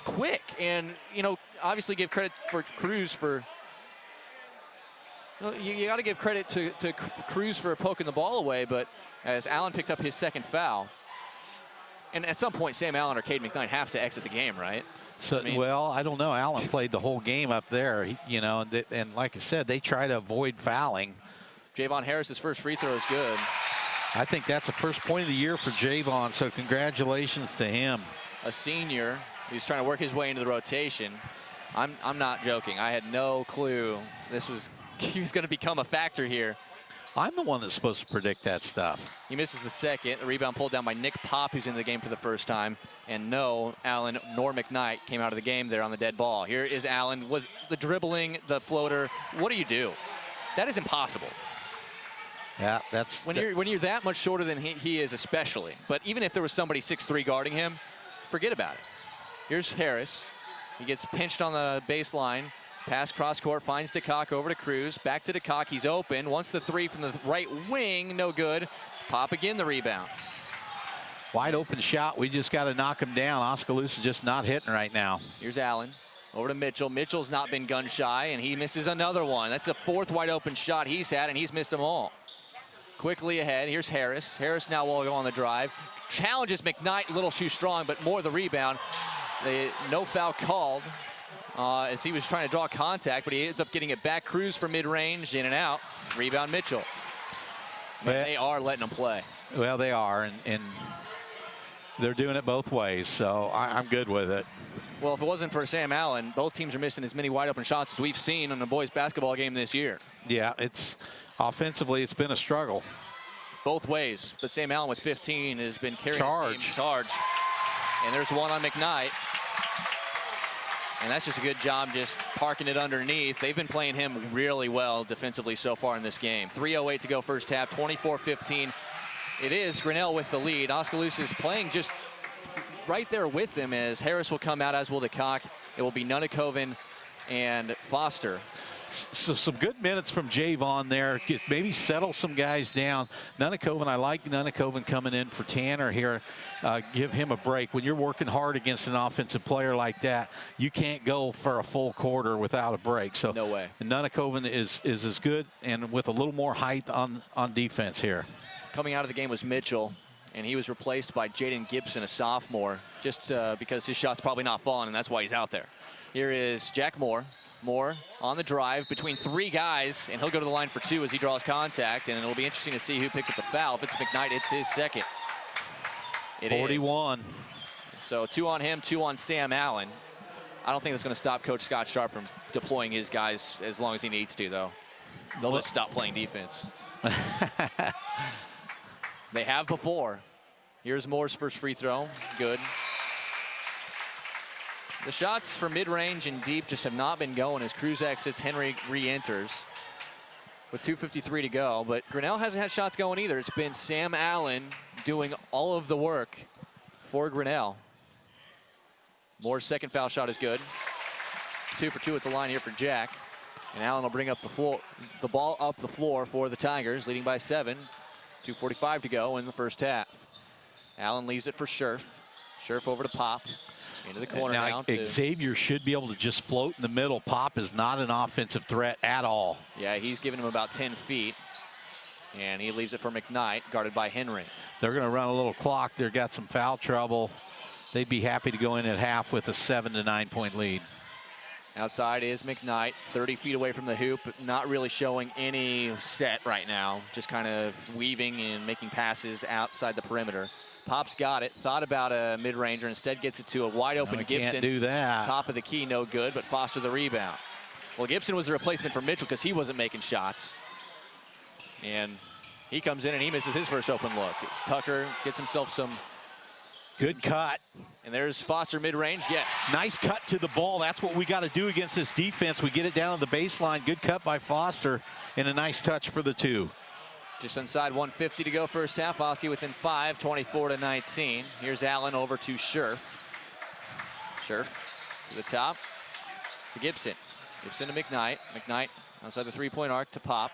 quick. And, you know, obviously give credit for Cruz for, you got to give credit to Cruz for poking the ball away, but as Allen picked up his second foul, and at some point, Sam Allen or Cade McKnight have to exit the game, right? So, well, I don't know. Allen played the whole game up there, and like I said, they try to avoid fouling. Javon Harris's first free throw is good. I think that's the first point of the year for Javon, so congratulations to him. A senior who's trying to work his way into the rotation. I'm not joking. I had no clue he was going to become a factor here. I'm the one that's supposed to predict that stuff. He misses the second. The rebound pulled down by Nick Pop, who's in the game for the first time. And no, Allen nor McKnight came out of the game there on the dead ball. Here is Allen with the dribbling, the floater. What do you do? That is impossible. Yeah, that's when you're that much shorter than he is, especially. But even if there was somebody 6'3" guarding him, forget about it. Here's Harris. He gets pinched on the baseline. Pass cross court, finds DeCock over to Cruz. Back to DeCock, he's open. Wants the three from the right wing, no good. Pop again, the rebound. Wide open shot, we just got to knock him down. Oskaloosa just not hitting right now. Here's Allen, over to Mitchell. Mitchell's not been gun shy, and he misses another one. That's the fourth wide open shot he's had, and he's missed them all. Quickly ahead, here's Harris. Harris now will go on the drive. Challenges McKnight, little too strong, but more the rebound. No foul called. As he was trying to draw contact, but he ends up getting it back. Cruz for mid-range, in and out. Rebound Mitchell. But they are letting him play. Well, they are, and they're doing it both ways, so I'm good with it. Well, if it wasn't for Sam Allen, both teams are missing as many wide-open shots as we've seen in the boys' basketball game this year. Yeah, offensively, it's been a struggle. Both ways, but Sam Allen with 15 has been carrying the team. Charge. And there's one on McKnight. And that's just a good job just parking it underneath. They've been playing him really well defensively so far in this game. 3:08 to go first half, 24-15. It is Grinnell with the lead. Oskaloosa is playing just right there with them as Harris will come out, as will DeCock. It will be Nunakoven and Foster. So some good minutes from Javon there. Maybe settle some guys down. Nunakoven, I like Nunakoven coming in for Tanner here. Give him a break. When you're working hard against an offensive player like that, you can't go for a full quarter without a break. So no way. Nunakoven is as good and with a little more height on defense here. Coming out of the game was Mitchell, and he was replaced by Jaden Gibson, a sophomore, just because his shot's probably not falling, and that's why he's out there. Here is Jack Moore. Moore on the drive between three guys, and he'll go to the line for two as he draws contact, and it'll be interesting to see who picks up the foul. If it's McKnight, it's his second. 41. So 2 on him, 2 on Sam Allen. I don't think that's going to stop Coach Scott Sharp from deploying his guys as long as he needs to, though. They'll just stop playing defense. They have before. Here's Moore's first free throw. Good. The shots for mid-range and deep just have not been going as Cruz exits, Henry re-enters with 2:53 to go. But Grinnell hasn't had shots going either. It's been Sam Allen doing all of the work for Grinnell. Moore's second foul shot is good. 2 for 2 at the line here for Jack. And Allen will bring up the ball up the floor for the Tigers, leading by 7. 2:45 to go in the first half. Allen leaves it for Scherf. Scherf over to Pop. Into the corner now. Xavier should be able to just float in the middle. Pop is not an offensive threat at all. Yeah, he's giving him about 10 feet. And he leaves it for McKnight, guarded by Henry. They're going to run a little clock. They've got some foul trouble. They'd be happy to go in at half with a 7 to 9 point lead. Outside is McKnight, 30 feet away from the hoop, not really showing any set right now, just kind of weaving and making passes outside the perimeter. Pop's got it, thought about a mid-ranger, instead gets it to a wide open Gibson. Can't do that. Top of the key, no good, but Foster the rebound. Well, Gibson was the replacement for Mitchell because he wasn't making shots. And he comes in and he misses his first open look. It's Tucker, gets himself some. Good cut. And there's Foster mid-range, yes. Nice cut to the ball. That's what we got to do against this defense. We get it down to the baseline. Good cut by Foster and a nice touch for the 2. Just inside 1:50 to go first half. Aussie within 5, 24 to 19. Here's Allen over to Scherf. Scherf to the top to Gibson. Gibson to McKnight. McKnight outside the three-point arc to Pop.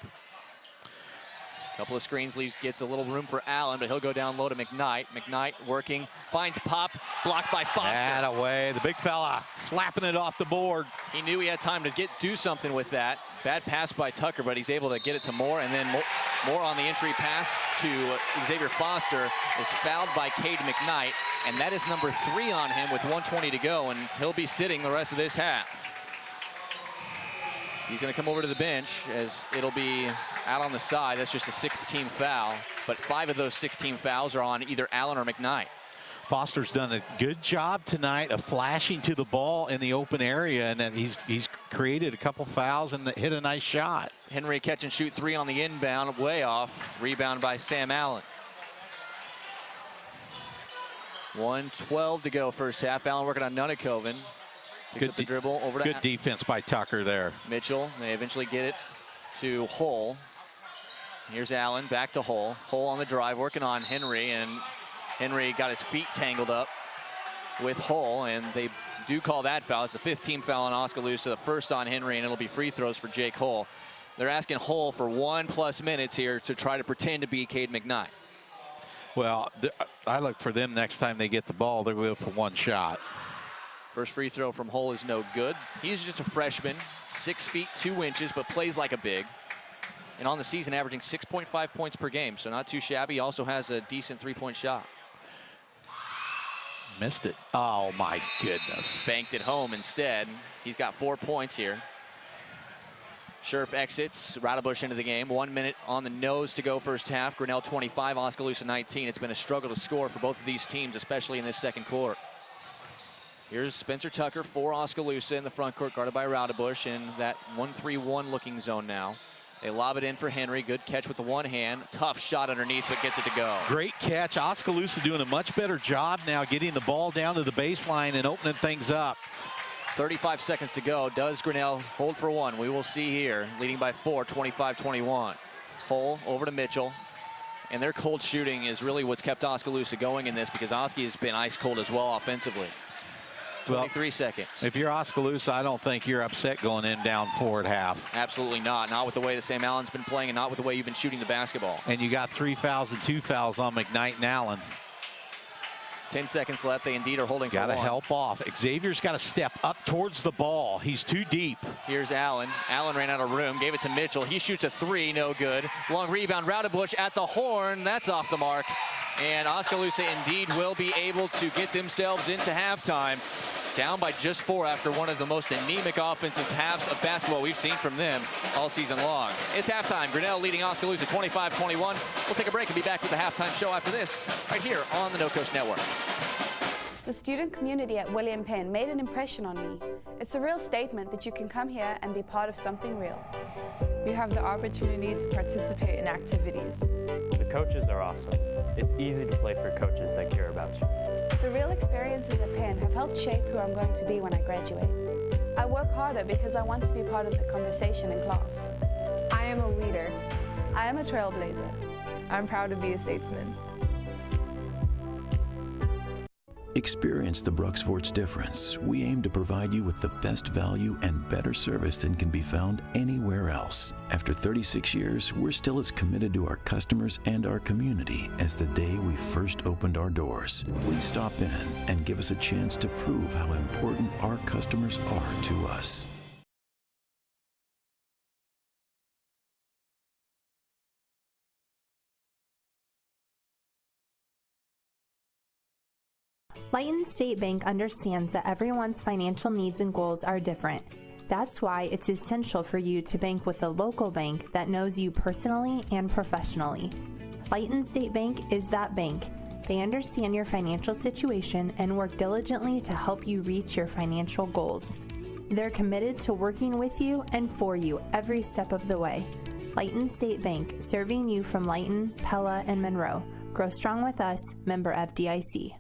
Couple of screens, leaves, gets a little room for Allen, but he'll go down low to McKnight. McKnight working, finds Pop, blocked by Foster. That away, the big fella slapping it off the board. He knew he had time to do something with that. Bad pass by Tucker, but he's able to get it to Moore, and then Moore on the entry pass to Xavier Foster is fouled by Cade McKnight, and that is number 3 on him with 1:20 to go, and he'll be sitting the rest of this half. He's going to come over to the bench as it'll be out on the side. That's just a 6th team foul, but 5 of those 16 fouls are on either Allen or McKnight. Foster's done a good job tonight of flashing to the ball in the open area, and then he's created a couple fouls and hit a nice shot. Henry catch and shoot 3 on the inbound, way off. Rebound by Sam Allen. 1:12 to go first half. Allen working on Nunakoven. Picks up the dribble over to good defense by Tucker there. Mitchell. They eventually get it to Hull. Here's Allen back to Hull. Hull on the drive working on Henry, and Henry got his feet tangled up with Hull, and they do call that foul. It's the 5th team foul on Oskaloosa, the first on Henry, and it'll be free throws for Jake Hull. They're asking Hull for 1+ minutes here to try to pretend to be Cade McKnight. Well, I look for them next time they get the ball, they're going to go for 1 shot. First free throw from Hull is no good. He's just a freshman, 6 feet 2 inches, but plays like a big. And on the season, averaging 6.5 points per game, so not too shabby. He also has a decent 3-point shot. Missed it. Oh, my goodness. Banked it home instead. He's got 4 points here. Scherf exits, Radebush into the game. 1 minute on the nose to go first half. Grinnell 25, Oskaloosa 19. It's been a struggle to score for both of these teams, especially in this second quarter. Here's Spencer Tucker for Oskaloosa in the front court, guarded by Radebush in that 1-3-1 looking zone now. They lob it in for Henry. Good catch with the one hand. Tough shot underneath, but gets it to go. Great catch. Oskaloosa doing a much better job now getting the ball down to the baseline and opening things up. 35 seconds to go. Does Grinnell hold for 1? We will see here. Leading by 4, 25-21. Hull over to Mitchell. And their cold shooting is really what's kept Oskaloosa going in this, because Oski has been ice cold as well offensively. 23 seconds. If you're Oskaloosa, I don't think you're upset going in down 4 at half. Absolutely not. Not with the way that Sam Allen's been playing, and not with the way you've been shooting the basketball. And you got 3 fouls and 2 fouls on McKnight and Allen. 10 seconds left. They indeed are holding for 1. Got to help off. Xavier's got to step up towards the ball. He's too deep. Here's Allen. Allen ran out of room, gave it to Mitchell. He shoots a 3, no good. Long rebound, Radebush at the horn. That's off the mark. And Oskaloosa indeed will be able to get themselves into halftime. Down by just 4 after one of the most anemic offensive halves of basketball we've seen from them all season long. It's halftime. Grinnell leading Oskaloosa 25-21. We'll take a break and be back with the halftime show after this, right here on the No Coast Network. The student community at William Penn made an impression on me. It's a real statement that you can come here and be part of something real. We have the opportunity to participate in activities. The coaches are awesome. It's easy to play for coaches that care about you. The real experiences at Penn have helped shape who I'm going to be when I graduate. I work harder because I want to be part of the conversation in class. I am a leader. I am a trailblazer. I'm proud to be a statesman. Experience the Bruxvort's difference. We aim to provide you with the best value and better service than can be found anywhere else. After 36 years, we're still as committed to our customers and our community as the day we first opened our doors. Please stop in and give us a chance to prove how important our customers are to us. Lighton State Bank understands that everyone's financial needs and goals are different. That's why it's essential for you to bank with a local bank that knows you personally and professionally. Lighton State Bank is that bank. They understand your financial situation and work diligently to help you reach your financial goals. They're committed to working with you and for you every step of the way. Lighton State Bank, serving you from Lighton, Pella, and Monroe. Grow strong with us, member FDIC.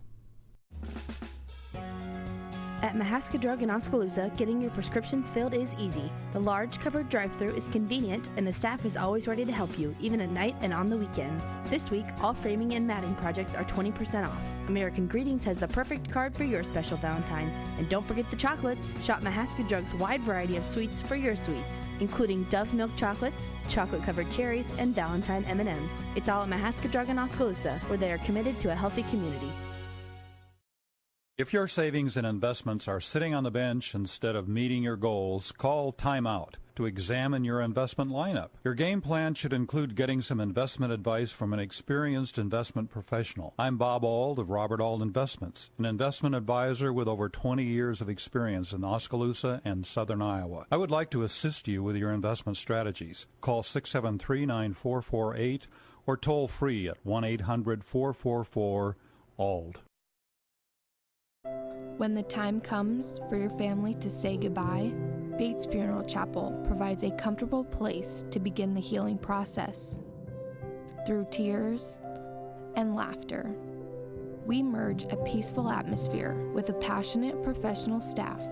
At Mahaska Drug in Oskaloosa, getting your prescriptions filled is easy. The large covered drive-thru is convenient, and the staff is always ready to help you, even at night and on the weekends. This week, all framing and matting projects are 20% off. American Greetings has the perfect card for your special Valentine. And don't forget the chocolates. Shop Mahaska Drug's wide variety of sweets for your sweets, including Dove milk chocolates, chocolate-covered cherries, and Valentine M&Ms. It's all at Mahaska Drug in Oskaloosa, where they are committed to a healthy community. If your savings and investments are sitting on the bench instead of meeting your goals, call timeout to examine your investment lineup. Your game plan should include getting some investment advice from an experienced investment professional. I'm Bob Auld of Robert Auld Investments, an investment advisor with over 20 years of experience in Oskaloosa and southern Iowa. I would like to assist you with your investment strategies. Call 673-9448 or toll free at 1-800-444-ALD. When the time comes for your family to say goodbye, Bates Funeral Chapel provides a comfortable place to begin the healing process. Through tears and laughter, we merge a peaceful atmosphere with a passionate professional staff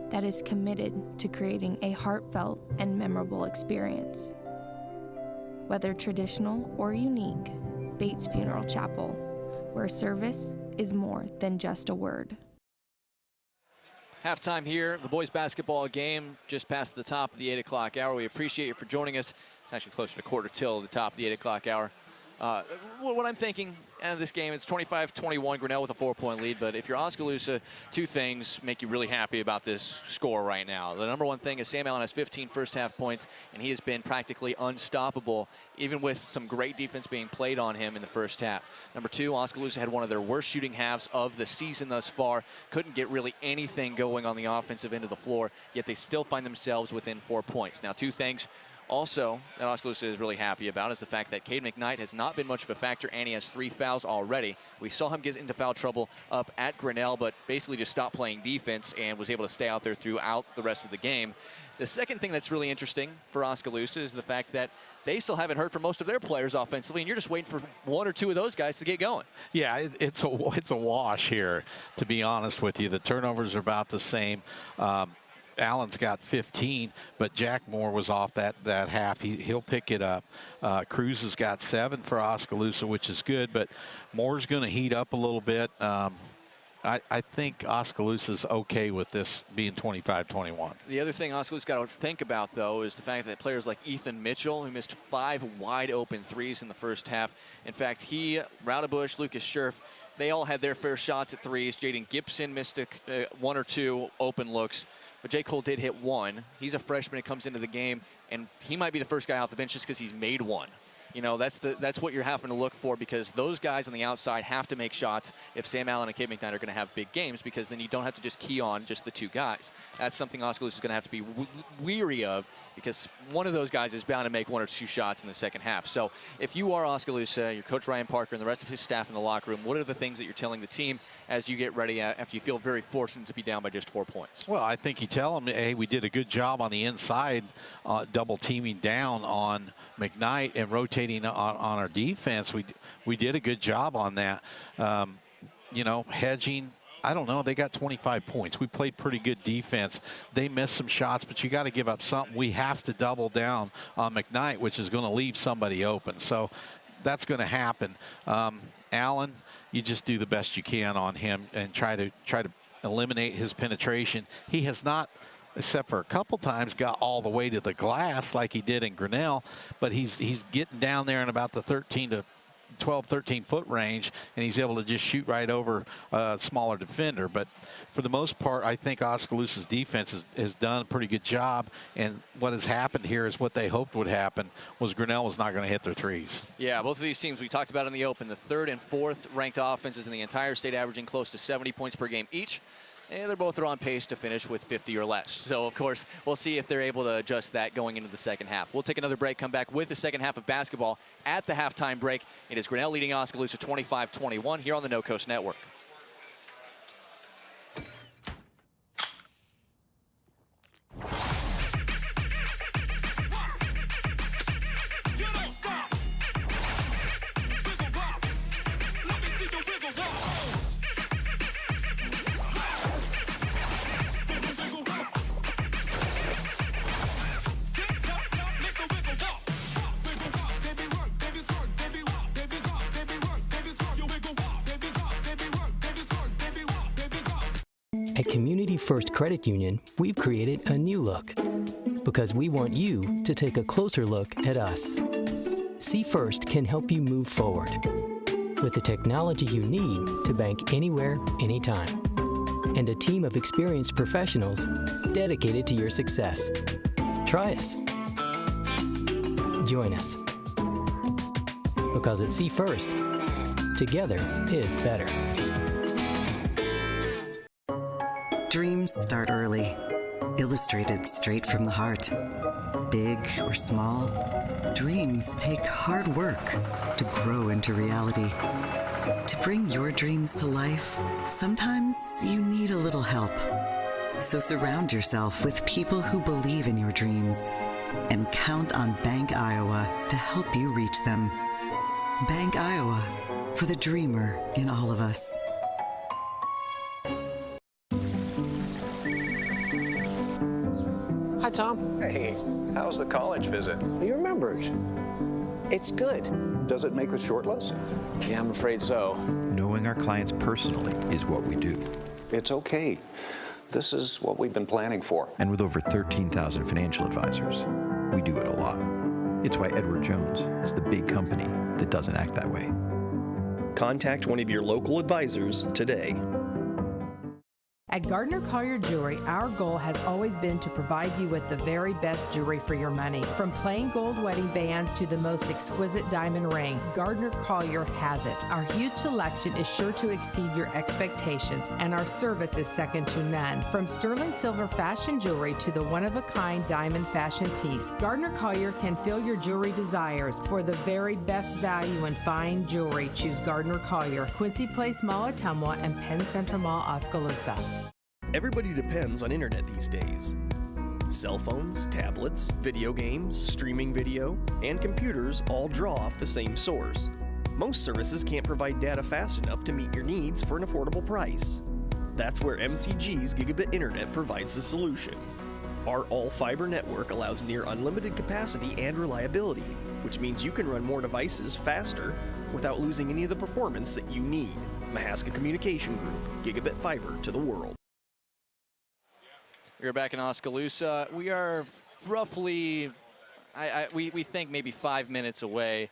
that is committed to creating a heartfelt and memorable experience. Whether traditional or unique, Bates Funeral Chapel, where service is more than just a word. Halftime here, the boys basketball game just past the top of the 8 o'clock hour. We appreciate you for joining us. It's actually closer to quarter till the top of the 8 o'clock hour. What I'm thinking out of this game, it's 25-21, Grinnell with a 4-point lead, but if you're Oskaloosa, two things make you really happy about this score right now. The number one thing is Sam Allen has 15 first half points, and he has been practically unstoppable, even with some great defense being played on him in the first half. Number two, Oskaloosa had one of their worst shooting halves of the season thus far, couldn't get really anything going on the offensive end of the floor, yet they still find themselves within 4 points. Now, two things also that Oskaloosa is really happy about is the fact that Caden McKnight has not been much of a factor, and he has 3 fouls already. We saw him get into foul trouble up at Grinnell, but basically just stopped playing defense and was able to stay out there throughout the rest of the game. The second thing that's really interesting for Oskaloosa is the fact that they still haven't heard from most of their players offensively, and you're just waiting for one or two of those guys to get going. Yeah, it's a wash here, to be honest with you. The turnovers are about the same. Allen's got 15, but Jack Moore was off that half. He'll pick it up. Cruz has got 7 for Oskaloosa, which is good, but Moore's going to heat up a little bit. I think Oskaloosa's okay with this being 25-21. The other thing Oskaloosa's got to think about, though, is the fact that players like Ethan Mitchell, who missed 5 wide-open threes in the first half. In fact, he, Raudebush, Lucas Scherf, they all had their fair shots at threes. Jaden Gibson missed 1 or 2 open looks, but J. Cole did hit 1. He's a freshman that comes into the game, and he might be the first guy off the bench just because he's made 1. You know, that's what you're having to look for, because those guys on the outside have to make shots if Sam Allen and Caden McKnight are going to have big games, because then you don't have to just key on just the 2 guys. That's something Oskaloosa is going to have to be weary of, because one of those guys is bound to make 1 or 2 shots in the second half. So if you are Oskaloosa, your coach Ryan Parker and the rest of his staff in the locker room, what are the things that you're telling the team as you get ready after you feel very fortunate to be down by just 4 points? Well, I think you tell them, hey, we did a good job on the inside, double teaming down on McKnight and rotating on our defense. We did a good job on that. You know, hedging, I don't know, they got 25 points. We played pretty good defense. They missed some shots, but you got to give up something. We have to double down on McKnight, which is going to leave somebody open. So that's going to happen. Allen, you just do the best you can on him and try to eliminate his penetration. He has not, except for a couple times, got all the way to the glass like he did in Grinnell, but he's getting down there in about the 12, 13-foot range, and he's able to just shoot right over a smaller defender. But for the most part, I think Oskaloosa's defense has done a pretty good job, and what has happened here is what they hoped would happen, was Grinnell was not going to hit their threes. Yeah, both of these teams we talked about in the Open, the 3rd and 4th ranked offenses in the entire state, averaging close to 70 points per game each. And they're both on pace to finish with 50 or less. So, of course, we'll see if they're able to adjust that going into the second half. We'll take another break, come back with the second half of basketball. At the halftime break, it is Grinnell leading Oskaloosa 25-21 here on the No Coast Network. At Community First Credit Union, we've created a new look because we want you to take a closer look at us. See First can help you move forward with the technology you need to bank anywhere, anytime, and a team of experienced professionals dedicated to your success. Try us. Join us. Because at See First, together is better. Dreams start early, illustrated straight from the heart. Big or small, dreams take hard work to grow into reality. To bring your dreams to life, sometimes you need a little help. So surround yourself with people who believe in your dreams and count on Bank Iowa to help you reach them. Bank Iowa, for the dreamer in all of us. Hi, Tom. Hey, how's the college visit? You remembered. It's good. Does it make the short list? Yeah, I'm afraid so. Knowing our clients personally is what we do. It's okay. This is what we've been planning for. And with over 13,000 financial advisors, we do it a lot. It's why Edward Jones is the big company that doesn't act that way. Contact one of your local advisors today. At Gardner Collier Jewelry, our goal has always been to provide you with the very best jewelry for your money. From plain gold wedding bands to the most exquisite diamond ring, Gardner Collier has it. Our huge selection is sure to exceed your expectations, and our service is second to none. From sterling silver fashion jewelry to the one-of-a-kind diamond fashion piece, Gardner Collier can fill your jewelry desires. For the very best value in fine jewelry, choose Gardner Collier, Quincy Place Mall, Ottumwa, and Penn Center Mall, Oskaloosa. Everybody depends on internet these days. Cell phones, tablets, video games, streaming video, and computers all draw off the same source. Most services can't provide data fast enough to meet your needs for an affordable price. That's where MCG's Gigabit Internet provides the solution. Our all-fiber network allows near unlimited capacity and reliability, which means you can run more devices faster without losing any of the performance that you need. Mahaska Communication Group, Gigabit Fiber to the world. We're back in Oskaloosa. We are roughly, we think maybe 5 minutes away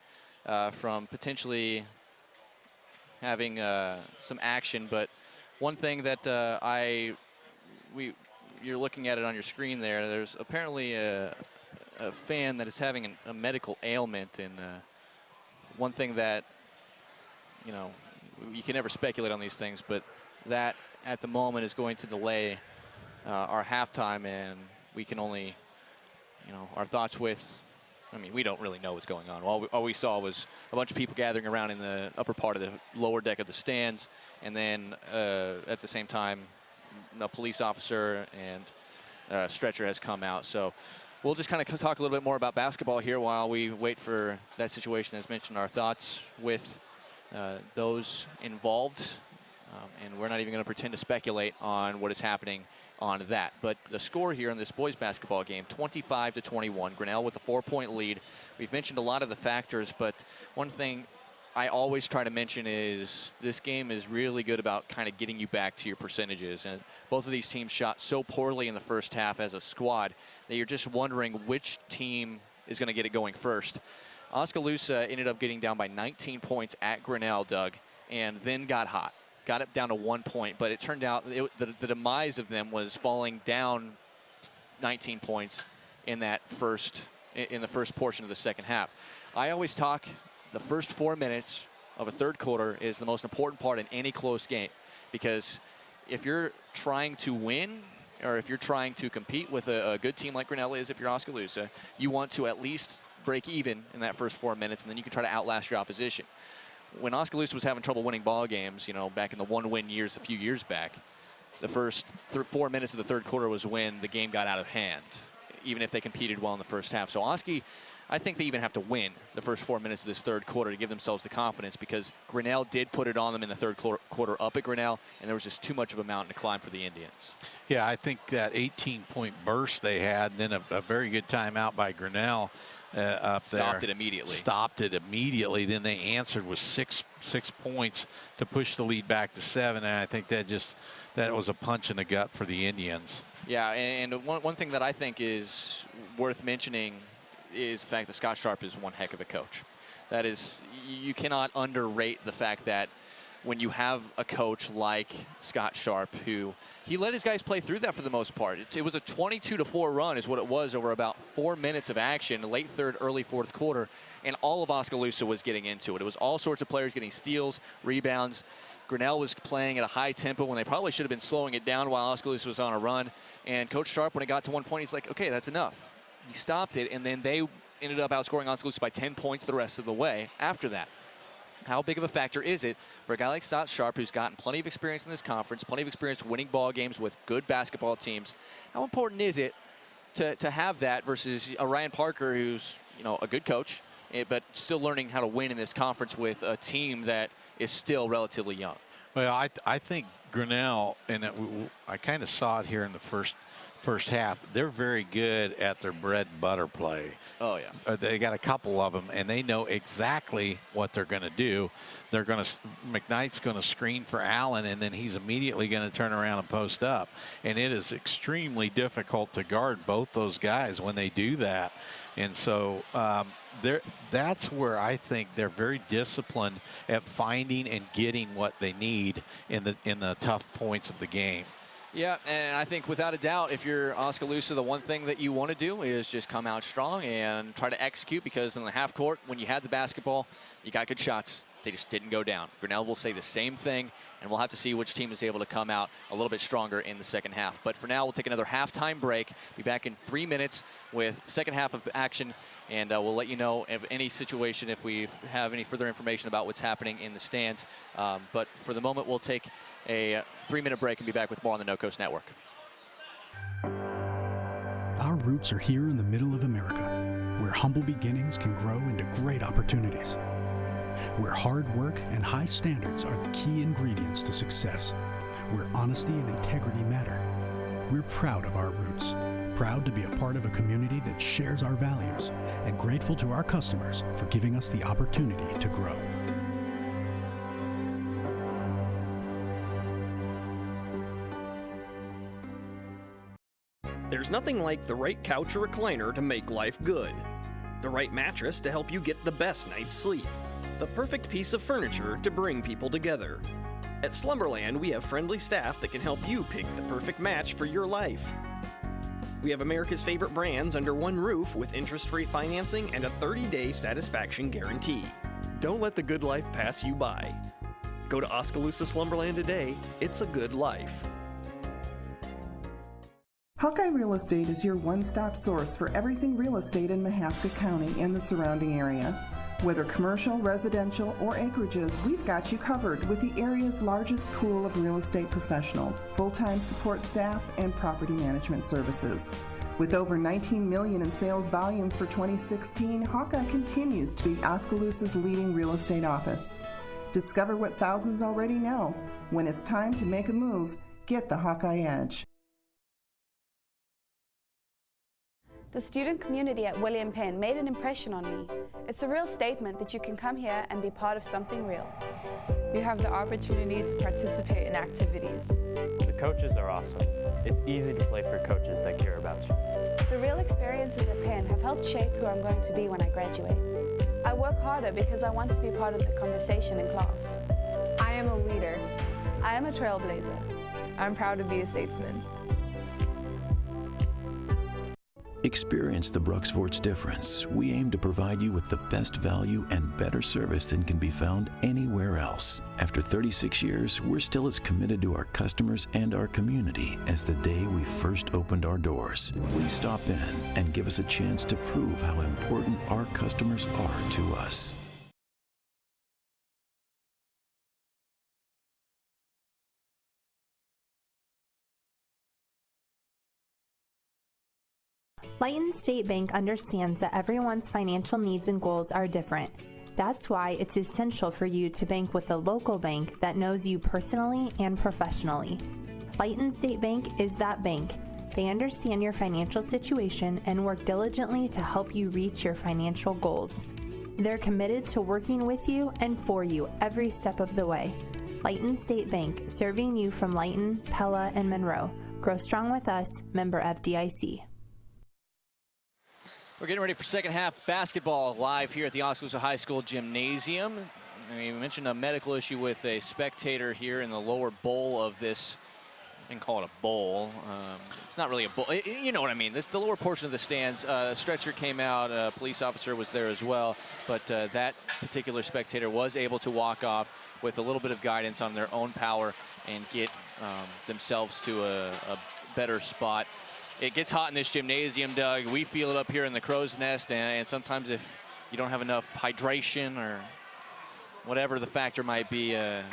from potentially having some action. But one thing that you're looking at it on your screen there. There's apparently a fan that is having a medical ailment, and one thing that you can never speculate on these things, but that at the moment is going to delay our halftime, and we can only, our thoughts with, we don't really know what's going on. All we saw was a bunch of people gathering around in the upper part of the lower deck of the stands, and then at the same time, a police officer and stretcher has come out. So we'll just kind of talk a little bit more about basketball here while we wait for that situation. As mentioned, our thoughts with those involved, and we're not even going to pretend to speculate on what is happening on that. But the score here in this boys basketball game, 25-21, Grinnell with a 4-point lead. We've mentioned a lot of the factors, but one thing I always try to mention is this game is really good about kind of getting you back to your percentages. And both of these teams shot so poorly in the first half as a squad that you're just wondering which team is going to get it going first. Oskaloosa ended up getting down by 19 points at Grinnell, Doug, and then got hot. Got it down to 1 point, but it turned out the demise of them was falling down 19 points in the first portion of the second half. I always talk the first 4 minutes of a third quarter is the most important part in any close game, because if you're trying to win or if you're trying to compete with a good team like Grinnell is, if you're Oskaloosa, you want to at least break even in that first 4 minutes, and then you can try to outlast your opposition. When Oskaloosa was having trouble winning ball games, you know, back in the one-win years a few years back, the first 4 minutes of the third quarter was when the game got out of hand, even if they competed well in the first half. So Oski, I think they even have to win the first 4 minutes of this third quarter to give themselves the confidence, because Grinnell did put it on them in the third quarter up at Grinnell, and there was just too much of a mountain to climb for the Indians. Yeah, I think that 18-point burst they had, then a very good timeout by Grinnell up there. Stopped it immediately. Stopped it immediately. Then they answered with six points to push the lead back to 7, and I think that was a punch in the gut for the Indians. Yeah, and one thing that I think is worth mentioning is the fact that Scott Sharp is one heck of a coach. That is, you cannot underrate the fact that when you have a coach like Scott Sharp, who he let his guys play through that for the most part. It was a 22-4 run is what it was over about 4 minutes of action, late third, early fourth quarter, and all of Oskaloosa was getting into it. It was all sorts of players getting steals, rebounds. Grinnell was playing at a high tempo when they probably should have been slowing it down while Oskaloosa was on a run. And Coach Sharp, when it got to 1 point, he's like, okay, that's enough. He stopped it, and then they ended up outscoring Oskaloosa by 10 points the rest of the way after that. How big of a factor is it for a guy like Scott Sharp, who's gotten plenty of experience in this conference, plenty of experience winning ball games with good basketball teams? How important is it to have that versus a Ryan Parker, who's, you know, a good coach, but still learning how to win in this conference with a team that is still relatively young? Well, I think Grinnell, and I kind of saw it here in the first half, they're very good at their bread and butter play. Oh, yeah. They got a couple of them, and they know exactly what they're going to do. They're going to, McKnight's going to screen for Allen, and then he's immediately going to turn around and post up. And it is extremely difficult to guard both those guys when they do that. And so that's where I think they're very disciplined at finding and getting what they need in the tough points of the game. Yeah, and I think without a doubt, if you're Oskaloosa, the one thing that you want to do is just come out strong and try to execute, because in the half court, when you had the basketball, you got good shots. They just didn't go down. Grinnell will say the same thing, and we'll have to see which team is able to come out a little bit stronger in the second half. But for now, we'll take another halftime break. Be back in 3 minutes with second half of action, and we'll let you know of any situation if we have any further information about what's happening in the stands. But for the moment, we'll take a 3-minute break and be back with more on the No Coast Network. Our roots are here in the middle of America, where humble beginnings can grow into great opportunities, where hard work and high standards are the key ingredients to success, where honesty and integrity matter. We're proud of our roots, proud to be a part of a community that shares our values, and grateful to our customers for giving us the opportunity to grow. There's nothing like the right couch or recliner to make life good. The right mattress to help you get the best night's sleep. The perfect piece of furniture to bring people together. At Slumberland, we have friendly staff that can help you pick the perfect match for your life. We have America's favorite brands under one roof with interest-free financing and a 30-day satisfaction guarantee. Don't let the good life pass you by. Go to Oskaloosa Slumberland today. It's a good life. Hawkeye Real Estate is your one-stop source for everything real estate in Mahaska County and the surrounding area. Whether commercial, residential, or acreages, we've got you covered with the area's largest pool of real estate professionals, full-time support staff, and property management services. With over $19 million in sales volume for 2016, Hawkeye continues to be Oskaloosa's leading real estate office. Discover what thousands already know. When it's time to make a move, get the Hawkeye Edge. The student community at William Penn made an impression on me. It's a real statement that you can come here and be part of something real. You have the opportunity to participate in activities. The coaches are awesome. It's easy to play for coaches that care about you. The real experiences at Penn have helped shape who I'm going to be when I graduate. I work harder because I want to be part of the conversation in class. I am a leader. I am a trailblazer. I'm proud to be a statesman. Experience the Bruxvort's difference. We aim to provide you with the best value and better service than can be found anywhere else. After 36 years, we're still as committed to our customers and our community as the day we first opened our doors. Please stop in and give us a chance to prove how important our customers are to us. Lighton State Bank understands that everyone's financial needs and goals are different. That's why it's essential for you to bank with a local bank that knows you personally and professionally. Lighton State Bank is that bank. They understand your financial situation and work diligently to help you reach your financial goals. They're committed to working with you and for you every step of the way. Lighton State Bank, serving you from Lighton, Pella, and Monroe. Grow strong with us, member FDIC. We're getting ready for second half basketball live here at the Oskaloosa High School Gymnasium. We mentioned a medical issue with a spectator here in the lower bowl of this. I can call it a bowl. It's not really a bowl. You know what I mean. This the lower portion of the stands. A stretcher came out. A police officer was there as well. But that particular spectator was able to walk off with a little bit of guidance on their own power and get themselves to a better spot. It gets hot in this gymnasium, Doug. We feel it up here in the crow's nest, and sometimes if you don't have enough hydration or whatever the factor might be, it's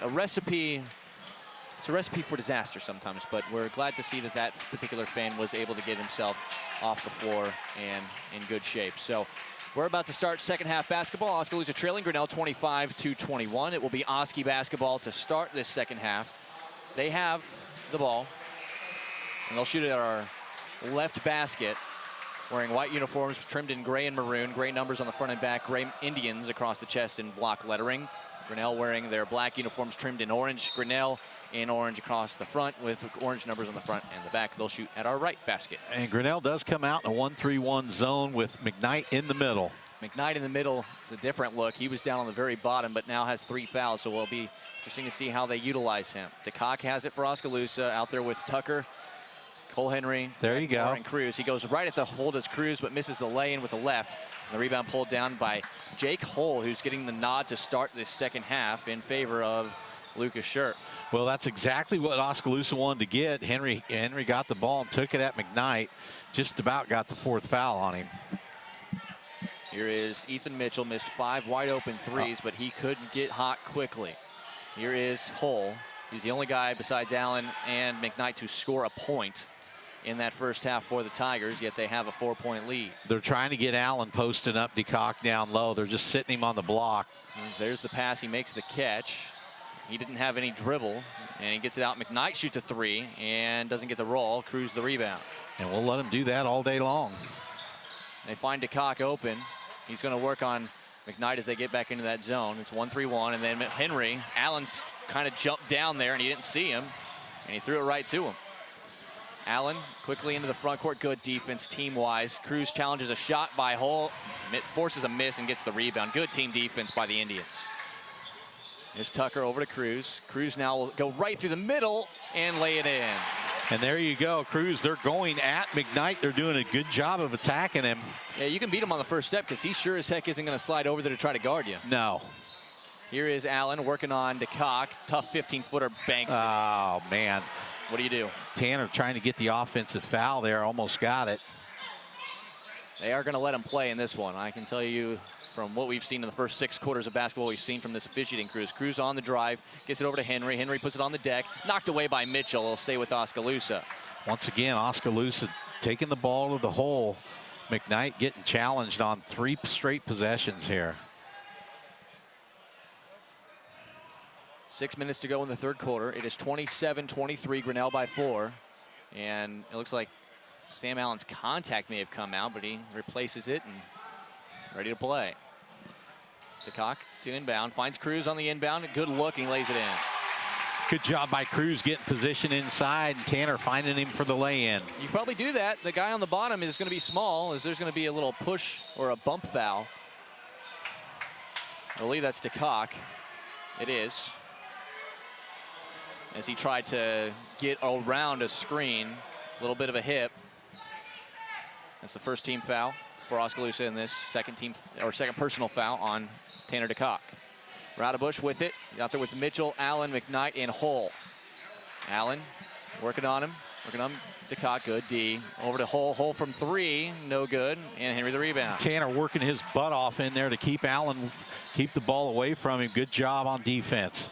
a recipe for disaster sometimes. But we're glad to see that that particular fan was able to get himself off the floor and in good shape. So we're about to start second half basketball. Oskaloosa trailing Grinnell 25-21. It will be Oski basketball to start this second half. They have the ball. And they'll shoot it at our left basket, wearing white uniforms trimmed in gray and maroon, gray numbers on the front and back, gray Indians across the chest in block lettering. Grinnell wearing their black uniforms trimmed in orange, Grinnell in orange across the front with orange numbers on the front and the back. They'll shoot at our right basket. And Grinnell does come out in a 1-3-1 zone with McKnight in the middle. McKnight in the middle is a different look. He was down on the very bottom, but now has 3 fouls, so it'll be interesting to see how they utilize him. DeCock has it for Oskaloosa out there with Tucker, Cole Henry, there you go, and Cruz. He goes right at the hold as Cruz, but misses the lay-in with the left. And the rebound pulled down by Jake Hull, who's getting the nod to start this second half in favor of Lucas Scherf. Well, that's exactly what Oskaloosa wanted to get. Henry got the ball and took it at McKnight. Just about got the 4th foul on him. Here is Ethan Mitchell, missed 5 wide open threes, but he couldn't get hot quickly. Here is Hull. He's the only guy besides Allen and McKnight to score a point in that first half for the Tigers, yet they have a 4-point lead. They're trying to get Allen posting up DeCock down low. They're just sitting him on the block. And there's the pass. He makes the catch. He didn't have any dribble, and he gets it out. McKnight shoots a 3 and doesn't get the roll. Cruz the rebound. And we'll let him do that all day long. They find DeCock open. He's going to work on McKnight as they get back into that zone. It's 1-3-1, and then Henry. Allen's kind of jumped down there, and he didn't see him, and he threw it right to him. Allen quickly into the front court. Good defense team-wise. Cruz challenges a shot by Hull, forces a miss and gets the rebound. Good team defense by the Indians. Here's Tucker over to Cruz. Cruz now will go right through the middle and lay it in. And there you go, Cruz. They're going at McKnight. They're doing a good job of attacking him. Yeah, you can beat him on the first step because he sure as heck isn't going to slide over there to try to guard you. No. Here is Allen working on DeCock. Tough 15-footer banks. Oh, man. What do you do? Tanner trying to get the offensive foul there. Almost got it. They are going to let him play in this one. I can tell you from what we've seen in the first 6 quarters of basketball we've seen from this officiating crew. Cruz on the drive, gets it over to Henry. Henry puts it on the deck, knocked away by Mitchell. It'll stay with Oskaloosa. Once again, Oskaloosa taking the ball to the hole. McKnight getting challenged on 3 straight possessions here. 6 minutes to go in the third quarter. It is 27-23, Grinnell by 4. And it looks like Sam Allen's contact may have come out, but he replaces it and ready to play. DeCock to inbound, finds Cruz on the inbound. Good look, and he lays it in. Good job by Cruz getting position inside, and Tanner finding him for the lay-in. You probably do that. The guy on the bottom is going to be small, as there's going to be a little push or a bump foul. I believe that's DeCock. It is. As he tried to get around a screen, a little bit of a hip. That's the first team foul for Oskaloosa in this second personal foul on Tanner DeCock. Raudebusch with it, out there with Mitchell, Allen, McKnight, and Hull. Allen working on him, working on DeCock, good D. Over to Hull, Hull from 3, no good, and Henry the rebound. Tanner working his butt off in there to keep keep the ball away from him. Good job on defense.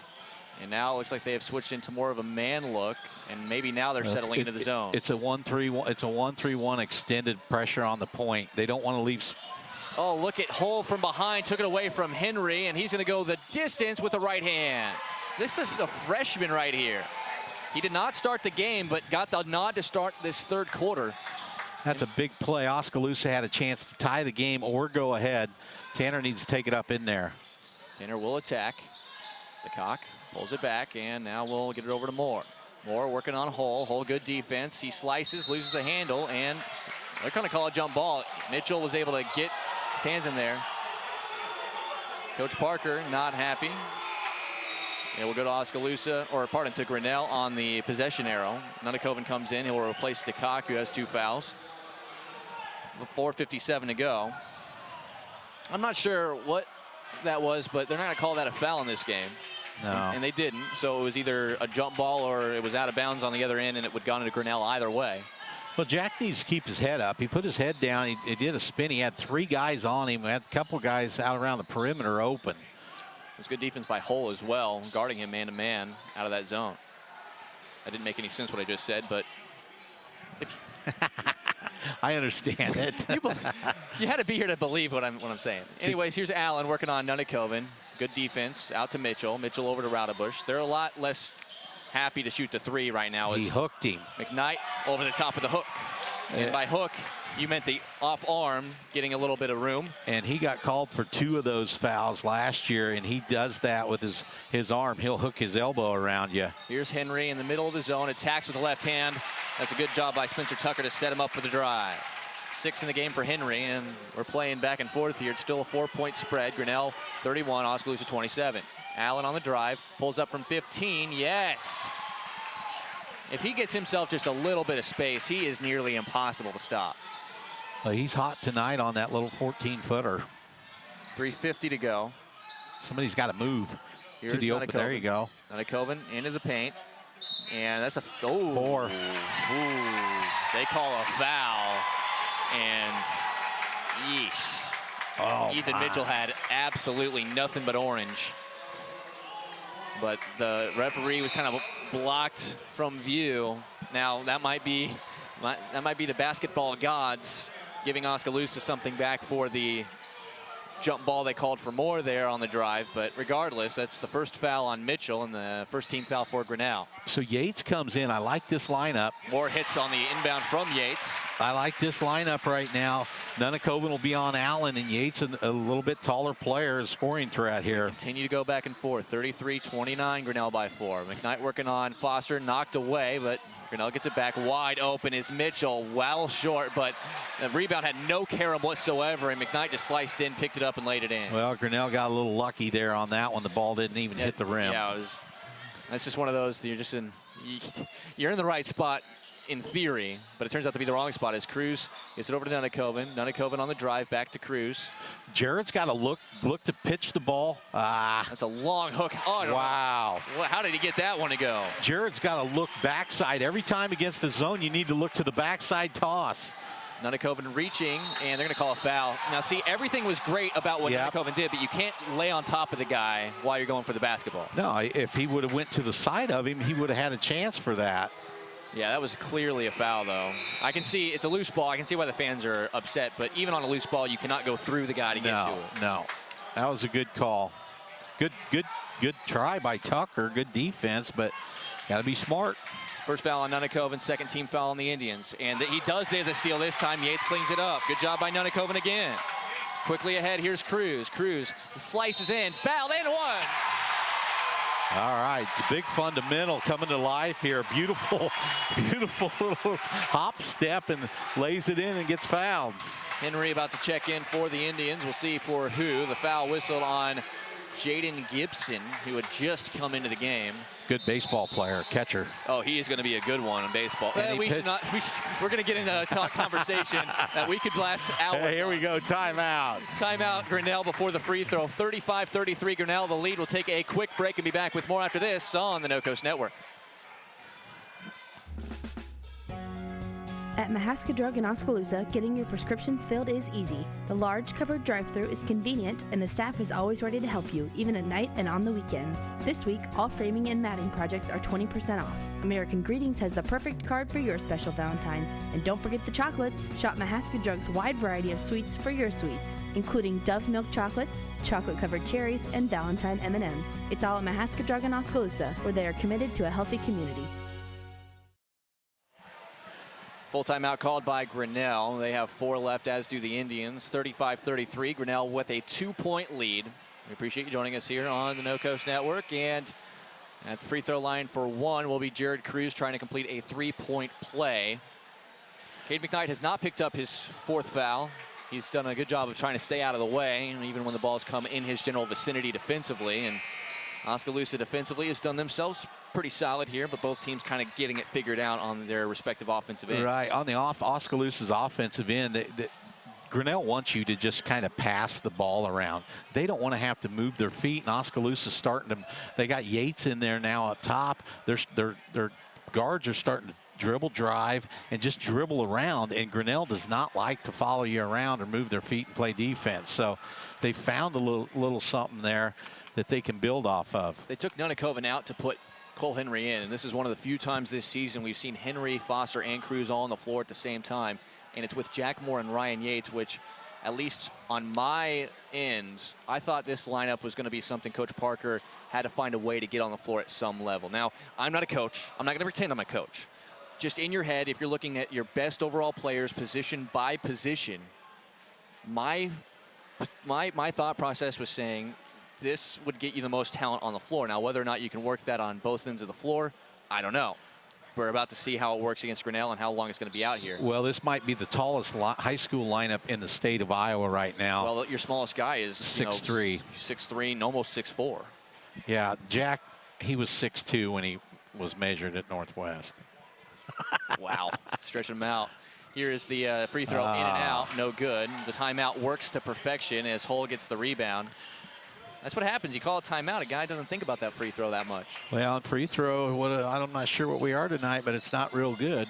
And now it looks like they have switched into more of a man look, and maybe now they're settling into the zone. It's a 1-3-1. It's a 1-3-1 extended pressure on the point. They don't want to leave. Oh, look at Hull from behind, took it away from Henry, and he's going to go the distance with the right hand. This is a freshman right here. He did not start the game, but got the nod to start this third quarter. That's a big play. Oskaloosa had a chance to tie the game or go ahead. Tanner needs to take it up in there. Tanner will attack. DeCock pulls it back, and now we'll get it over to Moore. Moore working on Hull. Hull good defense. He slices, loses the handle, and they're going to call a jump ball. Mitchell was able to get his hands in there. Coach Parker not happy. And we'll go to Oskaloosa, or pardon, to Grinnell on the possession arrow. Nunakoven comes in. He'll replace DeCock, who has 2 fouls. 4:57 to go. I'm not sure what that was, but they're not going to call that a foul in this game. No. And they didn't. So it was either a jump ball or it was out of bounds on the other end, and it would have gone into Grinnell either way. Well, Jack needs to keep his head up. He put his head down. He did a spin. He had 3 guys on him. He had a couple guys out around the perimeter open. It was good defense by Hull as well, guarding him man-to-man out of that zone. That didn't make any sense what I just said, but if I understand it. you had to be here to believe what I'm saying. Anyways, here's Allen working on Nunakoven. Good defense out to Mitchell. Mitchell over to Raudebusch. They're a lot less happy to shoot the 3 right now. He hooked him. McKnight over the top of the hook. And by hook, you meant the off arm getting a little bit of room. And he got called for 2 of those fouls last year, and he does that with his arm. He'll hook his elbow around you. Here's Henry in the middle of the zone, attacks with the left hand. That's a good job by Spencer Tucker to set him up for the drive. 6 in the game for Henry, and we're playing back and forth here. It's still a 4-point spread. Grinnell 31, Oskaloosa 27. Allen on the drive, pulls up from 15, yes. If he gets himself just a little bit of space, he is nearly impossible to stop. He's hot tonight on that little 14-footer. 3:50 to go. Somebody's got to move to the open. There you go. Nunakoven into the paint. And that's a 4. Ooh, they call a foul. And yeesh. Oh, Ethan Mitchell had absolutely nothing but orange. But the referee was kind of blocked from view. Now that might be the basketball gods giving Oskaloosa something back for the jump ball they called for more there on the drive. But regardless, that's the first foul on Mitchell and the first team foul for Grinnell. So Yates comes in. I like this lineup. More hits on the inbound from Yates. I like this lineup right now. Nunakoven will be on Allen, and Yates, a little bit taller player, scoring threat here. Continue to go back and forth. 33-29, Grinnell by 4. McKnight working on Foster, knocked away, but Grinnell gets it back wide open is Mitchell, well short, but the rebound had no carom whatsoever, and McKnight just sliced in, picked it up, and laid it in. Well, Grinnell got a little lucky there on that one. The ball didn't even hit the rim. Yeah, that's just one of those, you're in the right spot in theory, but it turns out to be the wrong spot as Cruz gets it over to Nunakoven. Nunakoven on the drive back to Cruz. Jarrett's got to look to pitch the ball. That's a long hook. Oh, wow. How did he get that one to go? Jarrett's got to look backside. Every time against the zone, you need to look to the backside toss. Nunakoven reaching, and they're going to call a foul. Now, see, everything was great about what Nunakoven did, but you can't lay on top of the guy while you're going for the basketball. No, if he would have went to the side of him, he would have had a chance for that. Yeah, that was clearly a foul, though. I can see it's a loose ball. I can see why the fans are upset, but even on a loose ball, you cannot go through the guy to get to it. No, that was a good call. Good try by Tucker. Good defense, but got to be smart. First foul on Nunnekoven, second team foul on the Indians. And he does there's a steal this time. Yates cleans it up. Good job by Nunnekoven again. Quickly ahead, here's Cruz. Cruz slices in, foul and one. All right, the big fundamental coming to life here. Beautiful, beautiful little hop step and lays it in and gets fouled. Henry about to check in for the Indians. We'll see for who. The foul whistle on Jaden Gibson, who had just come into the game. Good baseball player, catcher. Oh, he is going to be a good one in baseball. We're going to get into a conversation that we could last hours. Hey, here we go, timeout. Timeout, Grinnell before the free throw. 35-33, Grinnell, the lead. We'll take a quick break and be back with more after this on the No Coast Network. At Mahaska Drug in Oskaloosa, getting your prescriptions filled is easy. The large covered drive-thru is convenient, and the staff is always ready to help you, even at night and on the weekends. This week, all framing and matting projects are 20% off. American Greetings has the perfect card for your special Valentine. And don't forget the chocolates. Shop Mahaska Drug's wide variety of sweets for your sweets, including Dove milk chocolates, chocolate-covered cherries, and Valentine M&Ms. It's all at Mahaska Drug in Oskaloosa, where they are committed to a healthy community. Full timeout called by Grinnell. They have 4 left, as do the Indians. 35-33, Grinnell with a 2-point lead. We appreciate you joining us here on the No Coast Network. And at the free throw line for 1 will be Jared Cruz trying to complete a 3-point play. Cade McKnight has not picked up his 4th foul. He's done a good job of trying to stay out of the way, even when the balls come in his general vicinity defensively. And Oskaloosa defensively has done themselves pretty solid here, but both teams kind of getting it figured out on their respective offensive ends. Right, on the Oskaloosa's offensive end, Grinnell wants you to just kind of pass the ball around. They don't want to have to move their feet, and Oskaloosa's starting to, they got Yates in there now up top. Their guards are starting to dribble, drive, and just dribble around, and Grinnell does not like to follow you around or move their feet and play defense. So they found a little something there that they can build off of. They took Nunnekoven out to put Cole Henry in, and this is one of the few times this season we've seen Henry, Foster, and Cruz all on the floor at the same time, and it's with Jack Moore and Ryan Yates, which at least on my end, I thought this lineup was going to be something Coach Parker had to find a way to get on the floor at some level. Now, I'm not a coach. I'm not going to pretend I'm a coach. Just in your head, if you're looking at your best overall players position by position, my thought process was saying this would get you the most talent on the floor. Now, whether or not you can work that on both ends of the floor, I don't know. We're about to see how it works against Grinnell and how long it's going to be out here. Well, this might be the tallest high school lineup in the state of Iowa right now. Well, your smallest guy is 6'3", 6'3", almost 6'4". Yeah, Jack, he was 6'2" when he was measured at Northwest. Wow, stretching him out. Here is the free throw in and out, no good. The timeout works to perfection as Hull gets the rebound. That's what happens. You call a timeout. A guy doesn't think about that free throw that much. Well, on free throw, I'm not sure what we are tonight, but it's not real good.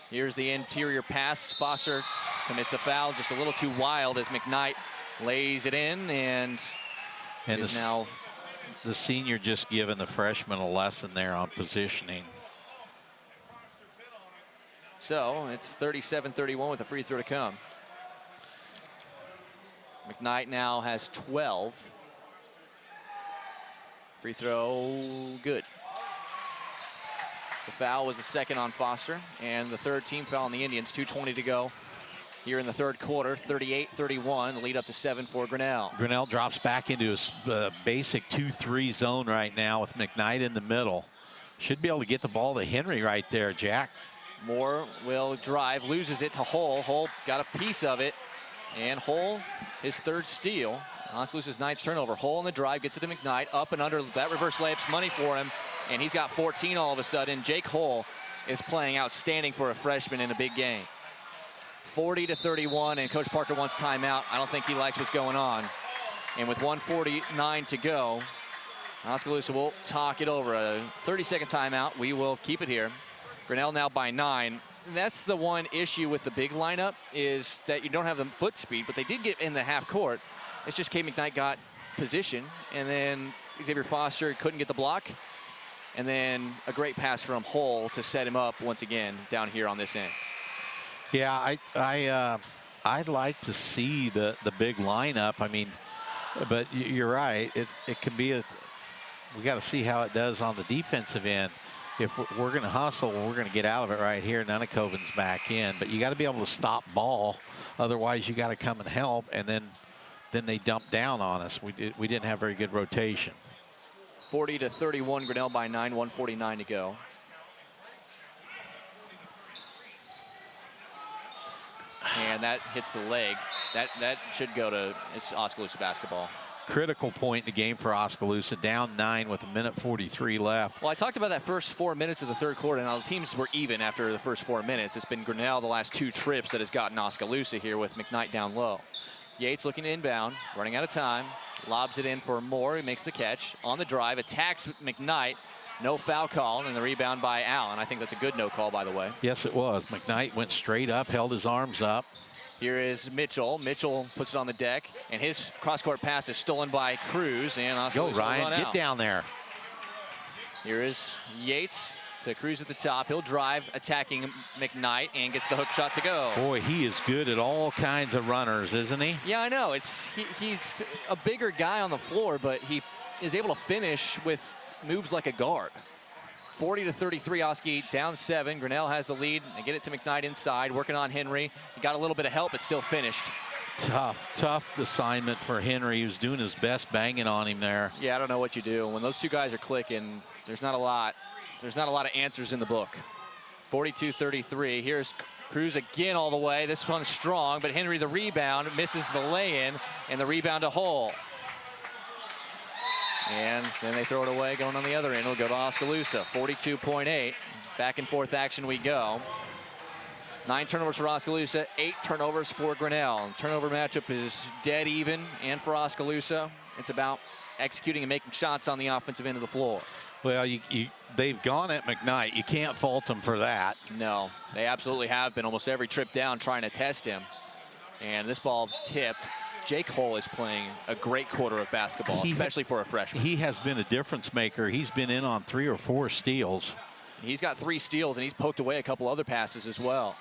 Here's the interior pass. Foster commits a foul, just a little too wild as McKnight lays it in, and is now the senior just giving the freshman a lesson there on positioning. So it's 37-31 with a free throw to come. McKnight now has 12. Free throw, good. The foul was the second on Foster, and the third team foul on the Indians. 2:20 to go here in the third quarter. 38-31, lead up to 7 for Grinnell. Grinnell drops back into his basic 2-3 zone right now with McKnight in the middle. Should be able to get the ball to Henry right there, Jack. Moore will drive, loses it to Hull. Hull got a piece of it, and Hull, his 3rd steal. Oskaloosa's 9th turnover. Hull on the drive, gets it to McKnight, up and under. That reverse layup's money for him, and he's got 14 all of a sudden. Jake Hull is playing outstanding for a freshman in a big game. 40-31, and Coach Parker wants timeout. I don't think he likes what's going on. And with 1:49 to go, Oskaloosa will talk it over. A 30-second timeout. We will keep it here. Grinnell now by 9. That's the one issue with the big lineup, is that you don't have the foot speed, but they did get in the half court. It's just Cade McKnight got position, and then Xavier Foster couldn't get the block, and then a great pass from Hull to set him up once again down here on this end. Yeah, I'd like to see the big lineup. I mean, but you're right. It can be we got to see how it does on the defensive end. if we're going to hustle, we're going to get out of it right here. Nunnekoven's back in, but you got to be able to stop ball. Otherwise, you got to come and help, and then they dump down on us. We didn't have very good rotation. 40-31, Grinnell by 9, 1:49 to go. And that hits the leg. That should go to, it's Oskaloosa basketball. Critical point in the game for Oskaloosa, down 9 with 1:43 left. Well, I talked about that first 4 minutes of the third quarter. Now the teams were even after the first 4 minutes. It's been Grinnell the last 2 trips that has gotten Oskaloosa here with McKnight down low. Yates looking to inbound, running out of time, lobs it in for Moore. He makes the catch on the drive, attacks McKnight. No foul call, and the rebound by Allen. I think that's a good no call, by the way. Yes, it was. McKnight went straight up, held his arms up. Here is Mitchell. Mitchell puts it on the deck, and his cross-court pass is stolen by Cruz, and Oskaloosa Go, Ryan, run get out. down there. Here is Yates to Cruz at the top. He'll drive, attacking McKnight, and gets the hook shot to go. Boy, he is good at all kinds of runners, isn't he? Yeah, I know. He's a bigger guy on the floor, but he is able to finish with moves like a guard. 40-33, Oski down 7. Grinnell has the lead. They get it to McKnight inside, working on Henry. He got a little bit of help, but still finished. Tough assignment for Henry. He was doing his best, banging on him there. Yeah, I don't know what you do. When those two guys are clicking, there's not a lot of answers in the book. 42-33. Here's Cruz again all the way. This one's strong, but Henry the rebound, misses the lay-in, and the rebound to Hull. And then they throw it away, going on the other end. It'll go to Oskaloosa, 42.8. Back and forth action we go. 9 turnovers for Oskaloosa, 8 turnovers for Grinnell. Turnover matchup is dead even, and for Oskaloosa, it's about executing and making shots on the offensive end of the floor. Well, they've gone at McKnight. You can't fault them for that. No, they absolutely have been almost every trip down trying to test him. And this ball tipped. Jake Hull is playing a great quarter of basketball, especially for a freshman. He has been a difference maker. He's been in on 3 or 4 steals. He's got 3 steals, and he's poked away a couple other passes as well.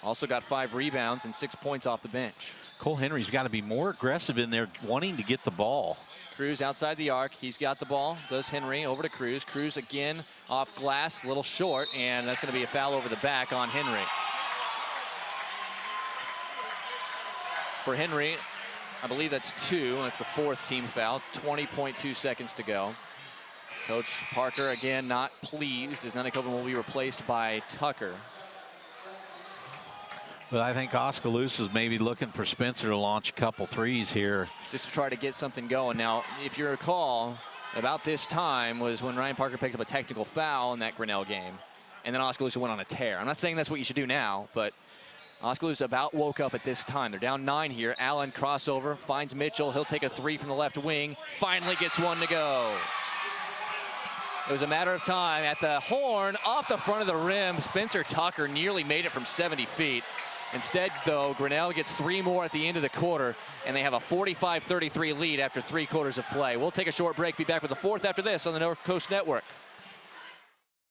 Also got 5 rebounds and 6 points off the bench. Cole Henry's got to be more aggressive in there, wanting to get the ball. Cruz outside the arc. He's got the ball. Does Henry over to Cruz. Cruz again off glass, a little short, and that's going to be a foul over the back on Henry. For Henry, I believe that's 2. That's the 4th team foul. 20.2 seconds to go. Coach Parker, again, not pleased as Nunnekoven will be replaced by Tucker. But I think Oskaloosa's maybe looking for Spencer to launch a couple threes here. Just to try to get something going. Now, if you recall, about this time was when Ryan Parker picked up a technical foul in that Grinnell game. And then Oskaloosa went on a tear. I'm not saying that's what you should do now, but Oskaloosa about woke up at this time. They're down 9 here. Allen crossover, finds Mitchell. He'll take a 3 from the left wing. Finally gets 1 to go. It was a matter of time. At the horn, off the front of the rim, Spencer Tucker nearly made it from 70 feet. Instead, though, Grinnell gets 3 more at the end of the quarter, and they have a 45-33 lead after 3 quarters of play. We'll take a short break, be back with the 4th after this on the North Coast Network.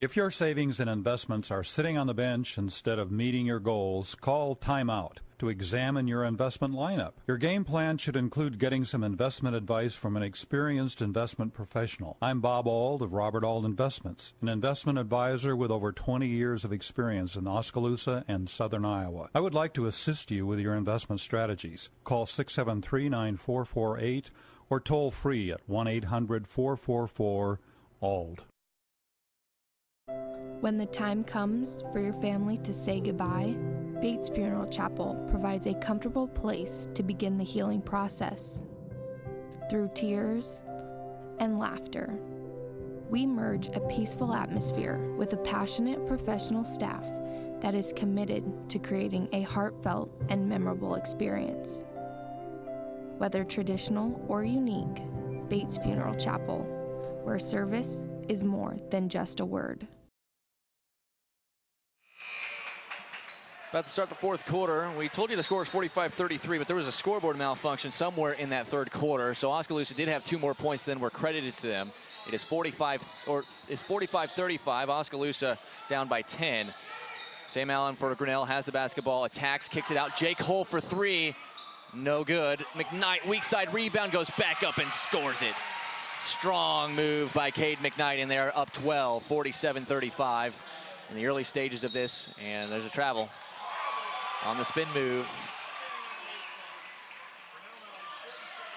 If your savings and investments are sitting on the bench instead of meeting your goals, call timeout to examine your investment lineup. Your game plan should include getting some investment advice from an experienced investment professional. I'm Bob Auld of Robert Auld Investments, an investment advisor with over 20 years of experience in Oskaloosa and southern Iowa. I would like to assist you with your investment strategies. Call 673-9448 or toll free at 1-800-444-ALD. When the time comes for your family to say goodbye, Bates Funeral Chapel provides a comfortable place to begin the healing process. Through tears and laughter, we merge a peaceful atmosphere with a passionate professional staff that is committed to creating a heartfelt and memorable experience. Whether traditional or unique, Bates Funeral Chapel, where service is more than just a word. About to start the 4th quarter. We told you the score is 45-33, but there was a scoreboard malfunction somewhere in that 3rd quarter. So Oskaloosa did have 2 more points than were credited to them. It is 45-35. Oskaloosa down by 10. Sam Allen for Grinnell has the basketball, attacks, kicks it out. Jake Hull for 3. No good. McKnight, weak side rebound, goes back up and scores it. Strong move by Cade McKnight, and they're up 12, 47-35 in the early stages of this. And there's a travel on the spin move.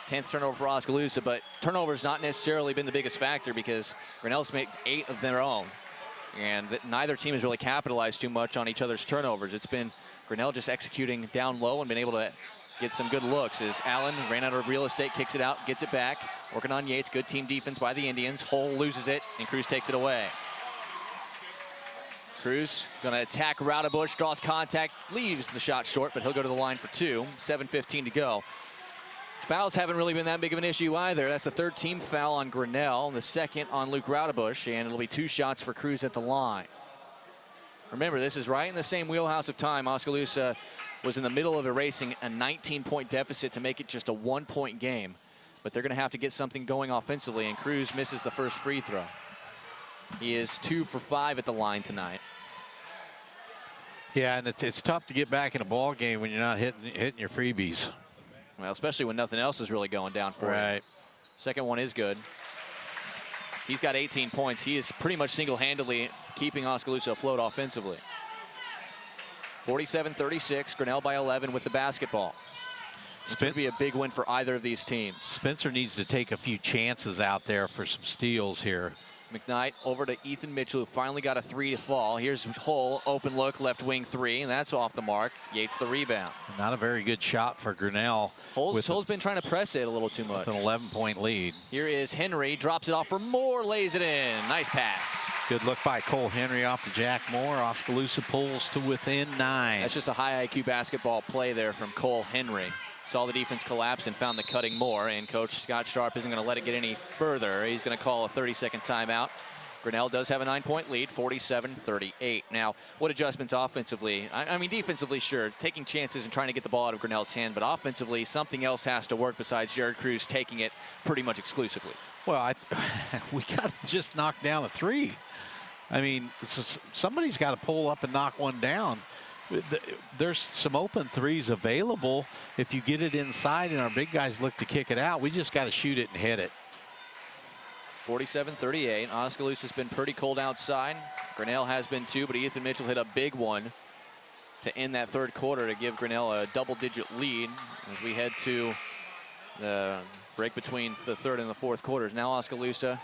10th turnover for Oskaloosa, but turnover's not necessarily been the biggest factor because Grinnell's made 8 of their own. And neither team has really capitalized too much on each other's turnovers. It's been Grinnell just executing down low and been able to get some good looks as Allen ran out of real estate, kicks it out, gets it back. Working on Yates, good team defense by the Indians. Hull loses it, and Cruz takes it away. Cruz gonna attack Raudebusch, draws contact, leaves the shot short, but he'll go to the line for 2. 7:15 to go. Fouls haven't really been that big of an issue either. That's the 3rd team foul on Grinnell, the 2nd on Luke Raudebusch, and it'll be 2 shots for Cruz at the line. Remember, this is right in the same wheelhouse of time. Oskaloosa was in the middle of erasing a 19-point deficit to make it just a 1-point game. But they're going to have to get something going offensively, and Cruz misses the first free throw. He is 2 for 5 at the line tonight. Yeah, and it's tough to get back in a ball game when you're not hitting your freebies. Well, especially when nothing else is really going down for him. Second one is good. He's got 18 points. He is pretty much single-handedly keeping Oskaloosa afloat offensively. 47-36, Grinnell by 11 with the basketball. It's going to be a big win for either of these teams. Spencer needs to take a few chances out there for some steals here. McKnight over to Ethan Mitchell, who finally got a 3 to fall. Here's Hull, open look, left wing 3, and that's off the mark. Yates the rebound. Not a very good shot for Grinnell. Hull's been trying to press it a little too much. With an 11-point lead. Here is Henry, drops it off for Moore, lays it in. Nice pass. Good look by Cole Henry off to Jack Moore. Oskaloosa pulls to within 9. That's just a high IQ basketball play there from Cole Henry. Saw the defense collapse and found the cutting Moore, and Coach Scott Sharp isn't going to let it get any further. He's going to call a 30-second timeout. Grinnell does have a 9-point lead, 47-38. Now, what adjustments offensively? I mean, defensively, sure, taking chances and trying to get the ball out of Grinnell's hand, but offensively, something else has to work besides Jared Cruz taking it pretty much exclusively. Well, we got to just knock down a 3. I mean, somebody's got to pull up and knock one down. There's some open 3s available. If you get it inside and our big guys look to kick it out, we just got to shoot it and hit it. 47-38. Oskaloosa's been pretty cold outside. Grinnell has been too, but Ethan Mitchell hit a big one to end that 3rd quarter to give Grinnell a double-digit lead as we head to the break between the 3rd and the 4th quarters. Now Oskaloosa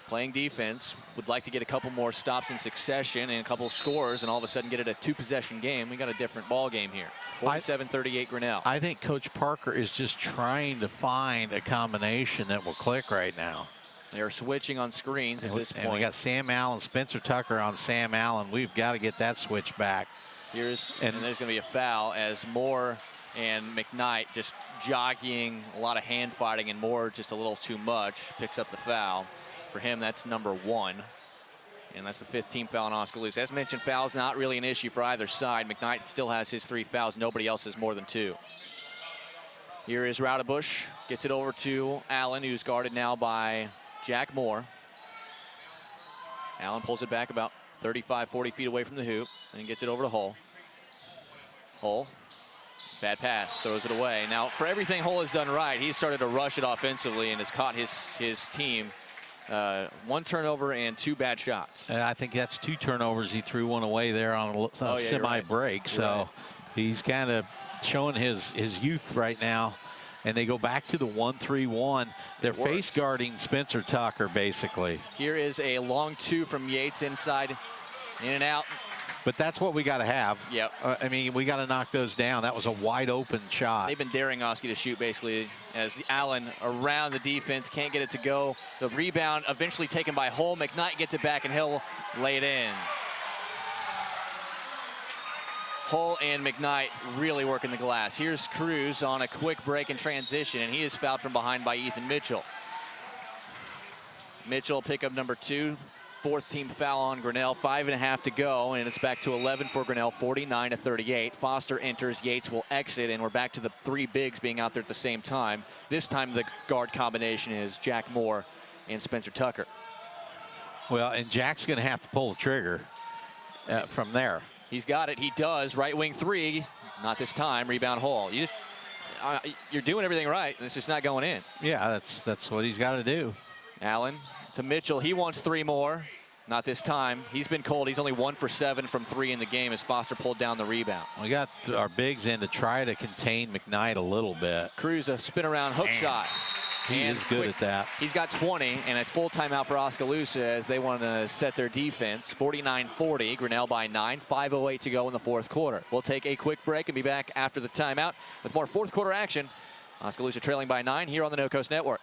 playing defense, would like to get a couple more stops in succession and a couple scores and all of a sudden get it a 2-possession game. We got a different ball game here. 47-38 Grinnell. I think Coach Parker is just trying to find a combination that will click right now. They're switching on screens at this point. And we got Sam Allen, Spencer Tucker on Sam Allen. We've got to get that switch back. And there's going to be a foul as Moore and McKnight just jockeying, a lot of hand fighting, and Moore just a little too much picks up the foul. For him, that's number 1. And that's the 5th team foul on Oskaloosa. As mentioned, fouls not really an issue for either side. McKnight still has his 3 fouls. Nobody else has more than 2. Here is Raudebusch. Gets it over to Allen, who's guarded now by Jack Moore. Allen pulls it back about 35, 40 feet away from the hoop and gets it over to Hull. Hull, bad pass, throws it away. Now, for everything Hull has done right, he's started to rush it offensively and has caught his team 1 turnover and 2 bad shots. I think that's 2 turnovers. He threw one away there on a semi-break. So he's kind of showing his youth right now. And they go back to the 1-3-1. They're face guarding Spencer Tucker, basically. Here is a long 2 from Yates inside, in and out. But that's what we got to have. Yep. I mean, we got to knock those down. That was a wide open shot. They've been daring Oski to shoot, basically, as Allen around the defense, can't get it to go. The rebound eventually taken by Hull. McKnight gets it back, and he'll lay it in. Hull and McKnight really working the glass. Here's Cruz on a quick break and transition, and he is fouled from behind by Ethan Mitchell. Mitchell pick up number 2, 4th team foul on Grinnell. 5.5 to go, and it's back to 11 for Grinnell, 49-38. Foster enters, Yates will exit, and we're back to the 3 bigs being out there at the same time. This time the guard combination is Jack Moore and Spencer Tucker. Well, and Jack's going to have to pull the trigger from there. He's got it. He does. Right wing 3. Not this time. Rebound Hull. you're doing everything right. It's just not going in. Yeah, that's what he's got to do. Allen to Mitchell. He wants 3 more. Not this time. He's been cold. He's only 1 for 7 from 3 in the game as Foster pulled down the rebound. We got our bigs in to try to contain McKnight a little bit. Cruz a spin around hook shot. He is good at that. He's got 20 and a full timeout for Oskaloosa as they want to set their defense. 49-40, Grinnell by 9, 5:08 to go in the 4th quarter. We'll take a quick break and be back after the timeout with more 4th quarter action. Oskaloosa trailing by 9 here on the No Coast Network.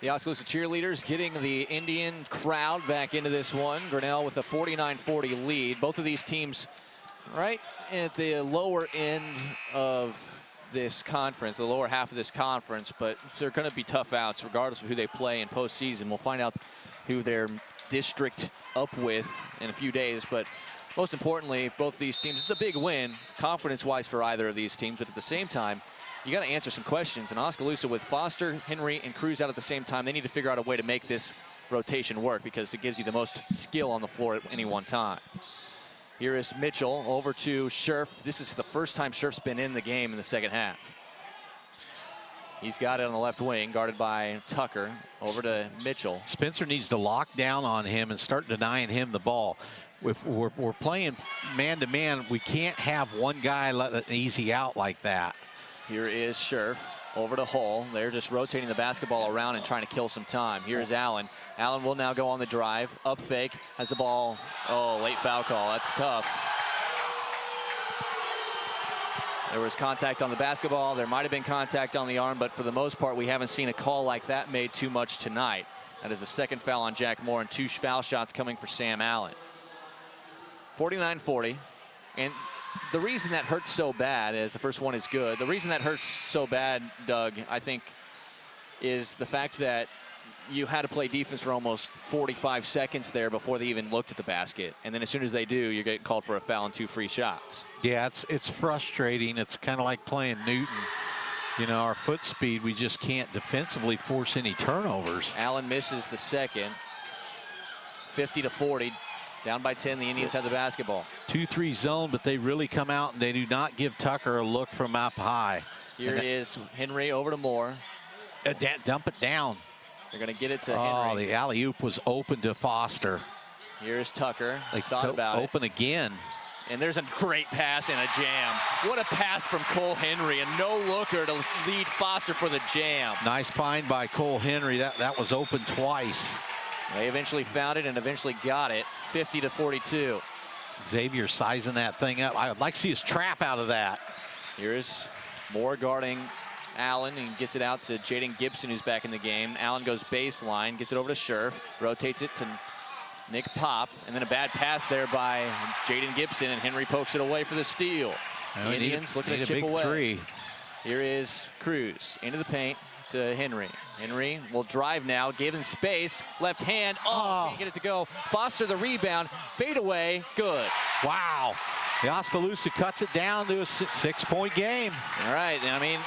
The Oskaloosa cheerleaders getting the Indian crowd back into this one. Grinnell with a 49-40 lead. Both of these teams right at the lower end of this conference, the lower half of this conference, but they're going to be tough outs regardless of who they play in postseason. We'll find out who their district up with in a few days, but most importantly, if both of these teams, it's a big win confidence-wise for either of these teams, but at the same time, you got to answer some questions. And Oskaloosa with Foster, Henry, and Cruz out at the same time, they need to figure out a way to make this rotation work because it gives you the most skill on the floor at any one time. Here is Mitchell over to Scherf. This is the first time Scherf's been in the game in the second half. He's got it on the left wing, guarded by Tucker. Over to Mitchell. Spencer needs to lock down on him and start denying him the ball. If we're playing man-to-man, we can't have one guy let it easy out like that. Here is Scherf over to Hull. They're just rotating the basketball around and trying to kill some time. Here's Allen. Allen will now go on the drive. Up fake, has the ball. Oh, late foul call. That's tough. There was contact on the basketball. There might have been contact on the arm, but for the most part, we haven't seen a call like that made too much tonight. That is the 2nd foul on Jack Moore and 2 foul shots coming for Sam Allen. 49-40. And the reason that hurts so bad is the first one is good. The reason that hurts so bad, Doug, I think, is the fact that you had to play defense for almost 45 seconds there before they even looked at the basket. And then as soon as they do, you're getting called for a foul and 2 free shots. Yeah, it's frustrating. It's kind of like playing Newton. You know, our foot speed, we just can't defensively force any turnovers. Allen misses the second. 50-40. Down by 10, the Indians have the basketball. 2-3 zone, but they really come out and they do not give Tucker a look from up high. Here is Henry over to Moore. Dump it down. They're going to get it to Henry. Oh, the alley-oop was open to Foster. Here's Tucker. They thought about it. Open again. And there's a great pass and a jam. What a pass from Cole Henry. A no-looker to lead Foster for the jam. Nice find by Cole Henry. That was open twice. They eventually found it and eventually got it. 50-42. Xavier sizing that thing up. I would like to see his trap out of that. Here's Moore guarding Allen and gets it out to Jaden Gibson, who's back in the game. Allen goes baseline, gets it over to Scherf, rotates it to Nick Pop, and then a bad pass there by Jaden Gibson, and Henry pokes it away for the steal. The Indians looking to chip away. 3. Here is Cruz into the paint to Henry. Henry will drive now, given space, left hand. Oh, can't get it to go. Foster the rebound, fade away, good. Wow. The Oskaloosa cuts it down to a 6-point game. All right, and I mean,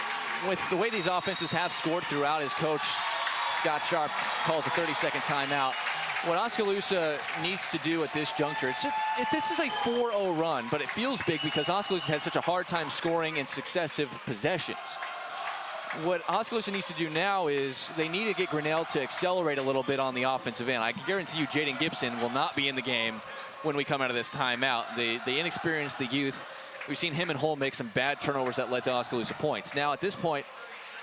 with the way these offenses have scored throughout, his coach, Scott Sharp, calls a 30-second timeout. What Oskaloosa needs to do at this juncture, this is a 4-0 run, but it feels big because Oskaloosa had such a hard time scoring in successive possessions. What Oskaloosa needs to do now is they need to get Grinnell to accelerate a little bit on the offensive end. I can guarantee you Jaden Gibson will not be in the game when we come out of this timeout. The inexperienced, the youth, we've seen him and Hull make some bad turnovers that led to Oskaloosa points. Now at this point,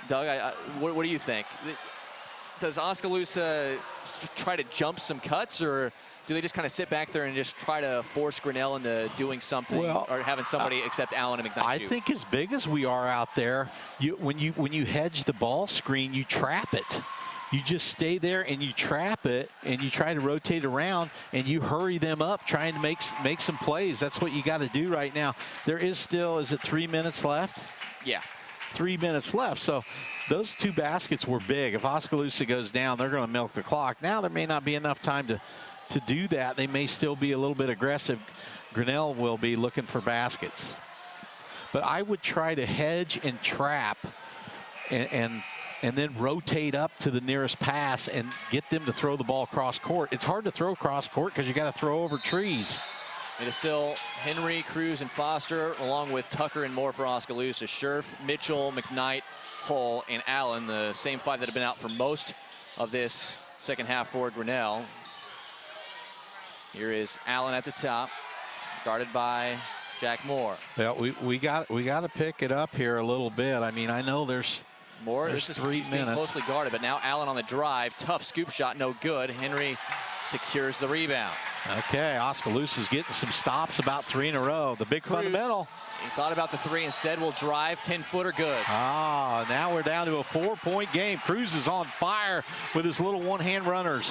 Doug, what do you think? Does Oskaloosa try to jump some cuts, or do they just kind of sit back there and just try to force Grinnell into doing something, or having somebody except Allen and McKnight? I think as big as we are out there, when you hedge the ball screen, you trap it. you just stay there and you trap it and you try to rotate around and you hurry them up trying to make some plays. That's what you got to do right now. There is still, is it 3 minutes left? Yeah. 3 minutes left. So those 2 baskets were big. If Oskaloosa goes down, they're going to milk the clock. Now there may not be enough time to do that. They may still be a little bit aggressive. Grinnell will be looking for baskets. But I would try to hedge and trap and then rotate up to the nearest pass and get them to throw the ball cross court. It's hard to throw cross court because you got to throw over trees. It is still Henry, Cruz, and Foster, along with Tucker and Moore for Oskaloosa. Scherf, Mitchell, McKnight, Hull, and Allen, the same 5 that have been out for most of this second half for Grinnell. Here is Allen at the top, guarded by Jack Moore. Yeah, we got to pick it up here a little bit. I mean, I know there's Moore. This is 3 he's being minutes. closely guarded, but now Allen on the drive. Tough scoop shot, no good. Henry secures the rebound. Okay, Oskaloosa's getting some stops, about 3 in a row. The big fundamental. He thought about the 3 instead. Will drive, 10-footer good. Ah, now we're down to a 4-point game. Cruz is on fire with his little one-hand runners.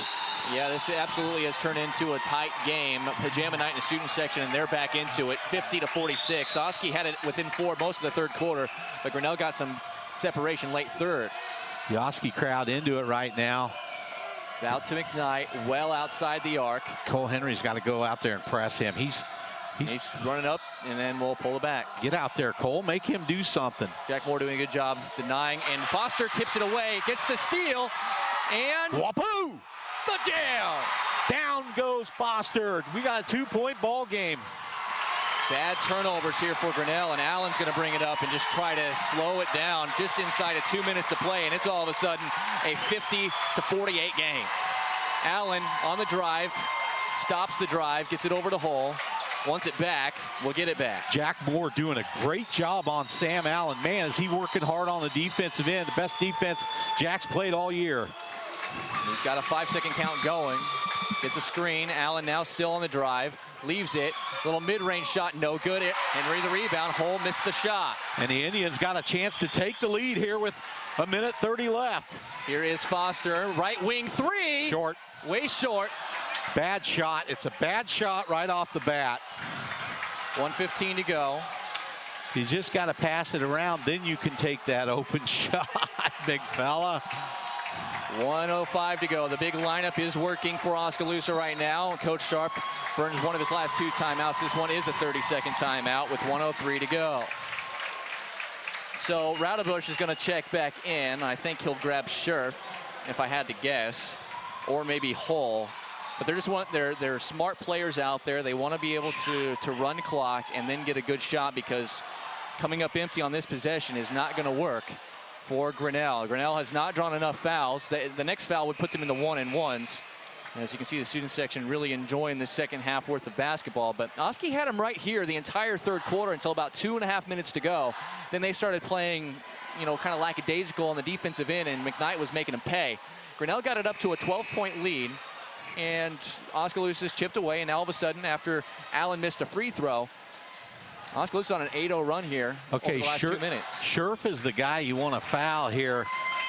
Yeah, this absolutely has turned into a tight game. Pajama night in the student section, and they're back into it, 50-46. Oski had it within 4 most of the third quarter, but Grinnell got some separation late third. The Oski crowd into it right now. Out to McKnight, well outside the arc. Cole Henry's got to go out there and press him. He's running up, and then we'll pull it back. Get out there, Cole. Make him do something. Jack Moore doing a good job denying, and Foster tips it away, gets the steal, and whoopoo! The jam! Down goes Foster. We got a 2-point ball game. Bad turnovers here for Grinnell, and Allen's going to bring it up and just try to slow it down just inside of 2 minutes to play, and it's all of a sudden a 50-48 game. Allen on the drive, stops the drive, gets it over to Hull, wants it back, we'll get it back. Jack Moore doing a great job on Sam Allen. Man, is he working hard on the defensive end. The best defense Jack's played all year. He's got a 5-second count going. Gets a screen. Allen now still on the drive. Leaves it. Little mid-range shot, no good. Henry the rebound. Hull missed the shot. And the Indians got a chance to take the lead here with 1:30 left. Here is Foster. Right wing 3. Short. Way short. Bad shot. It's a bad shot right off the bat. 1:15 to go. You just got to pass it around. Then you can take that open shot, big fella. 1:05 to go. The big lineup is working for Oskaloosa right now. Coach Sharp burns one of his last 2 timeouts. This one is a 30-second timeout with 1:03 to go. So Raudebush is going to check back in. I think he'll grab Scherf, if I had to guess, or maybe Hull. But they're smart players out there. They want to be able to run clock and then get a good shot, because coming up empty on this possession is not going to work for Grinnell. Grinnell has not drawn enough fouls. The next foul would put them in the 1-and-1s. As you can see, the student section really enjoying the second half worth of basketball. But Oski had him right here the entire third quarter until about 2.5 minutes to go. Then they started playing, kind of lackadaisical on the defensive end, and McKnight was making them pay. Grinnell got it up to a 12-point lead, and Oskaloosa's chipped away, and now all of a sudden, after Allen missed a free throw, Oskaloosa on an 8-0 run here over the last 2 minutes. Scherf is the guy you want to foul here.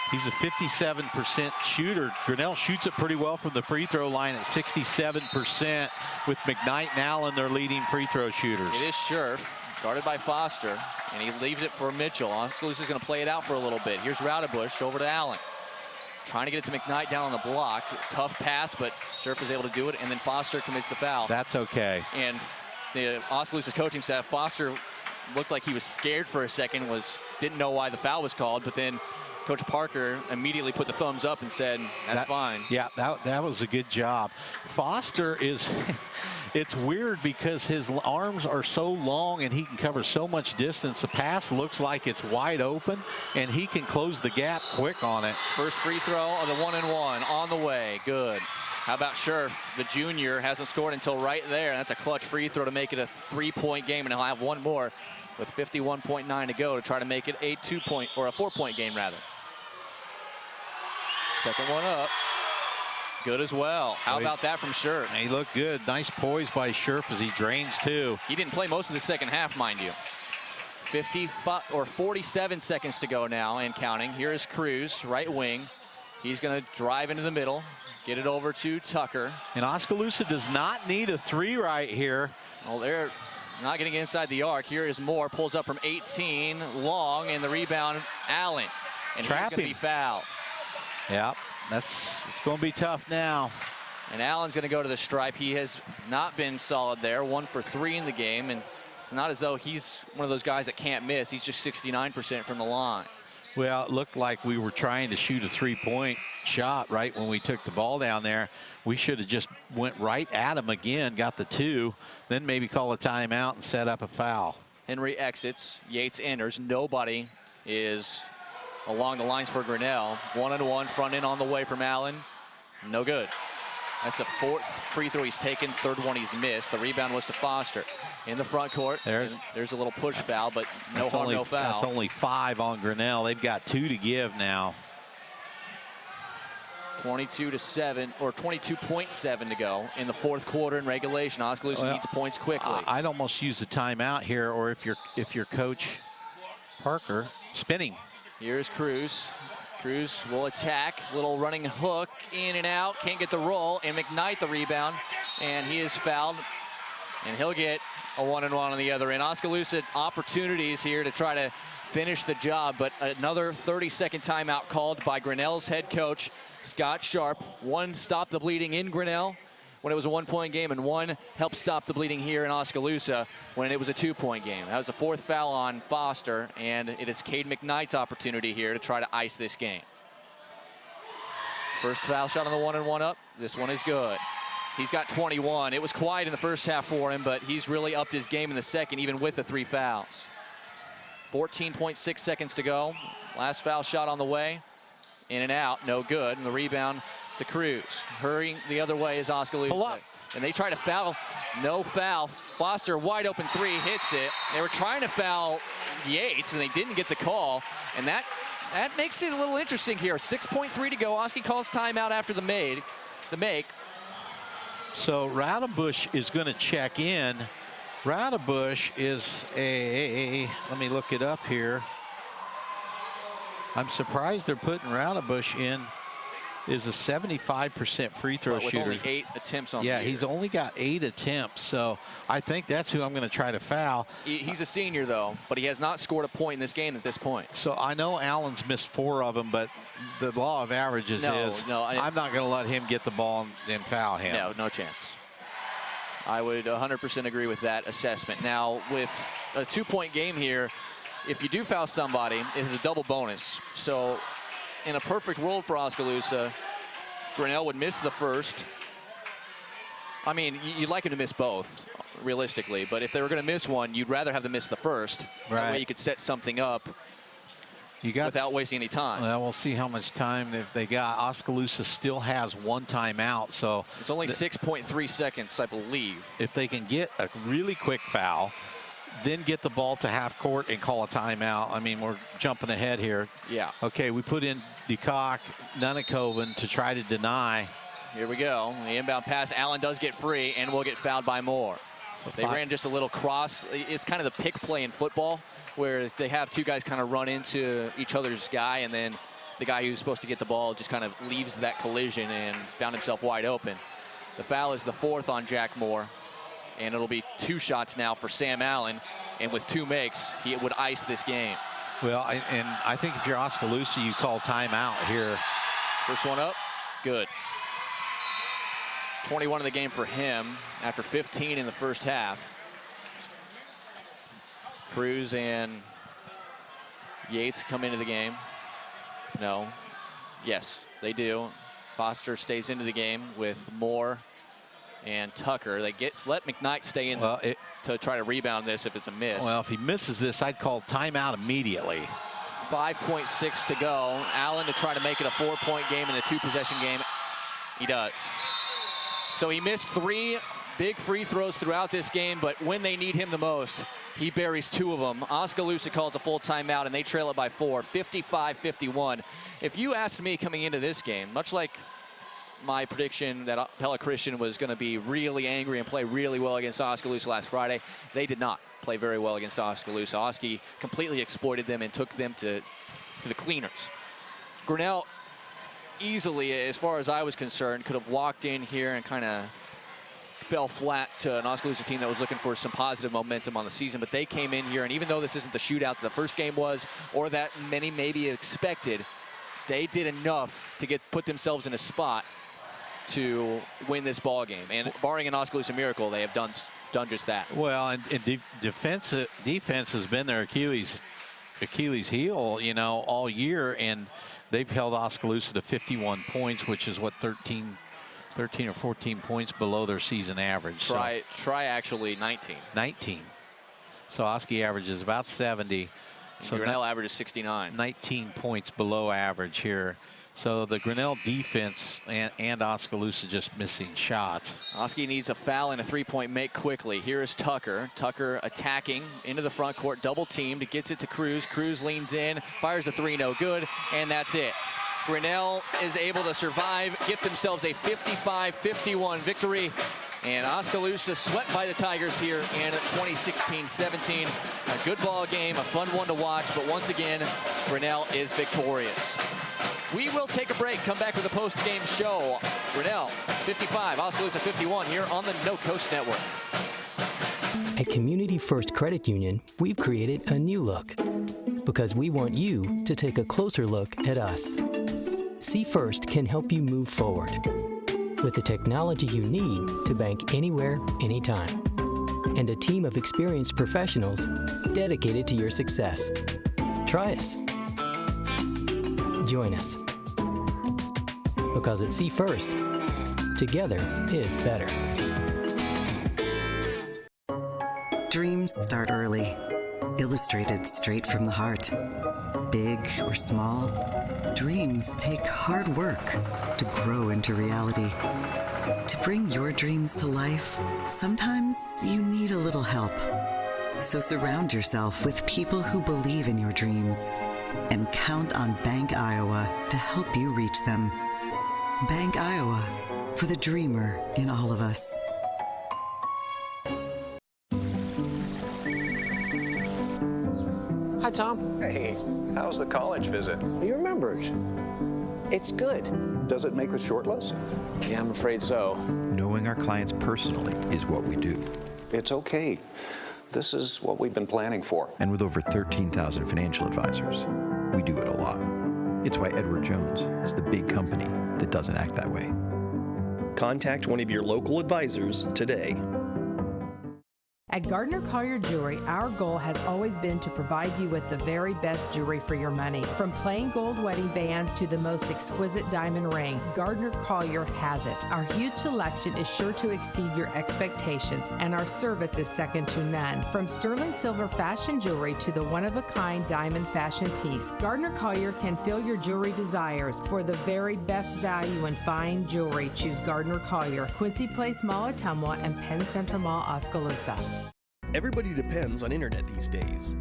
He's a 57% shooter. Grinnell shoots it pretty well from the free throw line at 67%, with McKnight and Allen their leading free throw shooters. It is Scherf, guarded by Foster, and he leaves it for Mitchell. Oskaloosa's going to play it out for a little bit. Here's Raudebush over to Allen. Trying to get it to McKnight down on the block. Tough pass, but Scherf is able to do it, and then Foster commits the foul. That's okay. And the Oskaloosa coaching staff, Foster looked like he was scared for a second, didn't know why the foul was called, but then Coach Parker immediately put the thumbs up and said, that's fine. Yeah, that was a good job. Foster is, it's weird because his arms are so long and he can cover so much distance. The pass looks like it's wide open, and he can close the gap quick on it. First free throw of the 1-and-1 on the way. Good. How about Scherf, the junior, hasn't scored until right there. That's a clutch free throw to make it a 3-point game, and he'll have one more with 51.9 to go to try to make it a 2-point, or a 4-point game rather. Second one up. Good as well. How about that from Scherf? He looked good. Nice poise by Scherf as he drains too. He didn't play most of the second half, mind you. 47 seconds to go now and counting. Here is Cruz, right wing. He's going to drive into the middle, get it over to Tucker. And Oskaloosa does not need a 3 right here. Well, they're not getting inside the arc. Here is Moore, pulls up from 18, long, and the rebound, Allen. And he's going to be fouled. Yeah, it's going to be tough now. And Allen's going to go to the stripe. He has not been solid there, 1 for 3 in the game, and it's not as though he's one of those guys that can't miss. He's just 69% from the line. Well, it looked like we were trying to shoot a 3-point shot right when we took the ball down there. We should have just went right at him again, got the 2, then maybe call a timeout and set up a foul. Henry exits, Yates enters. Nobody is along the lines for Grinnell. 1-on-1, front end on the way from Allen. No good. That's the 4th free throw he's taken, 3rd one he's missed. The rebound was to Foster in the front court. There's a little push foul, but no harm, no foul. That's only 5 on Grinnell. They've got 2 to give now. 22-7, or 22.7 to go in the 4th quarter in regulation. Oskaloosa needs points quickly. I'd almost use the timeout here, or if you're Coach Parker, spinning. Here's Cruz. Cruz will attack, little running hook, in and out, can't get the roll, and McKnight the rebound, and he is fouled, and he'll get a 1-and-1 on the other end. Oskaloosa opportunities here to try to finish the job, but another 30-second timeout called by Grinnell's head coach, Scott Sharp. 1 stopped the bleeding in Grinnell when it was a 1-point game, and 1 helped stop the bleeding here in Oskaloosa when it was a 2-point game. That was the 4th foul on Foster, and it is Cade McKnight's opportunity here to try to ice this game. First foul shot on the 1-and-1 up. This one is good. He's got 21. It was quiet in the first half for him, but he's really upped his game in the second, even with the 3 fouls. 14.6 seconds to go. Last foul shot on the way. In and out, no good. And the rebound to Cruz. Hurrying the other way is Oskaloosa. And they try to foul. No foul. Foster, wide open 3, hits it. They were trying to foul Yates, and they didn't get the call. And that makes it a little interesting here. 6.3 to go. Oski calls timeout after the make. So Raudebush is going to check in. Raudebush is let me look it up here. I'm surprised they're putting Raudebush in. Is a 75% free throw with shooter. Only 8 attempts on the year. He's only got 8 attempts, so I think that's who I'm going to try to foul. He's a senior, though, but he has not scored a point in this game at this point. So I know Allen's missed 4 of them, but the law of averages is I'm not going to let him get the ball and foul him. No chance. I would 100% agree with that assessment. Now, with a 2-point game here, if you do foul somebody, it is a double bonus. So in a perfect world for Oskaloosa, Grinnell would miss the first. I mean, you'd like him to miss both, realistically, but if they were going to miss one, you'd rather have them miss the first. Right. That way you could set something up without wasting any time. Well, we'll see how much time they got. Oskaloosa still has 1 timeout, so it's only 6.3 seconds, I believe. If they can get a really quick foul, then get the ball to half court and call a timeout. I mean, we're jumping ahead here. Yeah. Okay, we put in DeCock, Nunakoven to try to deny. Here we go. The inbound pass. Allen does get free and will get fouled by Moore. So they ran just a little cross. It's kind of the pick play in football where they have 2 guys kind of run into each other's guy, and then the guy who's supposed to get the ball just kind of leaves that collision and found himself wide open. The foul is the 4th on Jack Moore. And it'll be 2 shots now for Sam Allen. And with 2 makes, he would ice this game. Well, and I think if you're Oskaloosa, you call timeout here. First one up, good. 21 in the game for him after 15 in the first half. Cruz and Yates come into the game. No. Yes, they do. Foster stays into the game with Moore and Tucker. They let McKnight stay in to try to rebound this if it's a miss. Well, if he misses this, I'd call timeout immediately. 5.6 to go. Allen to try to make it a 4-point game in a 2-possession game. He does. So he missed 3 big free throws throughout this game, but when they need him the most, he buries 2 of them. Oskaloosa calls a full timeout, and they trail it by 4, 55-51. If you asked me coming into this game, much like my prediction that Pella Christian was going to be really angry and play really well against Oskaloosa last Friday, they did not play very well against Oskaloosa. Oski completely exploited them and took them to the cleaners. Grinnell easily, as far as I was concerned, could have walked in here and kind of fell flat to an Oskaloosa team that was looking for some positive momentum on the season. But they came in here, and even though this isn't the shootout that the first game was, or that many maybe expected, they did enough to put themselves in a spot to win this ball game. And barring an Oskaloosa miracle, they have done just that. Well, and defense has been their Achilles heel, you know, all year, and they've held Oskaloosa to 51 points, which is what 13 or 14 points below their season average. Try actually 19. 19. So Oski averages about 70. So Grinnell averages 69. 19 points below average here. So the Grinnell defense and Oskaloosa just missing shots. Oski needs a foul and a three-point make quickly. Here is Tucker. Tucker attacking into the front court, double teamed, gets it to Cruz. Cruz leans in, fires the three, no good, and that's it. Grinnell is able to survive, get themselves a 55-51 victory. And Oskaloosa swept by the Tigers here in 2016-17. A good ball game, a fun one to watch, but once again, Grinnell is victorious. We will take a break, come back with a post-game show. Grinnell 55, Oskaloosa 51 here on the No Coast Network. At Community First Credit Union, we've created a new look because we want you to take a closer look at us. See First can help you move forward with the technology you need to bank anywhere, anytime, and a team of experienced professionals dedicated to your success. Try us. Join us. Because at See First, together is better. Dreams start early, illustrated straight from the heart. Big or small, dreams take hard work to grow into reality. To bring your dreams to life, sometimes you need a little help. So surround yourself with people who believe in your dreams and count on Bank Iowa to help you reach them. Bank Iowa, for the dreamer in all of us. Hi, Tom. Hey, how's the college visit? You remembered. It's good. Does it make the short list? Yeah, I'm afraid so. Knowing our clients personally is what we do. It's okay. This is what we've been planning for. And with over 13,000 financial advisors, we do it a lot. It's why Edward Jones is the big company that doesn't act that way. Contact one of your local advisors today. At Gardner Collier Jewelry, our goal has always been to provide you with the very best jewelry for your money. From plain gold wedding bands to the most exquisite diamond ring, Gardner Collier has it. Our huge selection is sure to exceed your expectations, and our service is second to none. From sterling silver fashion jewelry to the one-of-a-kind diamond fashion piece, Gardner Collier can fill your jewelry desires. For the very best value in fine jewelry, choose Gardner Collier, Quincy Place Mall, Ottumwa, and Penn Center Mall, Oskaloosa. Everybody depends on internet these days.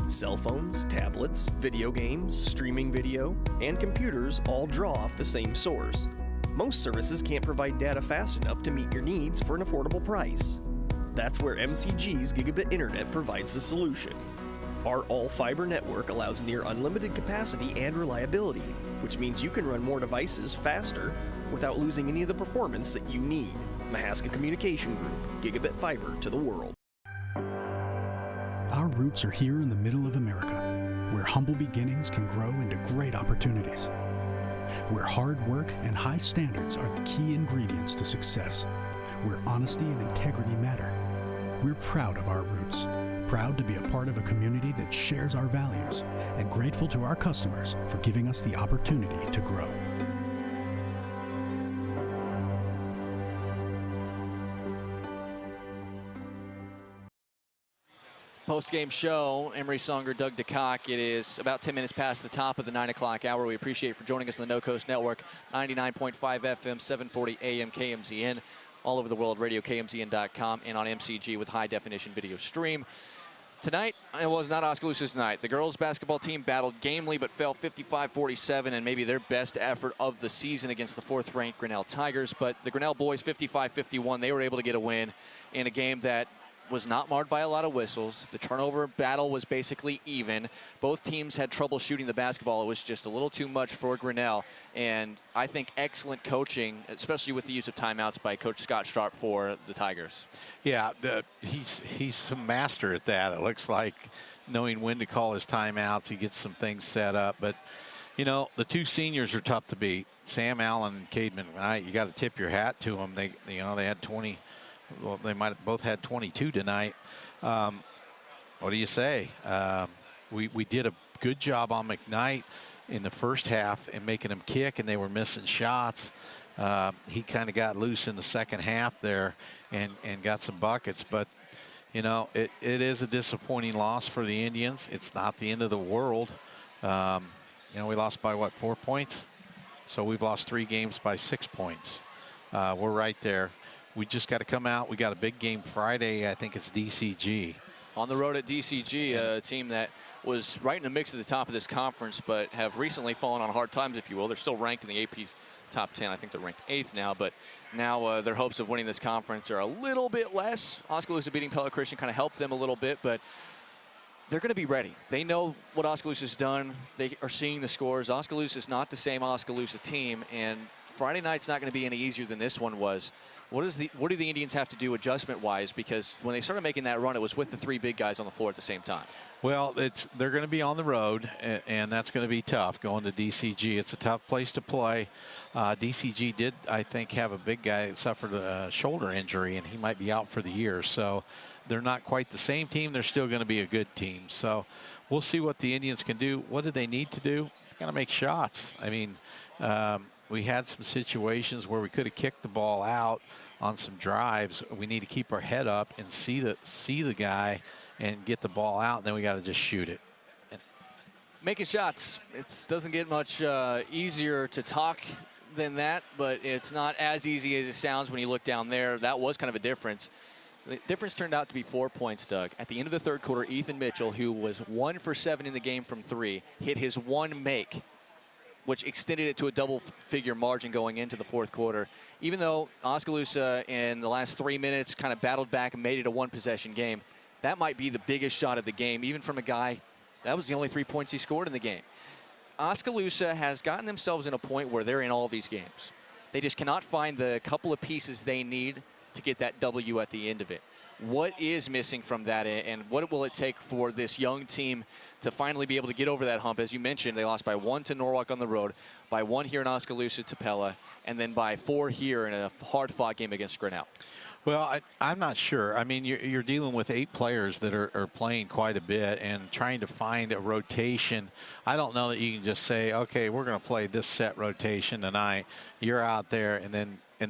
Cell phones, tablets, video games, streaming video, and computers all draw off the same source. Most services can't provide data fast enough to meet your needs for an affordable price. That's where MCG's Gigabit Internet provides the solution. Our all-fiber network allows near unlimited capacity and reliability, which means you can run more devices faster without losing any of the performance that you need. Mahaska Communication Group, Gigabit Fiber to the world. Our roots are here in the middle of America, where humble beginnings can grow into great opportunities, where hard work and high standards are the key ingredients to success, where honesty and integrity matter. We're proud of our roots, proud to be a part of a community that shares our values, and grateful to our customers for giving us the opportunity to grow. Post-game show, Emery Songer, Doug DeCock. It is about 10 minutes past the top of the 9 o'clock hour. We appreciate you for joining us on the No Coast Network, 99.5 FM, 740 AM KMZN, all over the world, radiokmzn.com, and on MCG with high-definition video stream. Tonight, it was not Oskaloosa's night. The girls basketball team battled gamely but fell 55-47 and maybe their best effort of the season against the fourth-ranked Grinnell Tigers. But the Grinnell boys, 55-51, they were able to get a win in a game that was not marred by a lot of whistles. The turnover battle was basically even. Both teams had trouble shooting the basketball. It was just a little too much for Grinnell. And I think excellent coaching, especially with the use of timeouts by Coach Scott Sharp for the Tigers. Yeah, he's a master at that. It looks like, knowing when to call his timeouts. He gets some things set up. But, you know, the two seniors are tough to beat. Sam Allen and Cademan Knight, you got to tip your hat to them. They had 20. Well, they might have both had 22 tonight. What do you say? We did a good job on McKnight in the first half and making him kick, and they were missing shots. He kind of got loose in the second half there and got some buckets. But, you know, it is a disappointing loss for the Indians. It's not the end of the world. You know, we lost by, what, 4 points? So we've lost 3 games by 6 points. We're right there. We just got to come out. We got a big game Friday. I think it's DCG. On the road at DCG, a team that was right in the mix at the top of this conference, but have recently fallen on hard times, if you will. They're still ranked in the AP top 10. I think they're ranked 8th now, but now their hopes of winning this conference are a little bit less. Oskaloosa beating Pella Christian kind of helped them a little bit, but they're going to be ready. They know what Oskaloosa's done. They are seeing the scores. Oskaloosa is not the same Oskaloosa team, and Friday night's not going to be any easier than this one was. What do the Indians have to do adjustment-wise? Because when they started making that run, it was with the 3 big guys on the floor at the same time. Well, they're going to be on the road, and that's going to be tough going to DCG. It's a tough place to play. DCG did, I think, have a big guy that suffered a shoulder injury, and he might be out for the year. So they're not quite the same team. They're still going to be a good team. So we'll see what the Indians can do. What do they need to do? They got to make shots. I mean, we had some situations where we could have kicked the ball out on some drives. We need to keep our head up and see the guy and get the ball out, and then we got to just shoot it. Making shots, it doesn't get much easier to talk than that, but it's not as easy as it sounds when you look down there. That was kind of a difference. The difference turned out to be 4 points, Doug. At the end of the third quarter, Ethan Mitchell, who was 1 for 7 in the game from 3, hit his 1 make, which extended it to a double-figure margin going into the fourth quarter. Even though Oskaloosa in the last 3 minutes kind of battled back and made it a 1-possession game, that might be the biggest shot of the game, even from a guy, that was the only 3 points he scored in the game. Oskaloosa has gotten themselves in a point where they're in all these games. They just cannot find the couple of pieces they need to get that W at the end of it. What is missing from that, and what will it take for this young team to finally be able to get over that hump? As you mentioned, they lost by 1 to Norwalk on the road, by 1 here in Oskaloosa to Pella, and then by 4 here in a hard-fought game against Grinnell. Well, I'm not sure. I mean, you're dealing with 8 players that are playing quite a bit and trying to find a rotation. I don't know that you can just say, okay, we're going to play this set rotation tonight. You're out there, and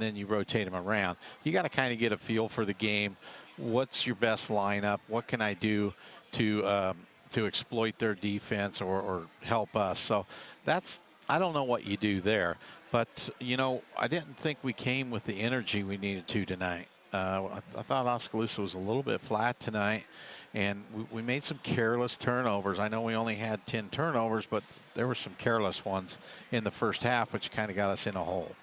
then you rotate them around. You got to kind of get a feel for the game. What's your best lineup? What can I do to exploit their defense or help us? So I don't know what you do there. But, you know, I didn't think we came with the energy we needed to tonight. I thought Oskaloosa was a little bit flat tonight, and we made some careless turnovers. I know we only had 10 turnovers, but there were some careless ones in the first half, which kind of got us in a hole.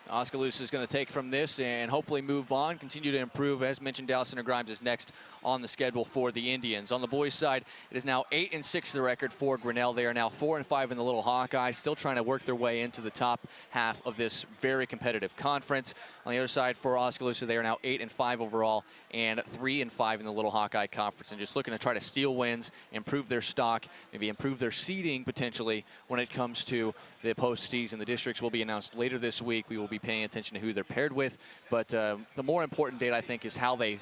Oskaloosa is going to take from this and hopefully move on, continue to improve. As mentioned, Dallas Center Grimes is next on the schedule for the Indians. On the boys' side, it is now 8-6 the record for Grinnell. They are now 4-5 in the Little Hawkeye, still trying to work their way into the top half of this very competitive conference. On the other side for Oskaloosa, they are now 8-5 overall and 3-5 in the Little Hawkeye Conference, and just looking to try to steal wins, improve their stock, maybe improve their seeding potentially when it comes to the postseason. The districts will be announced later this week. We will be paying attention to who they're paired with, but the more important date, I think, is how they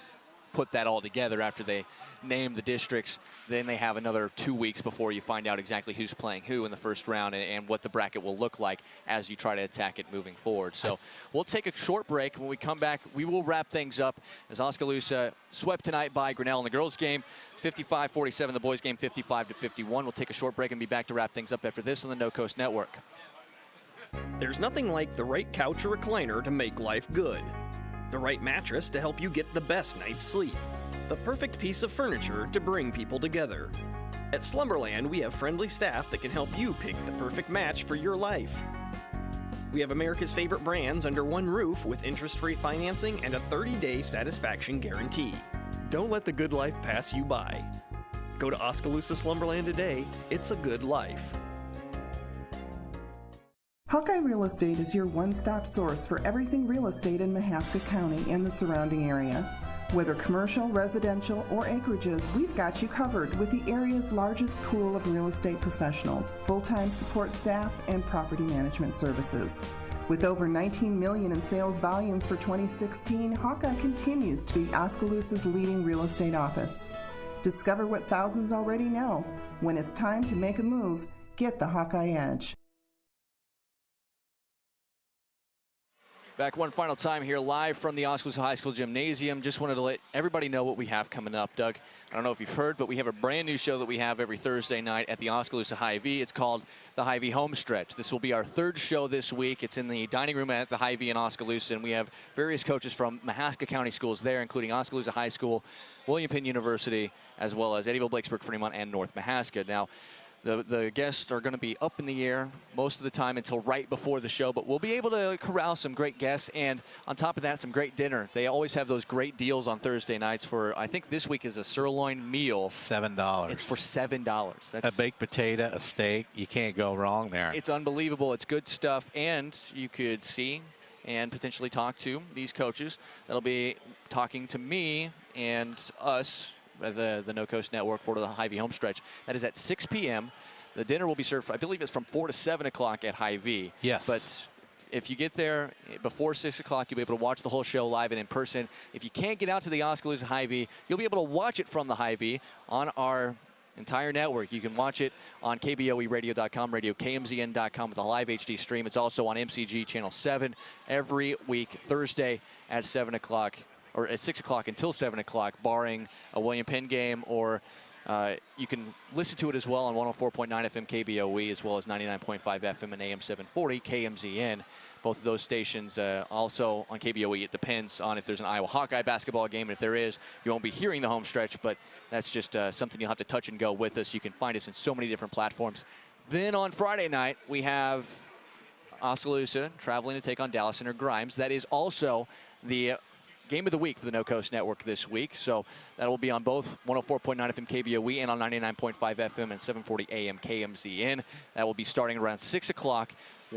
put that all together after they name the districts. Then they have another 2 weeks before you find out exactly who's playing who in the first round and what the bracket will look like as you try to attack it moving forward. So we'll take a short break. When we come back, we will wrap things up as Oskaloosa swept tonight by Grinnell in the girls' game, 55-47, the boys' game 55-51. We'll take a short break and be back to wrap things up after this on the No Coast Network. There's nothing like the right couch or recliner to make life good. The right mattress to help you get the best night's sleep. The perfect piece of furniture to bring people together. At Slumberland, we have friendly staff that can help you pick the perfect match for your life. We have America's favorite brands under one roof with interest-free financing and a 30-day satisfaction guarantee. Don't let the good life pass you by. Go to Oskaloosa Slumberland today. It's a good life. Hawkeye Real Estate is your one-stop source for everything real estate in Mahaska County and the surrounding area. Whether commercial, residential, or acreages, we've got you covered with the area's largest pool of real estate professionals, full-time support staff, and property management services. With over $19 million in sales volume for 2016, Hawkeye continues to be Oskaloosa's leading real estate office. Discover what thousands already know. When it's time to make a move, get the Hawkeye Edge. Back one final time here live from the Oskaloosa High School Gymnasium. Just wanted to let everybody know what we have coming up, Doug. I don't know if you've heard, but we have a brand new show that we have every Thursday night at the Oskaloosa Hy-V. It's called the Hy-V Homestretch. This will be our third show this week. It's in the dining room at the Hy-V in Oskaloosa, and we have various coaches from Mahaska County schools there, including Oskaloosa High School, William Penn University, as well as Eddyville, Blacksburg, Fremont, and North Mahaska. Now, the guests are going to be up in the air most of the time until right before the show, but we'll be able to corral some great guests, and on top of that, some great dinner. They always have those great deals on Thursday nights for, I think this week is a sirloin meal. $7. It's for $7. That's a baked potato, a steak. You can't go wrong there. It's unbelievable. It's good stuff, and you could see and potentially talk to these coaches. That'll be talking to me and us, the No Coast Network, for the Hy-V Homestretch. That is at 6 p.m. The dinner will be served, I believe it's from 4 to 7 o'clock at Hy-V. Yes. But if you get there before 6 o'clock, you'll be able to watch the whole show live and in person. If you can't get out to the Oskaloosa Hy-V, you'll be able to watch it from the Hy-V on our entire network. You can watch it on KBOEradio.com, RadioKMZN.com with a live HD stream. It's also on MCG Channel 7 every week, Thursday at 7 o'clock. Or at 6 o'clock until 7 o'clock, barring a William Penn game, or you can listen to it as well on 104.9 FM KBOE, as well as 99.5 FM and AM 740 KMZN. Both of those stations also on KBOE. It depends on if there's an Iowa Hawkeye basketball game. If there is, you won't be hearing the home stretch, but that's just something you'll have to touch and go with us. You can find us in so many different platforms. Then on Friday night, we have Oskaloosa traveling to take on Dallas Center Grimes. That is also the game of the week for the No Coast Network this week. So that will be on both 104.9 FM KBOE and on 99.5 FM and 740 AM KMZN. That will be starting around 6 o'clock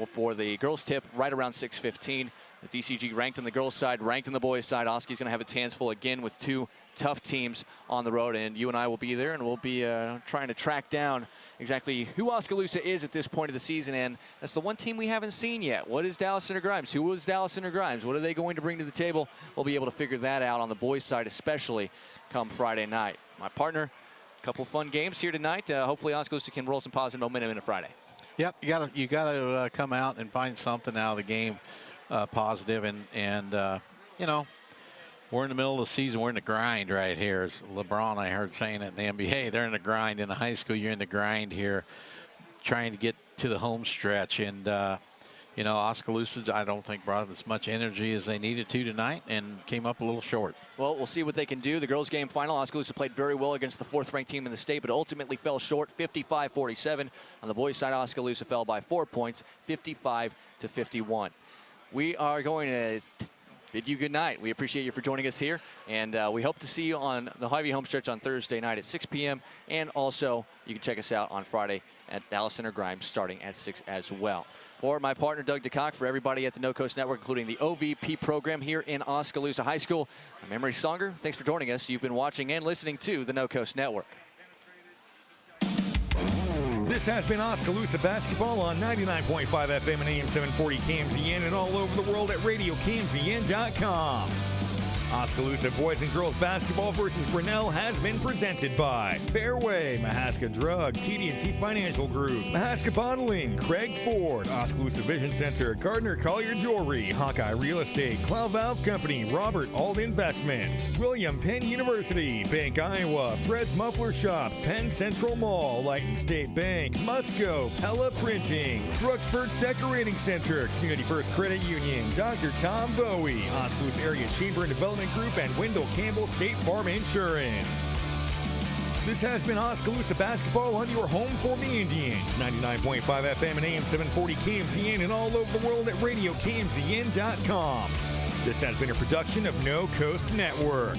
for the girls tip, right around 6:15. The DCG ranked on the girls' side, ranked on the boys' side. Oski's going to have its hands full again with two tough teams on the road, and you and I will be there, and we'll be trying to track down exactly who Oskaloosa is at this point of the season, and that's the one team we haven't seen yet. What is Dallas Center Grimes? Who was Dallas Center Grimes? What are they going to bring to the table? We'll be able to figure that out on the boys' side, especially come Friday night. My partner, a couple fun games here tonight. Hopefully Oskaloosa can roll some positive momentum into Friday. Yep, you gotta come out and find something out of the game positive, and you know, we're in the middle of the season. We're in the grind right here. As LeBron, I heard saying it in the NBA, they're in the grind. In the high school, you're in the grind here, trying to get to the home stretch. And you know, Oskaloosa, I don't think brought as much energy as they needed to tonight, and came up a little short. Well, we'll see what they can do. The girls' game final, Oskaloosa played very well against the fourth-ranked team in the state, but ultimately fell short, 55-47. On the boys' side, Oskaloosa fell by 4 points, 55-51. We are going to bid you good night. We appreciate you for joining us here, and we hope to see you on the Hy-V Homestretch on Thursday night at 6 p.m. And also, you can check us out on Friday at Dallas Center Grimes starting at 6 as well. For my partner, Doug DeCock, for everybody at the No Coast Network, including the OVP program here in Oskaloosa High School, I'm Emery Songer. Thanks for joining us. You've been watching and listening to the No Coast Network. This has been Oskaloosa basketball on 99.5 FM and AM 740 KMZN and all over the world at RadioKMZN.com. Oskaloosa boys and girls basketball versus Grinnell has been presented by Fairway, Mahaska Drug, TD&T Financial Group, Mahaska Bottling, Craig Ford, Oskaloosa Vision Center, Gardner Collier Jewelry, Hawkeye Real Estate, Cloud Valve Company, Robert Ald Investments, William Penn University, Bank Iowa, Fred's Muffler Shop, Penn Central Mall, Lighton State Bank, Musco, Pella Printing, Brooks First Decorating Center, Community First Credit Union, Dr. Tom Bowie, Oskaloosa Area Chamber and Development Group, and Wendell Campbell State Farm Insurance. This has been Oskaloosa basketball on your home for the Indians. 99.5 FM and AM 740 KMZN and all over the world at RadioKMZN.com. This has been a production of No Coast Network.